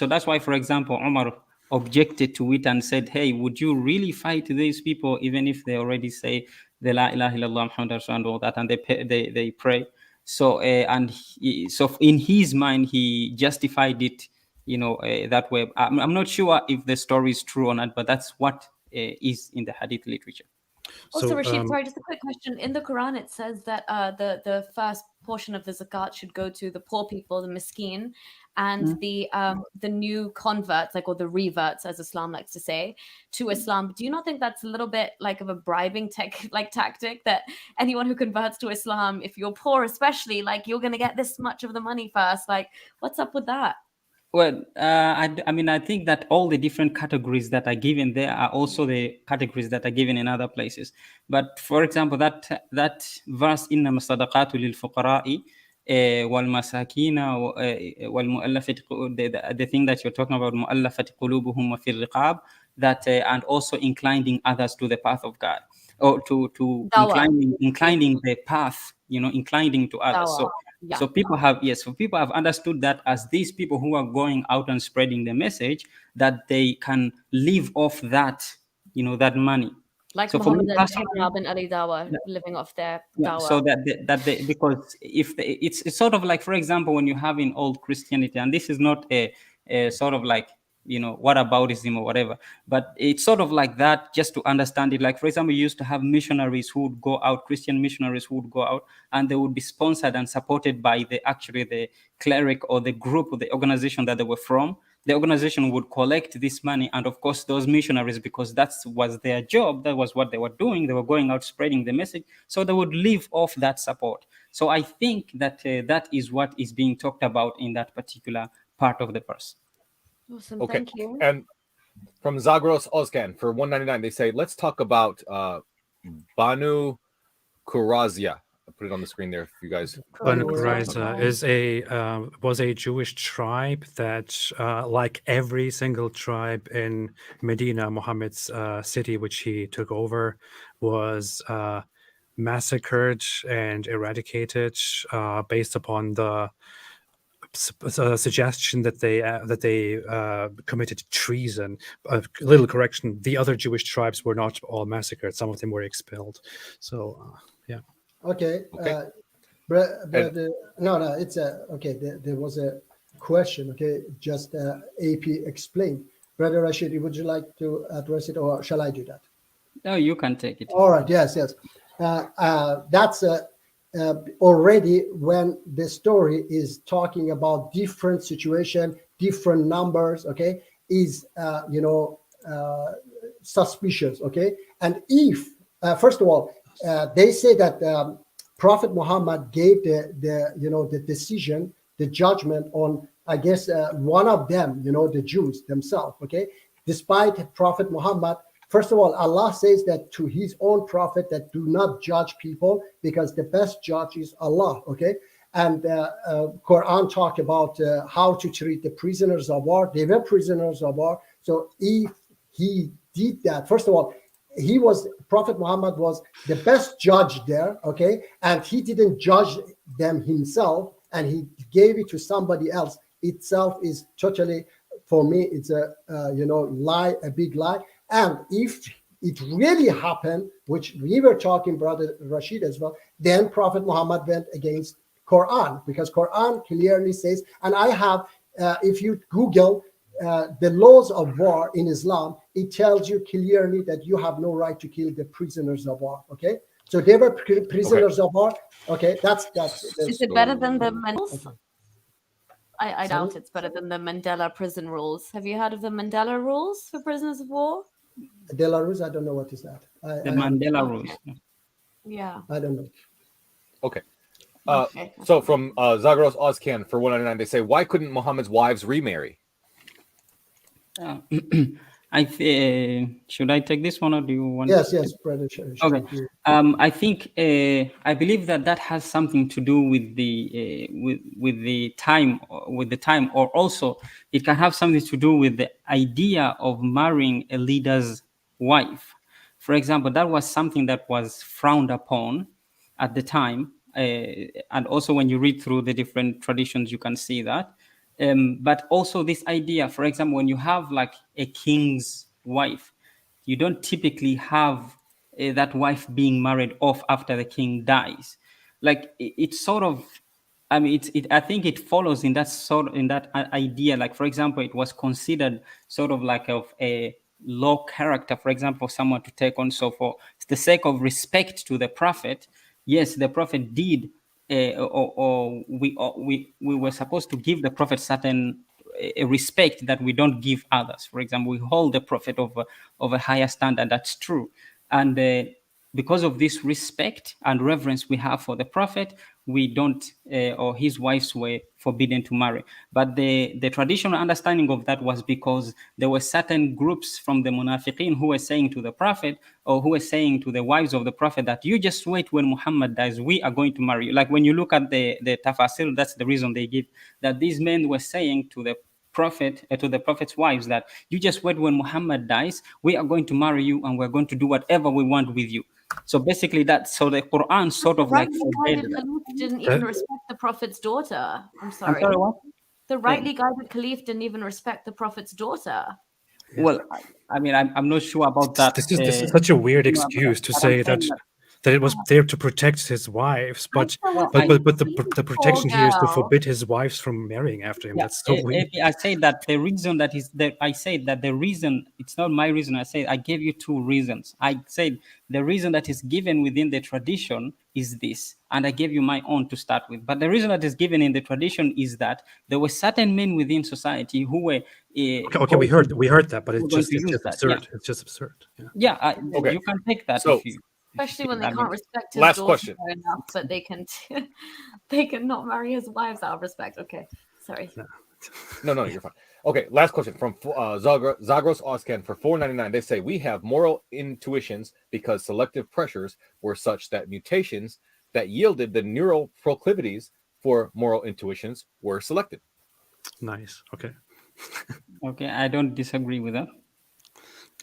that's why, for example, Umar objected to it and said, "Hey, would you really fight these people even if they already say the La ilaha illallah Muhammad and all that, and they pray?" So so in his mind, he justified it, that way. I'm not sure if the story is true or not, but that's what is in the hadith literature. Also, Rashid, sorry, just a quick question. In the Quran, it says that the first portion of the zakat should go to the poor people, the miskin, and the new converts, or the reverts, as Islam likes to say, to Islam. Do you not think that's a little bit of a bribing tactic, that anyone who converts to Islam, if you're poor especially, you're going to get this much of the money first? What's up with that? Well, I think that all the different categories that are given there are also the categories that are given in other places. But for example, that verse, إنما الصدقات للفقراء والمساكين والمؤلفة, the thing that you're talking about, مؤلفة قلوبهم وفي الرقاب, that and also inclining others to the path of God, or to Dawah. inclining the path, inclining to others. Dawah. Yeah. So people have understood that as these people who are going out and spreading the message, that they can live off that, that money. Like so Muhammad and Shihab bin Ali Dawah, living off their Dawah. So because if it's sort of like, for example, when you have in old Christianity, and this is not a sort of like, whataboutism or whatever, but it's sort of like that, just to understand it. Like, for example, you used to have missionaries who would go out, Christian missionaries who would go out, and they would be sponsored and supported by the cleric or the group or the organization that they were from. The organization would collect this money, and of course those missionaries, because that was their job, that was what they were doing, they were going out spreading the message, so they would live off that support. So I think that that is what is being talked about in that particular part of the verse. Awesome. Okay. Thank you. And from Zagros Ozcan for 199, they say, let's talk about Banu Qurayza. I'll put it on the screen there if you guys. Banu Qurayza was a Jewish tribe that, like every single tribe in Medina, Muhammad's city, which he took over, was massacred and eradicated based upon the suggestion that they committed treason. A little correction: the other Jewish tribes were not all massacred; some of them were expelled. So, yeah. Okay. Okay. No, it's okay. There was a question. Okay, just AP explained. Brother Rashid, would you like to address it, or shall I do that? No, you can take it. All right. Yes. That's already when the story is talking about different situation, different numbers. Okay, is suspicious. Okay, and if first of all, they say that Prophet Muhammad gave the decision, the judgment on, I guess, one of them, the Jews themselves. Okay, despite Prophet Muhammad, first of all, Allah says that to his own prophet that do not judge people, because the best judge is Allah. Okay, and Quran talk about how to treat the prisoners of war. They were prisoners of war. So if he did that, first of all, Prophet Muhammad was the best judge there, okay? And he didn't judge them himself, and he gave it to somebody else. Itself is totally, for me, it's a lie, a big lie. And if it really happened, which we were talking, Brother Rashid, as well, then Prophet Muhammad went against Quran, because Quran clearly says, and I have, if you Google the laws of war in Islam, it tells you clearly that you have no right to kill the prisoners of war. Okay, so they were prisoners of war. Okay, that's Is it better than the Mandela? Okay. I doubt it's better than the Mandela prison rules. Have you heard of the Mandela rules for prisoners of war? Belarus, I don't know what is that. The Mandela rules. Yeah. I don't know. Okay. Okay. So from Zagros Ozcan for 199, they say, why couldn't Muhammad's wives remarry? Should I take this one, or do you want? Yes, brother. Okay. I think I believe that has something to do with the time, or also it can have something to do with the idea of marrying a leader's wife. For example, that was something that was frowned upon at the time, and also when you read through the different traditions, you can see that. But also this idea, for example, when you have like a king's wife, you don't typically have that wife being married off after the king dies. Like it's sort of, I mean, I think it follows in that idea. Like, for example, it was considered sort of like of a low character, for example, for someone to take on. So for the sake of respect to the prophet, yes, the prophet did or we were supposed to give the Prophet certain respect that we don't give others. For example, we hold the Prophet of a higher standard. That's true, and because of this respect and reverence we have for the Prophet, we don't, or his wives were forbidden to marry. But the traditional understanding of that was because there were certain groups from the Munafiqeen who were saying to the Prophet, or who were saying to the wives of the Prophet, that you just wait, when Muhammad dies, we are going to marry you. Like when you look at the tafsir, that's the reason they give, that these men were saying to the Prophet, to the Prophet's wives, that you just wait, when Muhammad dies, we are going to marry you and we're going to do whatever we want with you. So basically so the Quran sort of like forbade guided that. caliph didn't even respect the Prophet's daughter. I'm sorry. I'm sorry, what? The rightly guided caliph didn't even respect the Prophet's daughter. Well, I mean, I'm not sure about that. This is such a weird excuse to say that it was there to protect his wives, but the protection here is to forbid his wives from marrying after him. That's so weird. I say that the reason that is that I say that the reason, it's not my reason. I say I gave you two reasons. I said the reason that is given within the tradition is this, and I gave you my own to start with. But the reason that is given in the tradition is that there were certain men within society who were okay, we heard that, but it's just absurd. Yeah. It's just absurd. Okay. You can take that So, if you. Especially when they can't respect his last daughter question. enough, but they can not marry his wives out of respect. Okay, sorry. No, you're fine. Okay, last question from Zagros Oscan for $4.99. They say we have moral intuitions because selective pressures were such that mutations that yielded the neural proclivities for moral intuitions were selected. Nice. Okay. Okay, I don't disagree with that.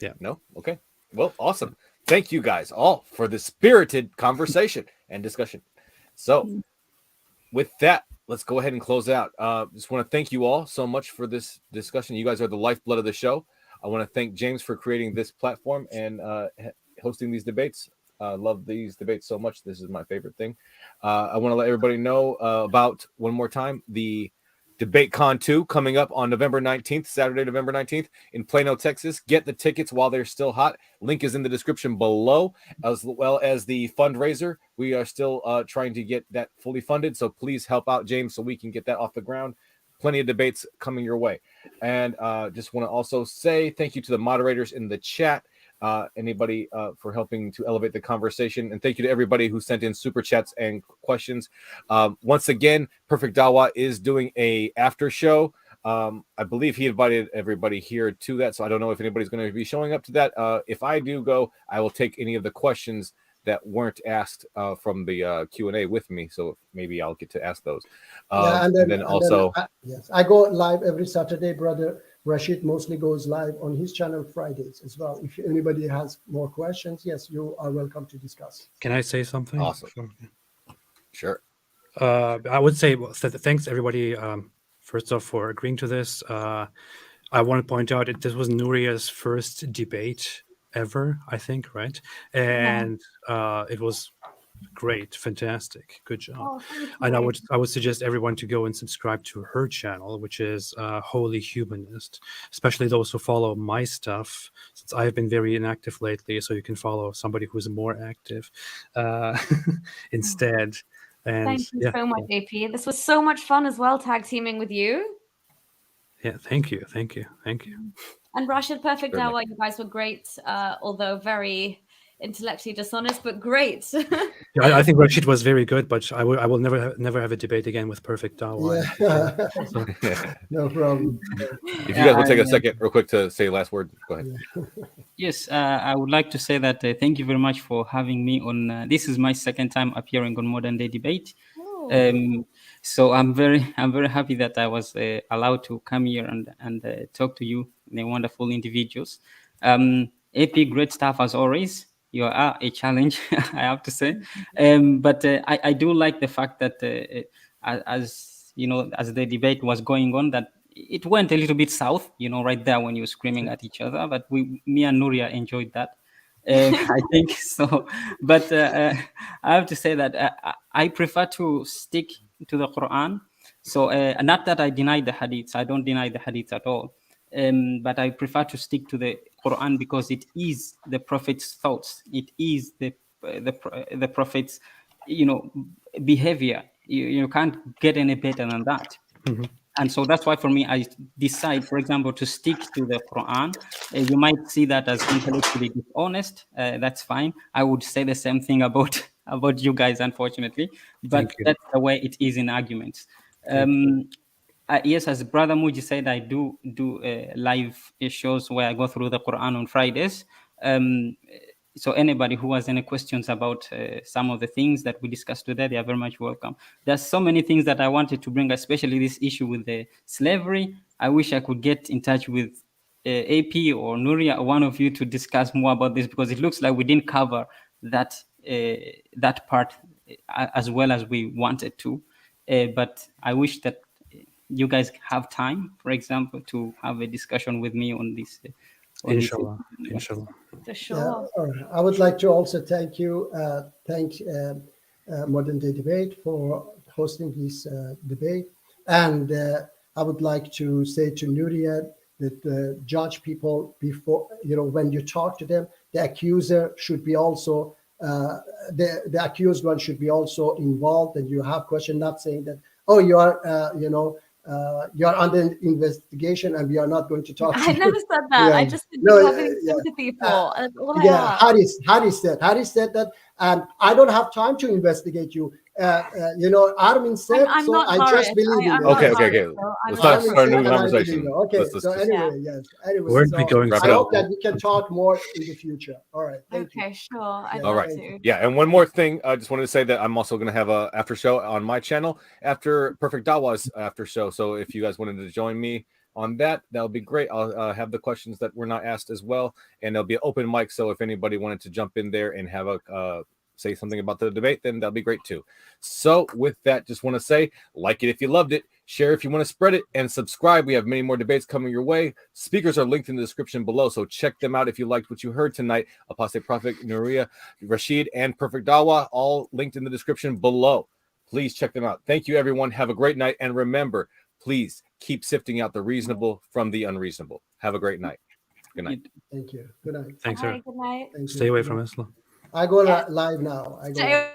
Yeah. No. Okay. Well, awesome. Thank you guys all for the spirited conversation and discussion. So, with that, let's go ahead and close out. Just want to thank you all so much for this discussion. You guys are the lifeblood of the show. I want to thank James for creating this platform and hosting these debates. Love these debates so much. This is my favorite thing. I want to let everybody know about, one more time, the DebateCon 2 coming up on November 19th, Saturday, November 19th in Plano, Texas. Get the tickets while they're still hot. Link is in the description below, as well as the fundraiser. We are still trying to get that fully funded, so please help out James so we can get that off the ground. Plenty of debates coming your way. And just want to also say thank you to the moderators in the chat. Anybody for helping to elevate the conversation, and thank you to everybody who sent in super chats and questions. Once again, Perfect Dawah is doing a after show. I believe he invited everybody here to that, so I don't know if anybody's going to be showing up to that. If I do go, I will take any of the questions that weren't asked from the Q&A with me, so maybe I'll get to ask those. And then I go live every Saturday. Brother Rashid mostly goes live on his channel Fridays as well. If anybody has more questions, yes, you are welcome to discuss. Can I say something? Awesome. Sure. I would say thanks everybody. First off, for agreeing to this. I want to point out this was Nuriyah's first debate ever, I think, right? And it was great, fantastic, good job. And I would suggest everyone to go and subscribe to her channel, which is Holy Humanist, especially those who follow my stuff, since I've been very inactive lately. So you can follow somebody who's more active instead. And thank you so much, AP. This was so much fun as well, tag teaming with you. Yeah, thank you. And Rashid, Perfect Dawah, you guys were great, although very intellectually dishonest, but great. Yeah, I think Rashid was very good, but I will never have a debate again with Perfect Dawah. Yeah. No problem. If you guys will take a second real quick to say last word, go ahead. Yes, I would like to say that thank you very much for having me on. This is my second time appearing on Modern Day Debate. So I'm very happy that I was allowed to come here and talk to you, the wonderful individuals. AP, great stuff as always. You are a challenge, I have to say. But I do like the fact that as you know, as the debate was going on, that it went a little bit south, right there when you were screaming at each other. But me and Nuriyah enjoyed that. I think so. But I have to say that I prefer to stick to the Quran. So not that I deny the hadiths. I don't deny the hadiths at all. But I prefer to stick to the Quran because it is the Prophet's thoughts. It is the Prophet's, behavior. you can't get any better than that. Mhm. And so that's why for me, I decide, for example, to stick to the Quran. You might see that as intellectually dishonest. That's fine. I would say the same thing about you guys, unfortunately. But Thank you. that's the way it is in arguments. Yes, as Brother Muji said, I do live shows where I go through the Quran on Fridays. So anybody who has any questions about some of the things that we discussed today, they are very much welcome. There's so many things that I wanted to bring, especially this issue with the slavery. I wish I could get in touch with AP or Nuriyah, or one of you, to discuss more about this, because it looks like we didn't cover that part as well as we wanted to. But I wish that you guys have time, for example, to have a discussion with me on this. Inshallah. Inshallah. For sure. All right. I would like to also thank Modern Day Debate for hosting this debate. And I would like to say to Nuriyah that judge people before, when you talk to them, the accuser should be also, the accused one should be also involved, and you have question, not saying that, oh, you are, you are under investigation and we are not going to talk to you. I never said that. Yeah. I just didn't No, have any sympathy for. That's all I asked. Harris said that, and I don't have time to investigate you. Armin said, I'm so not I Harris. just believe in it. Okay. I'm Let's not start a Harris. new conversation. Okay, Let's so anyway, yes. Anyway, Where are we going? Wrap I it hope up. that we can talk more in the future. All right. Thank you. Okay, sure. I'd All love right. to. Yeah, and one more thing, I just wanted to say that I'm also going to have a after show on my channel after Perfect Dawah's after show. So if you guys wanted to join me on that would be great. I'll have the questions that were not asked as well, and there'll be an open mic. So if anybody wanted to jump in there and have a say something about the debate, then that'll be great too. So with that, just want to say, like it if you loved it, share if you want to spread it, and subscribe. We have many more debates coming your way. Speakers are linked in the description below, so check them out if you liked what you heard tonight. Apostate Prophet, Nuriyah, Rashid, and Perfect Dawah, all linked in the description below. Please check them out. Thank you, everyone. Have a great night, and remember, please keep sifting out the reasonable from the unreasonable. Have a great night. Good night. Thank you. Good night. Thanks, Bye, sir. good night. Thank Stay you. away from Islam. I go live now. Stay